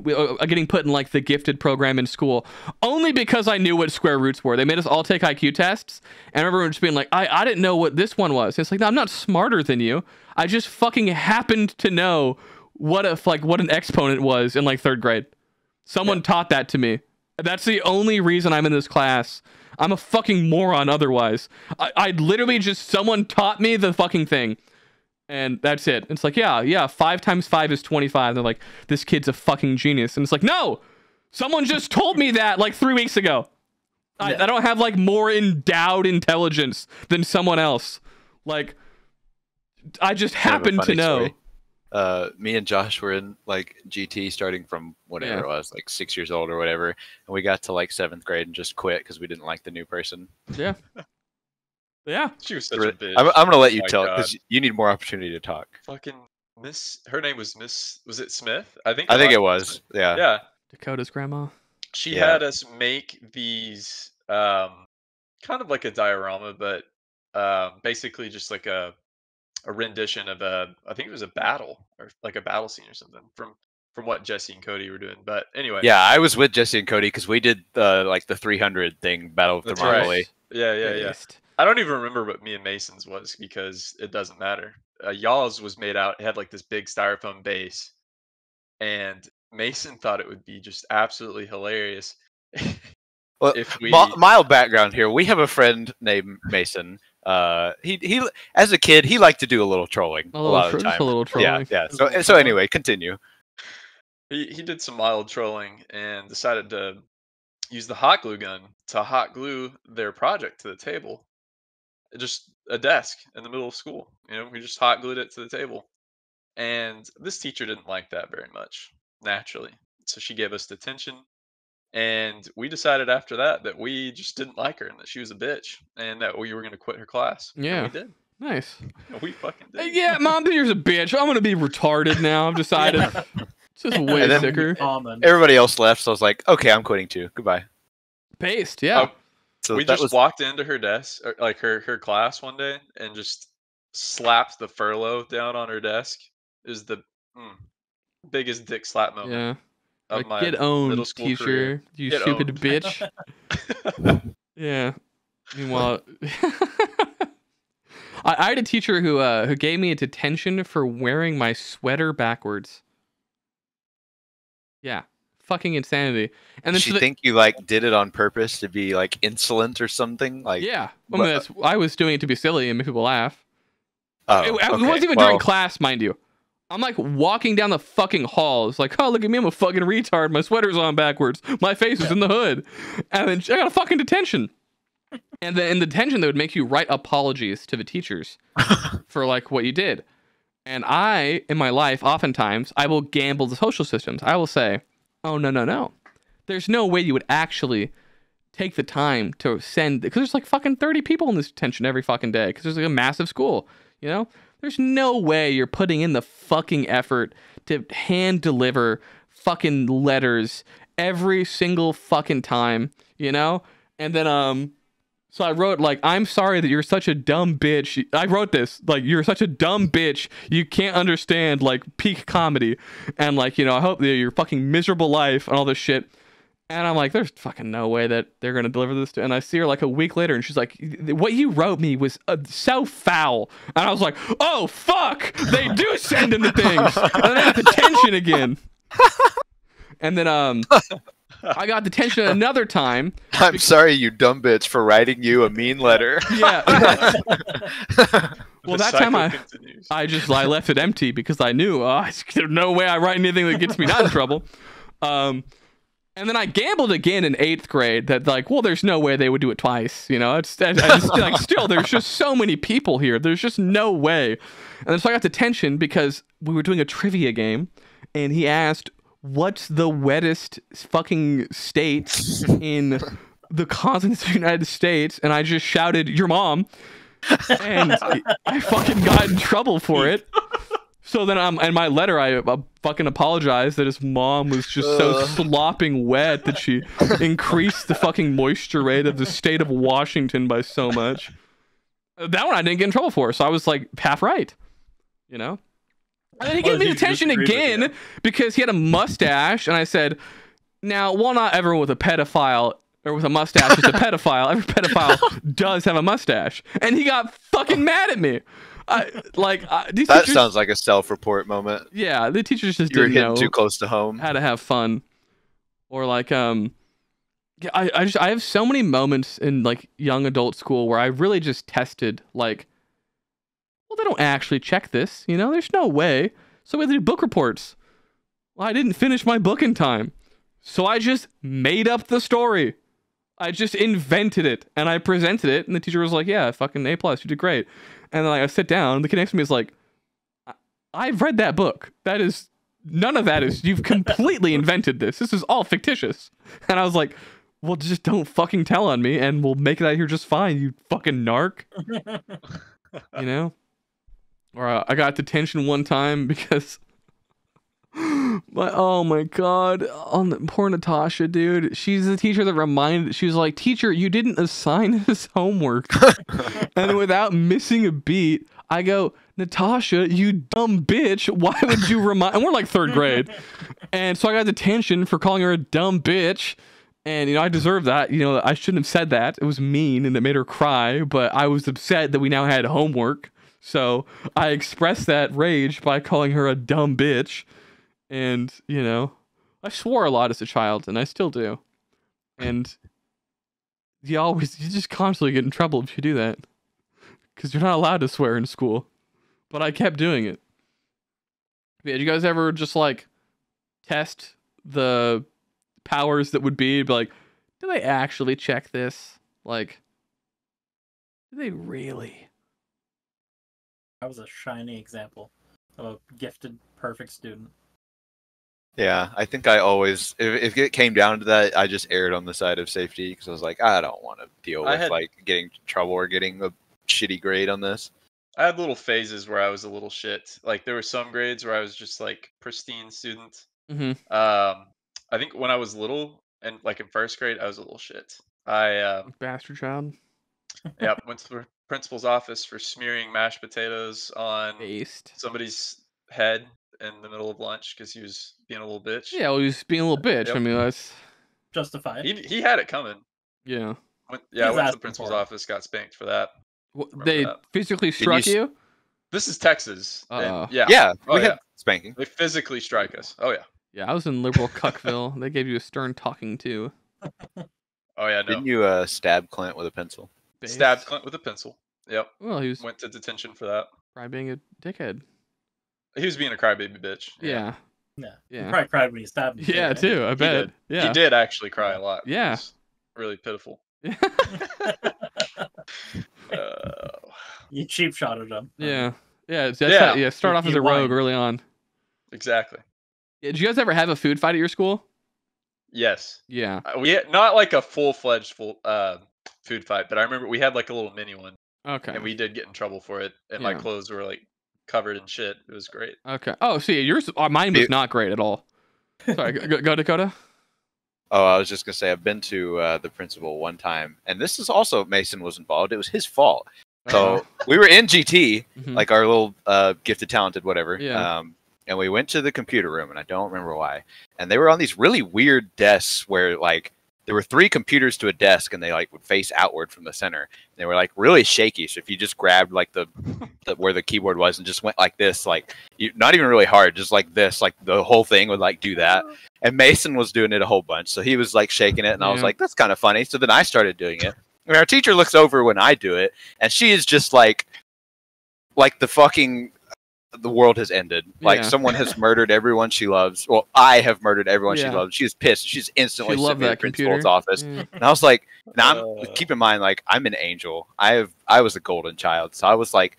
getting put in like the gifted program in school only because I knew what square roots were. They made us all take IQ tests, and I remember just being like, I didn't know what this one was. It's like, no, I'm not smarter than you. I just fucking happened to know what an exponent was in like 3rd grade. Someone taught that to me. That's the only reason I'm in this class. I'm a fucking moron otherwise. I literally just, someone taught me the fucking thing. And that's it. It's like, yeah, 5 times 5 is 25. They're like, this kid's a fucking genius. And it's like, no! Someone just told me that like 3 weeks ago. I don't have like more endowed intelligence than someone else. Like, I just happened to know. Story. Me and Josh were in like GT starting from whatever it was, like 6 years old or whatever. And we got to like 7th grade and just quit because we didn't like the new person. Yeah. Yeah, she was such a bitch. I'm gonna let you tell because you need more opportunity to talk. Fucking Miss, her name was Miss. Was it Smith? I think it was. Yeah. Yeah. Dakota's grandma. She had us make these, kind of like a diorama, but basically just like a rendition of I think it was a battle or like a battle scene or something from what Jesse and Cody were doing. But anyway. Yeah, I was with Jesse and Cody because we did like the 300 thing, Battle of Thermopylae. Right. Yeah. I don't even remember what me and Mason's was because it doesn't matter. Y'all's was made out, it had like this big styrofoam base. And Mason thought it would be just absolutely hilarious. Well, if we... mild background here. We have a friend named Mason. He as a kid, he liked to do a little trolling a lot of the time. A little trolling. Yeah. So anyway, continue. He did some mild trolling and decided to use the hot glue gun to hot glue their project to the table. Just a desk in the middle of school. You know, we just hot glued it to the table. And this teacher didn't like that very much, naturally. So she gave us detention. And we decided after that we just didn't like her and that she was a bitch and that we were going to quit her class. Yeah. And we did. Nice. We fucking did. Yeah, Mom, you're a bitch. I'm going to be retarded now. I've decided. It's just way sicker. Everybody else left, so I was like, okay, I'm quitting too. Goodbye. Based, yeah. So we just walked into her desk, or like her class one day, and just slapped the furlough down on her desk. It was the biggest dick slap moment. Yeah. Of like, my get owned, middle school teacher. Career. You get stupid owned. bitch. Yeah. Meanwhile, I had a teacher who gave me a detention for wearing my sweater backwards. Yeah. Fucking insanity. And then she think you like did it on purpose to be like insolent or something? Like, yeah, I mean, I was doing it to be silly and make people laugh. Oh, it wasn't even during class, mind you. I'm like walking down the fucking hall. It's like, oh, look at me, I'm a fucking retard. My sweater's on backwards. My face is in the hood. And then I got a fucking detention. And then in the detention, they would make you write apologies to the teachers for like what you did. And I, in my life, oftentimes, I will gamble the social systems. I will say, oh, no. There's no way you would actually take the time to send, because there's like fucking 30 people in this detention every fucking day, because there's like a massive school, you know? There's no way you're putting in the fucking effort to hand deliver fucking letters every single fucking time, you know? And then, so I wrote, like, I'm sorry that you're such a dumb bitch. I wrote this, like, you're such a dumb bitch. You can't understand, like, peak comedy. And, like, you know, I hope that your fucking miserable life and all this shit. And I'm like, there's fucking no way that they're going to deliver this to. And I see her, like, a week later, and she's like, what you wrote me was so foul. And I was like, oh, fuck. They do send in the things. And then I got detention again. And then, I got detention another time. I'm sorry, you dumb bitch, for writing you a mean letter. Yeah. Well, that time I left it empty because I knew there's no way I write anything that gets me not in trouble. And then I gambled again in 8th grade that, like, well, there's no way they would do it twice. You know, I just like, still, there's just so many people here. There's just no way. And then so I got detention because we were doing a trivia game, and he asked, what's the wettest fucking state in the continent of the United States? And I just shouted, your mom. And I fucking got in trouble for it. So then in my letter, I fucking apologized that his mom was just so slopping wet that she increased the fucking moisture rate of the state of Washington by so much. That one I didn't get in trouble for, so I was like half right, you know? And then he gave me detention again because he had a mustache, and I said, now, while not everyone with a pedophile or with a mustache is a pedophile, every pedophile does have a mustache. And he got fucking mad at me. These That teachers, sounds like a self-report moment. yeah, the teachers just You're didn't hitting know too close to home. how to have fun. Or like, I have so many moments in like young adult school where I really just tested, like, well, they don't actually check this, you know? There's no way. So we had to do book reports. Well, I didn't finish my book in time. So I just made up the story. I just invented it, and I presented it, and the teacher was like, yeah, fucking A+, you did great. And then like, I sit down, the kid next to me is like, I've read that book. None of that is, you've completely invented this. This is all fictitious. And I was like, well, just don't fucking tell on me, and we'll make it out here just fine, you fucking narc. You know? Or I got detention one time because, oh my god, poor Natasha, dude. She's the teacher that she was like, teacher, you didn't assign us homework. And without missing a beat, I go, Natasha, you dumb bitch, why would you remind? And we're like 3rd grade. And so I got detention for calling her a dumb bitch. And, you know, I deserve that. You know, I shouldn't have said that. It was mean and it made her cry. But I was upset that we now had homework. So I expressed that rage by calling her a dumb bitch. And, you know, I swore a lot as a child, and I still do. And you just constantly get in trouble if you do that. Because you're not allowed to swear in school. But I kept doing it. Yeah, did you guys ever just, like, test the powers that would be like, do they actually check this? Like, do they really? That was a shiny example of a gifted, perfect student. Yeah, I think I always, if it came down to that, I just erred on the side of safety because I was like, I don't want to deal with like getting in trouble or getting a shitty grade on this. I had little phases where I was a little shit. Like there were some grades where I was just like pristine student. Mm-hmm. I think when I was little and like in 1st grade, I was a little shit. I bastard child. Yeah, went to the principal's office for smearing mashed potatoes on somebody's head in the middle of lunch because he was being a little bitch. Yeah, well, he was being a little bitch. Yep. I mean, that's justified. He had it coming. Yeah. I went to the principal's office, got spanked for that. They physically struck you? This is Texas. Yeah. We had spanking. They physically strike us. Oh, yeah. Yeah, I was in liberal Cuckville. They gave you a stern talking to. Oh, yeah, no. Didn't you stab Clint with a pencil? Stabbed Clint with a pencil. Yep. Well, he went to detention for that. Probably being a dickhead. He was being a crybaby bitch. Yeah. Yeah. Yeah. He probably cried when he stabbed me. Yeah, right? too. I He bet. did. Yeah. He did actually cry a lot. Yeah. It was really pitiful. You cheap shotted him. Yeah. Yeah. Yeah. Start off as You a rogue whined. early on. Exactly. Yeah, did you guys ever have a food fight at your school? Yes. Yeah. We had, not like a full-fledged food fight, but I remember we had like a little mini one, Okay. and we did get in trouble for it, and my Yeah. clothes were like covered in shit. It was great. Okay. Oh, see, yours, mine was not great at all. Sorry, go Dakota. Oh, I was just gonna say I've been to the principal one time, and this is also Mason was involved. It was his fault. So we were in GT, Mhm. like our little gifted, talented, whatever. Yeah. And we went to the computer room, and I don't remember why. And they were on these really weird desks where like there were 3 computers to a desk, and they like would face outward from the center. They were like really shaky. So if you just grabbed like the where the keyboard was and just went like this, like not even really hard, just like this, like the whole thing would like do that. And Mason was doing it a whole bunch, so he was like shaking it, and I was Yeah. like, "That's kind of funny." So then I started doing it. And our teacher looks over when I do it, and she is just like the world has ended. Like Yeah. someone has murdered everyone she loves. Well, I have murdered everyone she Yeah. loves. She's pissed. She's instantly She sent loved me to the that principal's computer. office. Yeah. And I was like, now keep in mind, like I'm an angel. I was a golden child. So I was like,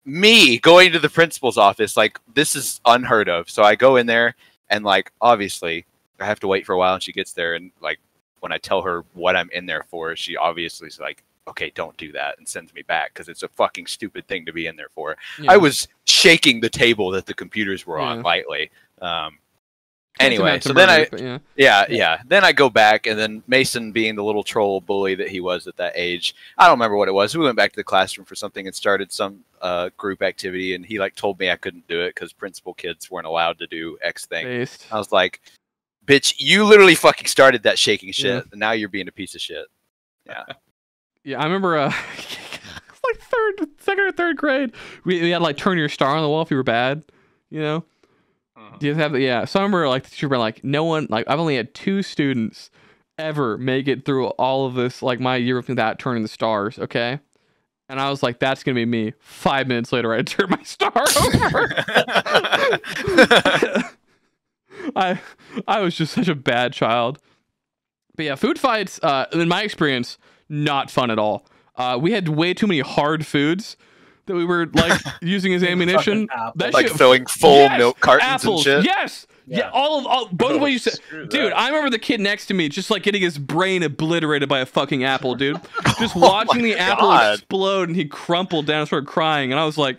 me going to the principal's office, like this is unheard of. So I go in there, and like obviously I have to wait for a while, and she gets there, and like when I tell her what I'm in there for, she obviously is like, okay, don't do that, and sends me back because it's a fucking stupid thing to be in there for. Yeah. I was shaking the table that the computers were on Yeah. lightly. Tantamount Anyway, to so then murder, but yeah. yeah. Then I go back, and then Mason, being the little troll bully that he was at that age, I don't remember what it was. We went back to the classroom for something and started some group activity, and he like told me I couldn't do it because principal kids weren't allowed to do X thing. Based. I was like, bitch, you literally fucking started that shaking shit, Yeah. and now you're being a piece of shit. Yeah. Yeah, I remember like second or third grade. We had like turn your star on the wall if you were bad, you know? Do you have yeah. So I remember like the teacher were like, no one, like I've only had 2 students ever make it through all of this, like my year without turning the stars, okay? And I was like, that's gonna be me. 5 minutes later, I had turned my star over. I was just such a bad child. But yeah, food fights, in my experience, not fun at all. We had way too many hard foods that we were like using as ammunition. That Like shit- filling full Yes, milk cartons apples, and shit. Yes. Yeah, Yeah. all both of what you said. Screw Dude, that. I remember the kid next to me just like getting his brain obliterated by a fucking apple, dude. Just Oh watching my the apple God. explode, and he crumpled down and started crying. And I was like,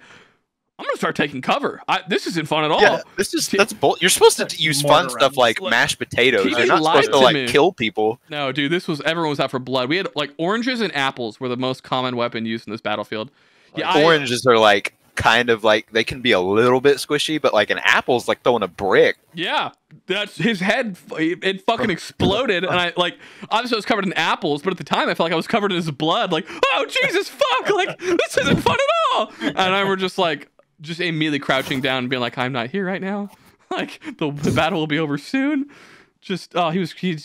I'm gonna start taking cover. This isn't fun at all. Yeah, that's bull. You're supposed to use fun Mortar stuff like rounds. mashed potatoes. He You're not lied supposed to to like me. kill people. No, dude, everyone was out for blood. We had like oranges and apples were the most common weapon used in this battlefield. Yeah, Oranges are like kind of like they can be a little bit squishy, but like an apple's like throwing a brick. Yeah, that's his head. It fucking exploded, and I obviously I was covered in apples, but at the time I felt like I was covered in his blood. Like, oh Jesus, fuck! Like this isn't fun at all. And I were just immediately crouching down and being like, I'm not here right now. Like the battle will be over soon. He just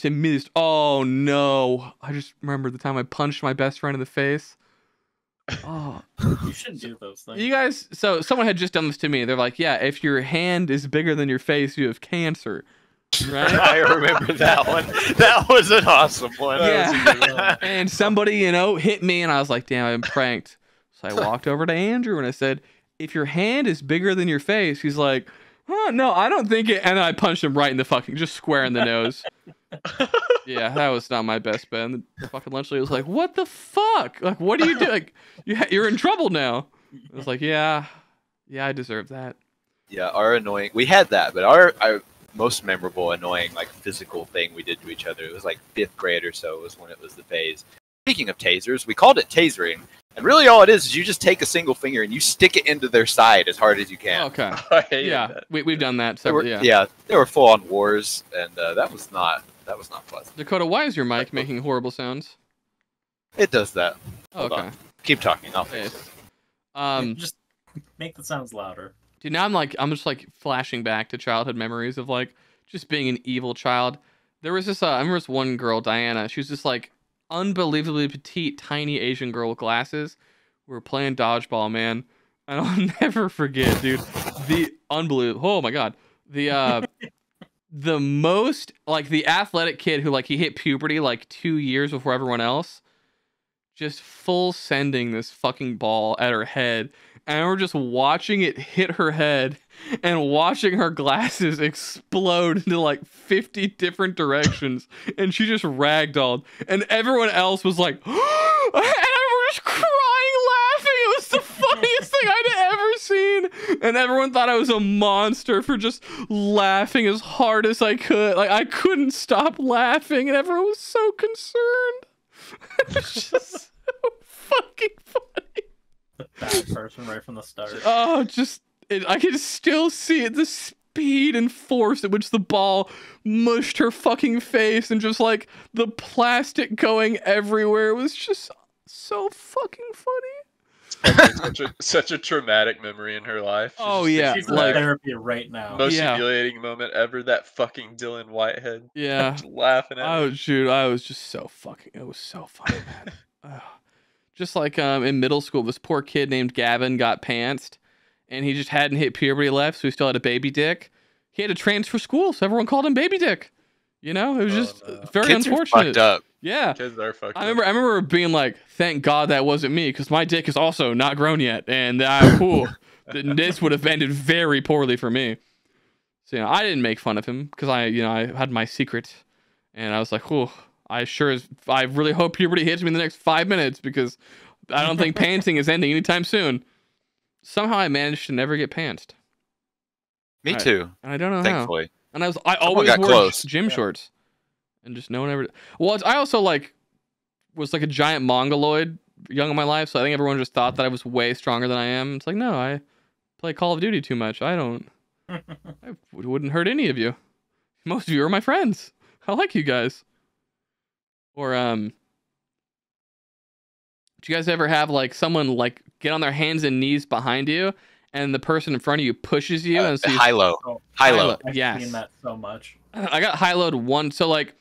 immediately. Oh no! I just remember the time I punched my best friend in the face. Oh. You shouldn't do those things. You guys, so someone had just done this to me. They're like, yeah, if your hand is bigger than your face, you have cancer. Right? I remember that one. That was an awesome one. Yeah. And somebody, hit me, and I was like, damn, I'm pranked. So I walked over to Andrew and I said, if your hand is bigger than your face, he's like, oh, no, I don't think it. And then I punched him right in the just square in the nose. Yeah, that was not my best bet. And the fucking lunch lady was like, what the fuck? Like, what are you doing? Like, you're in trouble now. I was like, yeah, I deserve that. Yeah, we had that, but our most memorable, annoying, like physical thing we did to each other, it was like 5th grade or so was when it was the phase. Speaking of tasers, we called it tasering, and really all it is you just take a single finger and you stick it into their side as hard as you can. Okay. I hated Yeah, that. we've done that. They So, were, yeah. they were full on wars, and that was not pleasant. Dakota, why is your mic making horrible sounds? It does that. Oh, Hold okay. on. Keep talking. I'll fix Yes. it. Just make the sounds louder. Dude, now I'm just like flashing back to childhood memories of like just being an evil child. There was this, I remember this one girl, Diana. She was just like unbelievably petite, tiny Asian girl with glasses. We were playing dodgeball, man. And I'll never forget, dude. the unbelievable. Oh my god, the most like the athletic kid who like he hit puberty like 2 years before everyone else, just full sending this fucking ball at her head, and we're just watching it hit her head and watching her glasses explode into like 50 different directions, and she just ragdolled, and everyone else was like, and I was just crying laughing. It was the funniest thing I'd ever seen, and everyone thought I was a monster for just laughing as hard as I could. Like I couldn't stop laughing, and everyone was so concerned. It was just so fucking funny. The bad person right from the start. Oh, I can still see it. The speed and force at which the ball mushed her fucking face, and just like the plastic going everywhere. It was just so fucking funny. Such a traumatic memory in her life. Oh yeah, She's in like therapy right now. Most Yeah. humiliating moment ever. That fucking Dylan Whitehead. yeah. Laughing at Oh me. shoot, I was just so fucking. It was so funny, man. Ugh. Just like in middle school, this poor kid named Gavin got pantsed, and he just hadn't hit puberty left, so he still had a baby dick. He had to transfer school, so everyone called him Baby Dick. You know, it was just very Kids are unfortunate. fucked up. Yeah. Kids are fucked I up. remember being like, thank God that wasn't me, because my dick is also not grown yet, and this would have ended very poorly for me. So I didn't make fun of him because I had my secret, and I was like, oh, I really hope puberty hits me in the next 5 minutes, because I don't think pantsing is ending anytime soon. Somehow I managed to never get pantsed. Me too. And I don't know Thankfully. how. And I always got wore close. gym shorts, and just no one ever. Well, I also was like a giant mongoloid young in my life, so I think everyone just thought that I was way stronger than I am. It's like, no, I play Call of Duty too much. I wouldn't hurt any of you. Most of you are my friends. I like you guys. Or do you guys ever have like someone like get on their hands and knees behind you, and the person in front of you pushes you? And so High-low. Oh, High-low. I've Yes. seen that so much. I got high-lowed once. So like,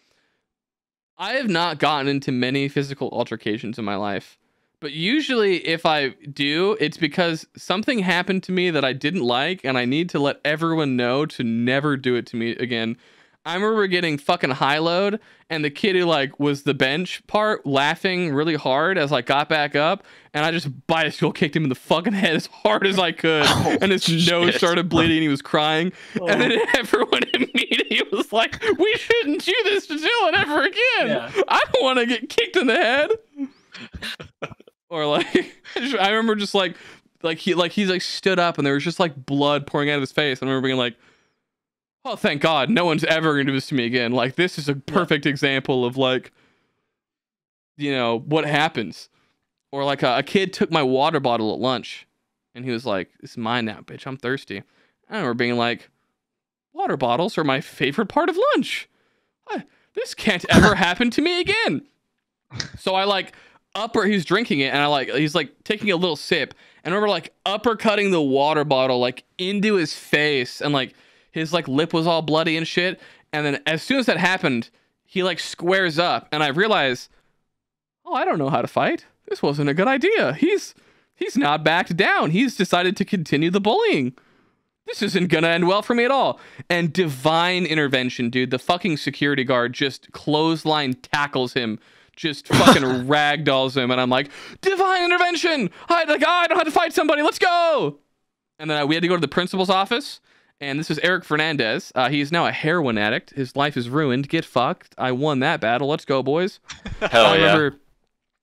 I have not gotten into many physical altercations in my life, but usually if I do, it's because something happened to me that I didn't like, and I need to let everyone know to never do it to me again. I remember getting fucking high-lowed, and the kid who like was the bench part laughing really hard as I got back up, and I just bicycle kicked him in the fucking head as hard as I could, and his nose shit. started bleeding, and he was crying, Oh. and then everyone immediately was like, we shouldn't do this to Dylan ever again. Yeah. I don't want to get kicked in the head. Or like, I remember just he's stood up, and there was just like blood pouring out of his face. I remember being like, oh, thank God, no one's ever gonna do this to me again. Like, this is a perfect example of like, what happens. Or like a kid took my water bottle at lunch, and he was like, "It's mine now, bitch. I'm thirsty." I remember being like, "Water bottles are my favorite part of lunch. This can't ever happen to me again." So I like he's drinking it, and he's like taking a little sip, and I remember like uppercutting the water bottle like into his face, and like his like lip was all bloody and shit. And then as soon as that happened, he like squares up, and I realize, oh, I don't know how to fight. This wasn't a good idea. He's not backed down. He's decided to continue the bullying. This isn't gonna end well for me at all. And divine intervention, dude. The fucking security guard just clothesline tackles him, just fucking ragdolls him, and I'm like, divine intervention! I don't have to fight somebody. Let's go! And then we had to go to the principal's office. And this is Eric Fernandez. He's now a heroin addict. His life is ruined. Get fucked. I won that battle. Let's go, boys. Hell I yeah. remember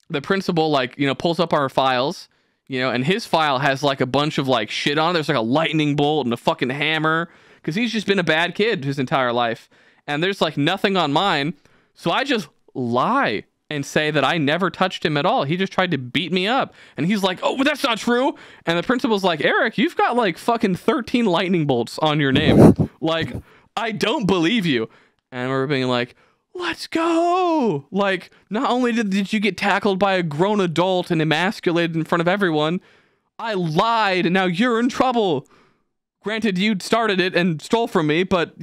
the principal, pulls up our files, and his file has like a bunch of like shit on it. There's like a lightning bolt and a fucking hammer, because he's just been a bad kid his entire life. And there's like nothing on mine. So I just lie and say that I never touched him at all. He just tried to beat me up. And he's like, oh, but that's not true. And the principal's like, Eric, you've got like fucking 13 lightning bolts on your name. Like, I don't believe you. And we're being like, let's go. Like, not only did you get tackled by a grown adult and emasculated in front of everyone, I lied, and now you're in trouble. Granted, you started it and stole from me, but,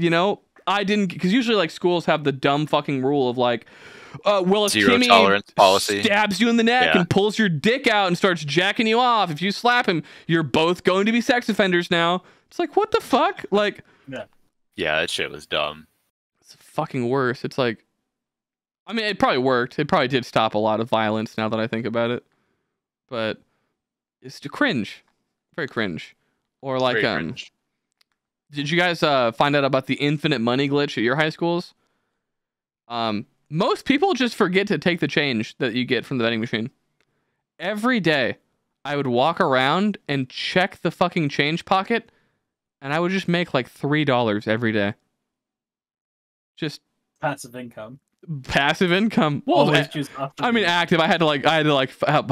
I didn't, because usually like schools have the dumb fucking rule of like, well, if Zero Timmy tolerance policy. stabs you in the neck Yeah. and pulls your dick out and starts jacking you off, if you slap him, you're both going to be sex offenders now. It's like, what the fuck? Like, Yeah, that shit was dumb. it's fucking worse. It's like, I mean, it probably worked. It probably did stop a lot of violence now that I think about it. But it's cringe. Very cringe. Or like, Very cringe. did you guys find out about the infinite money glitch at your high schools? Most people just forget to take the change that you get from the vending machine. Every day, I would walk around and check the fucking change pocket, and I would just make like $3 every day. Just Passive income. passive income. Well, Always choose I mean, active. I had to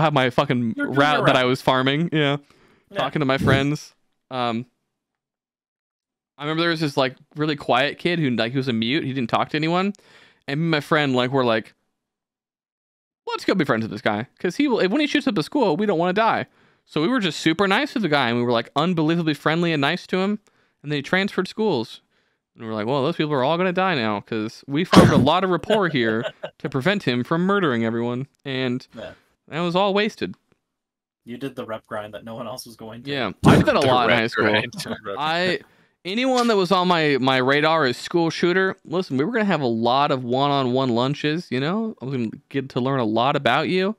have my fucking You're doing route your that I route. was farming. Yeah. Talking to my friends. I remember there was this like really quiet kid who like he was a mute. He didn't talk to anyone, and me and my friend like were like, let's go be friends with this guy because when he shoots up the school, we don't want to die. So we were just super nice to the guy, and we were like unbelievably friendly and nice to him. And then he transferred schools, and we were like, well, those people are all gonna die now because we formed a lot of rapport here to prevent him from murdering everyone, and that was all wasted. You did the rep grind that no one else was going to. Yeah, I did that a lot in high Direct school. grind. Anyone that was on my radar as school shooter, listen, we were gonna have a lot of one-on-one lunches. You know, I was gonna get to learn a lot about you.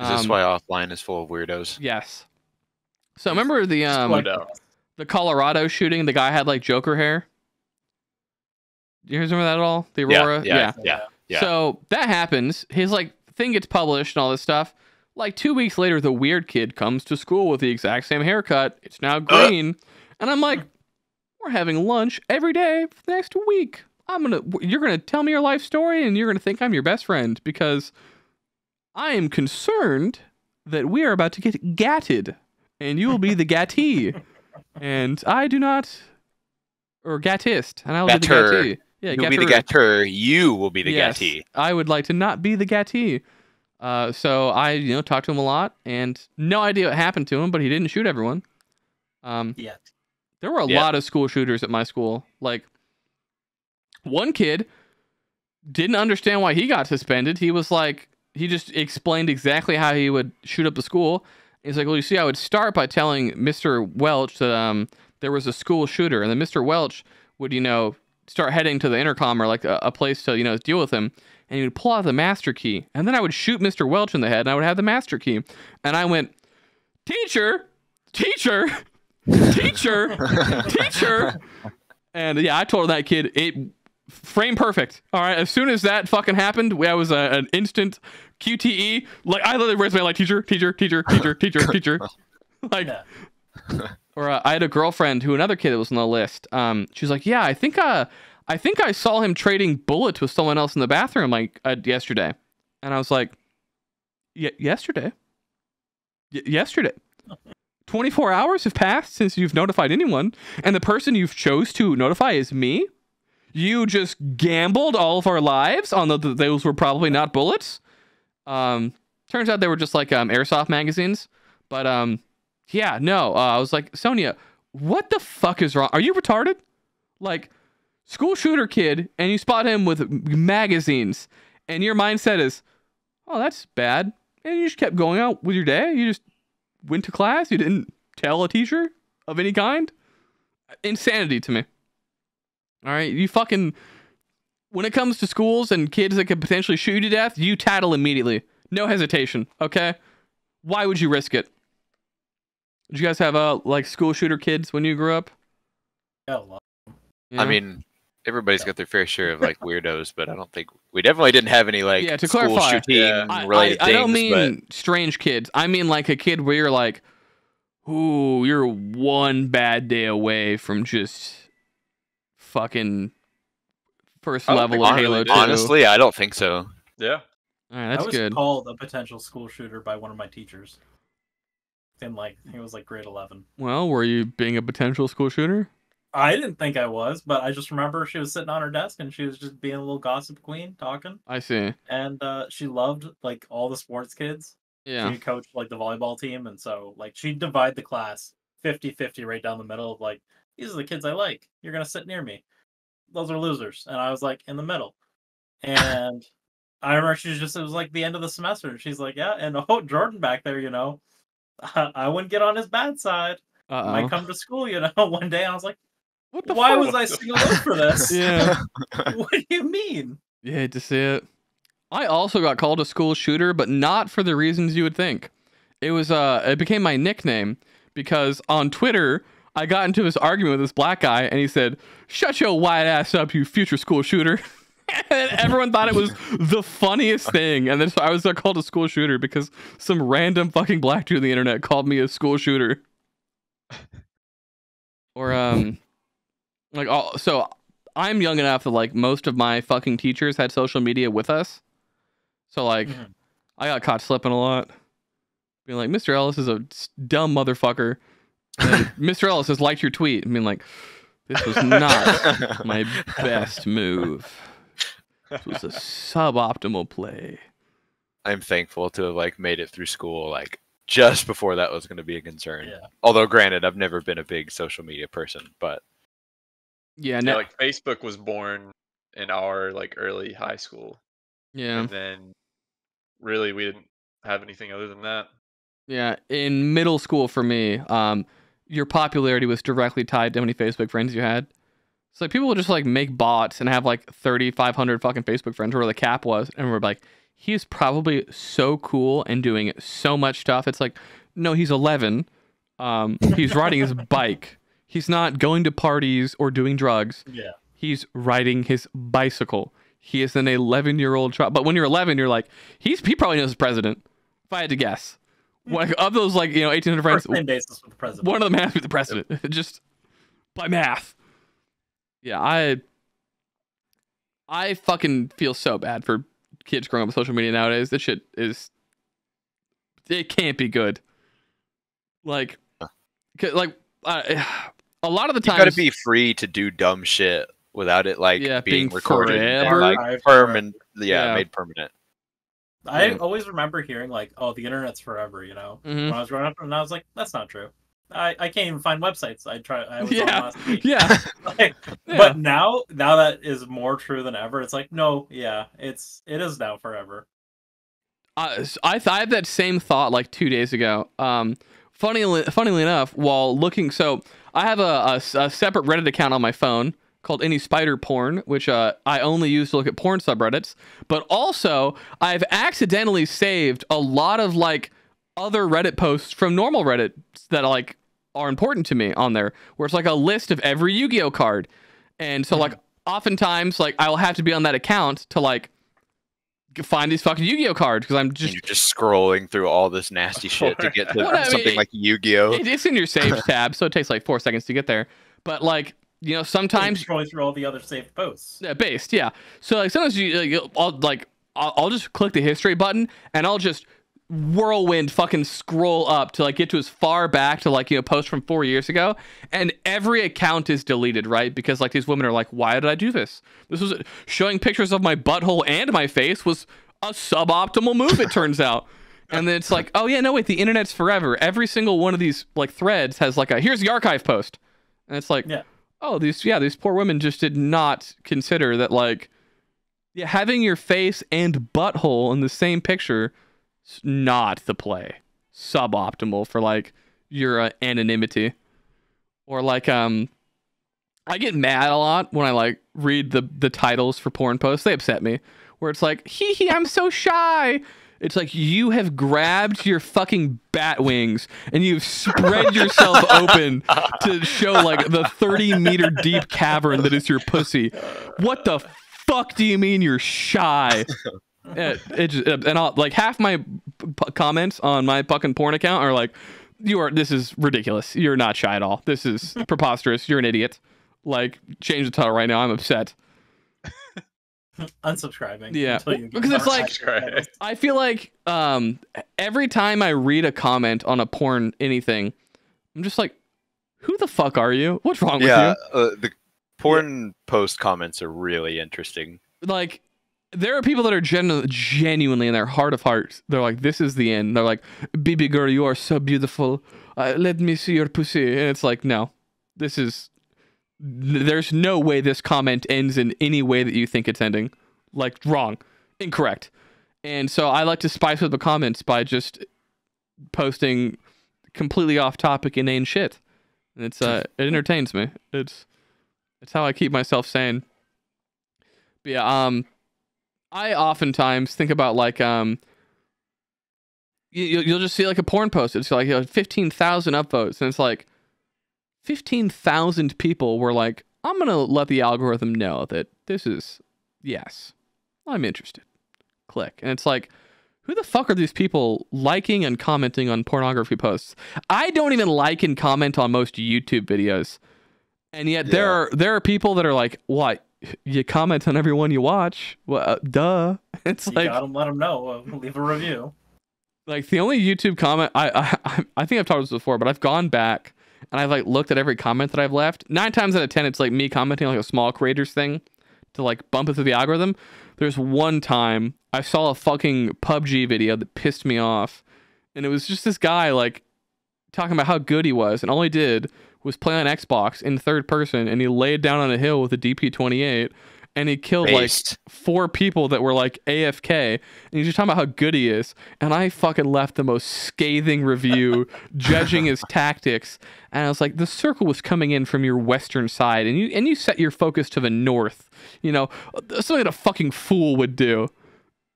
Is this why offline is full of weirdos? Yes. So remember the No. the Colorado shooting? The guy had like Joker hair. Do you guys remember that at all? The Aurora. Yeah. So that happens. His like thing gets published and all this stuff. Like 2 weeks later, the weird kid comes to school with the exact same haircut. It's now green, and I'm like, we're having lunch every day for the next week. You're gonna tell me your life story, and you're gonna think I'm your best friend because I am concerned that we are about to get gatted, and you will be the gattee, and I do not, or gattist, and I will be the Gatter. gattee. Yeah, You'll be the gatter. You will be the Yes, gattee. I would like to not be the gattee. So I, talked to him a lot, and no idea what happened to him, but he didn't shoot everyone. Yeah. There were a lot of school shooters at my school. Like, one kid didn't understand why he got suspended. He was like, he just explained exactly how he would shoot up the school. He's like, well, you see, I would start by telling Mr. Welch that there was a school shooter, and then Mr. Welch would, start heading to the intercom or like a place to, deal with him. And he would pull out the master key. And then I would shoot Mr. Welch in the head, and I would have the master key. And I went, teacher, teacher, teacher, teacher. And yeah, I told that kid, it frame perfect. All right. As soon as that fucking happened, I was an instant QTE. Like, I literally raised my like, teacher, teacher, teacher, teacher, teacher, teacher. Like, or I had a girlfriend who another kid that was on the list. She was like, yeah, I think I saw him trading bullets with someone else in the bathroom like yesterday. And I was like, yesterday? Yesterday. 24 hours have passed since you've notified anyone, and the person you've chose to notify is me? You just gambled all of our lives on those were probably not bullets? Turns out they were just like airsoft magazines. But yeah, no. I was like, Sonia, what the fuck is wrong? Are you retarded? Like, school shooter kid, and you spot him with magazines, and your mindset is, oh, that's bad. And you just kept going out with your day. You just went to class. You didn't tell a teacher of any kind. Insanity to me. All right, you fucking, when it comes to schools and kids that could potentially shoot you to death, you tattle immediately. No hesitation, okay? Why would you risk it? Did you guys have like school shooter kids when you grew up? Yeah, a lot. Yeah. I mean, everybody's got their fair share of like weirdos, but I don't think we definitely didn't have any like to school clarify, shooting related I things. don't mean strange kids. I mean like a kid where you're like, ooh, you're one bad day away from just fucking first level of Halo 2. Honestly, I don't think so. Yeah. All right, that's I was good. called a potential school shooter by one of my teachers. In like, I think it was like grade 11. Well, were you being a potential school shooter? I didn't think I was, but I just remember she was sitting on her desk and she was just being a little gossip queen, talking. I see. And she loved like all the sports kids. Yeah. She coached like the volleyball team, and so like she'd divide the class 50-50 right down the middle of like, these are the kids I like. You're gonna sit near me. Those are losers. And I was like in the middle. And I remember it was like the end of the semester, and she's like, yeah, and oh, Jordan back there, I wouldn't get on his bad side. might come to school, one day. I was like, What the why fuck? was I singled out for this? Yeah. What do you mean? You hate to see it. I also got called a school shooter, but not for the reasons you would think. It became my nickname because on Twitter, I got into this argument with this black guy, and he said, "Shut your white ass up, you future school shooter." And everyone thought it was the funniest thing. And then so I was called a school shooter because some random fucking black dude on the internet called me a school shooter. Or, so I'm young enough that, like, most of my fucking teachers had social media with us. So, like, I got caught slipping a lot. Being like, Mr. Ellis is a dumb motherfucker. And Mr. Ellis has liked your tweet. I mean, like, this was not my best move. This was a suboptimal play. I'm thankful to have like made it through school like just before that was going to be a concern. Yeah. Although granted, I've never been a big social media person, but Yeah, Yeah, no, like Facebook was born in our like early high school, yeah, and then really we didn't have anything other than that. yeah. In middle school for me, your popularity was directly tied to how many Facebook friends you had. So like, people would just like make bots and have like 3,500 fucking Facebook friends, where the cap was, and we're like, he's probably so cool and doing so much stuff. It's like, no, he's 11. He's riding his bike. He's not going to parties or doing drugs. Yeah. He's riding his bicycle. He is an 11-year-old child. But when you're 11, you're like, he probably knows the president. If I had to guess, like, of those 1,800 friends, First name basis with the president. one of them has to be the president, just by math. Yeah, I fucking feel so bad for kids growing up with social media nowadays. This shit it can't be good. Like, a lot of the you times, got to be free to do dumb shit without it like being recorded forever. and like permanent. Yeah, Yeah. made permanent. I always remember hearing like, "Oh, the internet's forever," Mhm. when I was growing up, and I was like, "That's not true. I can't even find websites. I was on last week." Yeah. Like, Yeah. But now that is more true than ever. It's like, no, yeah, it is now forever. I had that same thought like 2 days ago. Funnily enough, while looking, so I have a separate Reddit account on my phone called AnySPIDERPorn, which I only use to look at porn subreddits. But also, I've accidentally saved a lot of like other Reddit posts from normal Reddit that like are important to me on there, where it's like a list of every Yu-Gi-Oh card. And so like oftentimes like I'll have to be on that account to like find these fucking Yu-Gi-Oh cards, because I'm And you're just scrolling through all this nasty shit to get to Well, I mean, something like Yu-Gi-Oh. it's in your saves tab, so it takes like 4 seconds to get there. But like, sometimes Scrolling through all the other saved posts. based, yeah. So like sometimes I'll just click the history button and I'll just whirlwind fucking scroll up to like get to as far back to like posts from 4 years ago, and every account is deleted, right? Because like these women are like, why did I do this? This was showing pictures of my butthole and my face was a suboptimal move, it turns out. And then it's like, oh yeah, no wait, the internet's forever. Every single one of these like threads has like here's the archive post, and it's like, Yeah. oh, these poor women just did not consider that like, yeah, having your face and butthole in the same picture is not the play. Suboptimal for like your anonymity. Or like I get mad a lot when I like read the titles for porn posts. They upset me. Where it's like, hee hee, I'm so shy. It's like you have grabbed your fucking bat wings and you've spread yourself open to show like the 30-meter deep cavern that is your pussy. What the fuck do you mean you're shy? And I'll, like half my comments on my fucking porn account are like, this is ridiculous. You're not shy at all. This is preposterous. You're an idiot. Like, change the title right now. I'm upset. Unsubscribing. Yeah, until you get because it's more like, subscribers. I feel like every time I read a comment on a porn anything, I'm just like, who the fuck are you? What's wrong with you? The porn post comments are really interesting. Like, there are people that are genuinely in their heart of hearts, they're like, this is the end. They're like, baby girl, you are so beautiful. Let me see your pussy. And it's like, no, there's no way this comment ends in any way that you think it's ending. Like, wrong. Incorrect. And so I like to spice up the comments by just posting completely off topic, inane shit. It's it entertains me. It's how I keep myself sane. But yeah, I oftentimes think about like you'll just see like a porn post. It's like 15,000 upvotes, and it's like 15,000 people were like, I'm gonna let the algorithm know that this is yes, I'm interested. Click, and it's like, who the fuck are these people liking and commenting on pornography posts? I don't even like and comment on most YouTube videos, and yet there are people that are like, what? You comment on every one you watch? Well, duh. It's you like, gotta let them know. Leave a review. Like the only YouTube comment I think I've talked about this before, but I've gone back and I've like looked at every comment that I've left. 9 times out of 10, it's like me commenting like a small creators thing to like bump it through the algorithm. There's one time I saw a fucking PUBG video that pissed me off, and it was just this guy like talking about how good he was, and all he did was play on Xbox in third person, and he laid down on a hill with a DP-28, and he killed Based. like 4 people that were like AFK, and he's just talking about how good he is, and I fucking left the most scathing review judging his tactics, and I was like, the circle was coming in from your western side, and you set your focus to the north, you know, something that a fucking fool would do.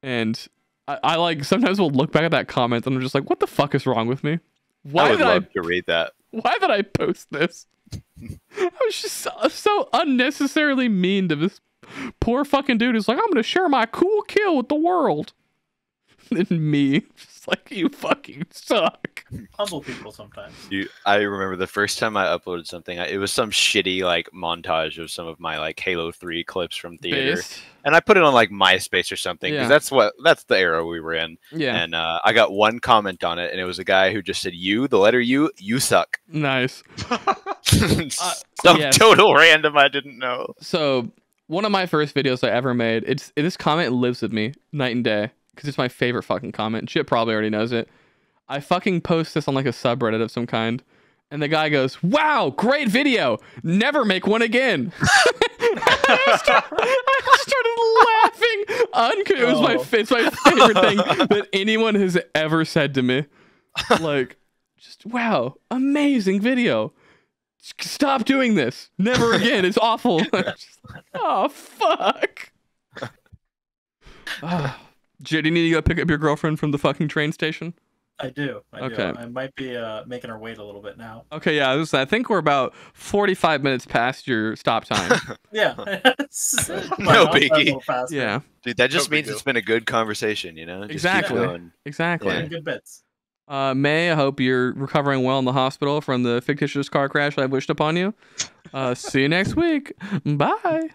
And I like sometimes will look back at that comment and I'm just like, what the fuck is wrong with me? I would love to read that. Why did I post this? I was just so unnecessarily mean to this poor fucking dude who's like, I'm gonna share my cool kill with the world. And me, just like, you fucking suck. Humble people sometimes. I remember the first time I uploaded something, it was some shitty like montage of some of my like Halo 3 clips from theater. Based. And I put it on like MySpace or something, because that's the era we were in. Yeah. And I got one comment on it, and it was a guy who just said, the letter U, you suck. Nice. Some total random I didn't know. So one of my first videos I ever made, this comment lives with me night and day, because it's my favorite fucking comment. Chip probably already knows it. I fucking post this on like a subreddit of some kind, and the guy goes, wow, great video, never make one again. I started laughing. It was it's my favorite thing that anyone has ever said to me. Like, just wow, amazing video. Stop doing this. Never again. It's awful. Oh fuck. Jay, do you need to go pick up your girlfriend from the fucking train station? I do. Okay. I might be making her wait a little bit now. Okay, yeah. I think we're about 45 minutes past your stop time. Yeah. No biggie. Yeah. Dude, that just means it's been a good conversation, you know? Just keep going. Exactly. Yeah. Good bits. May, I hope you're recovering well in the hospital from the fictitious car crash I wished upon you. See you next week. Bye.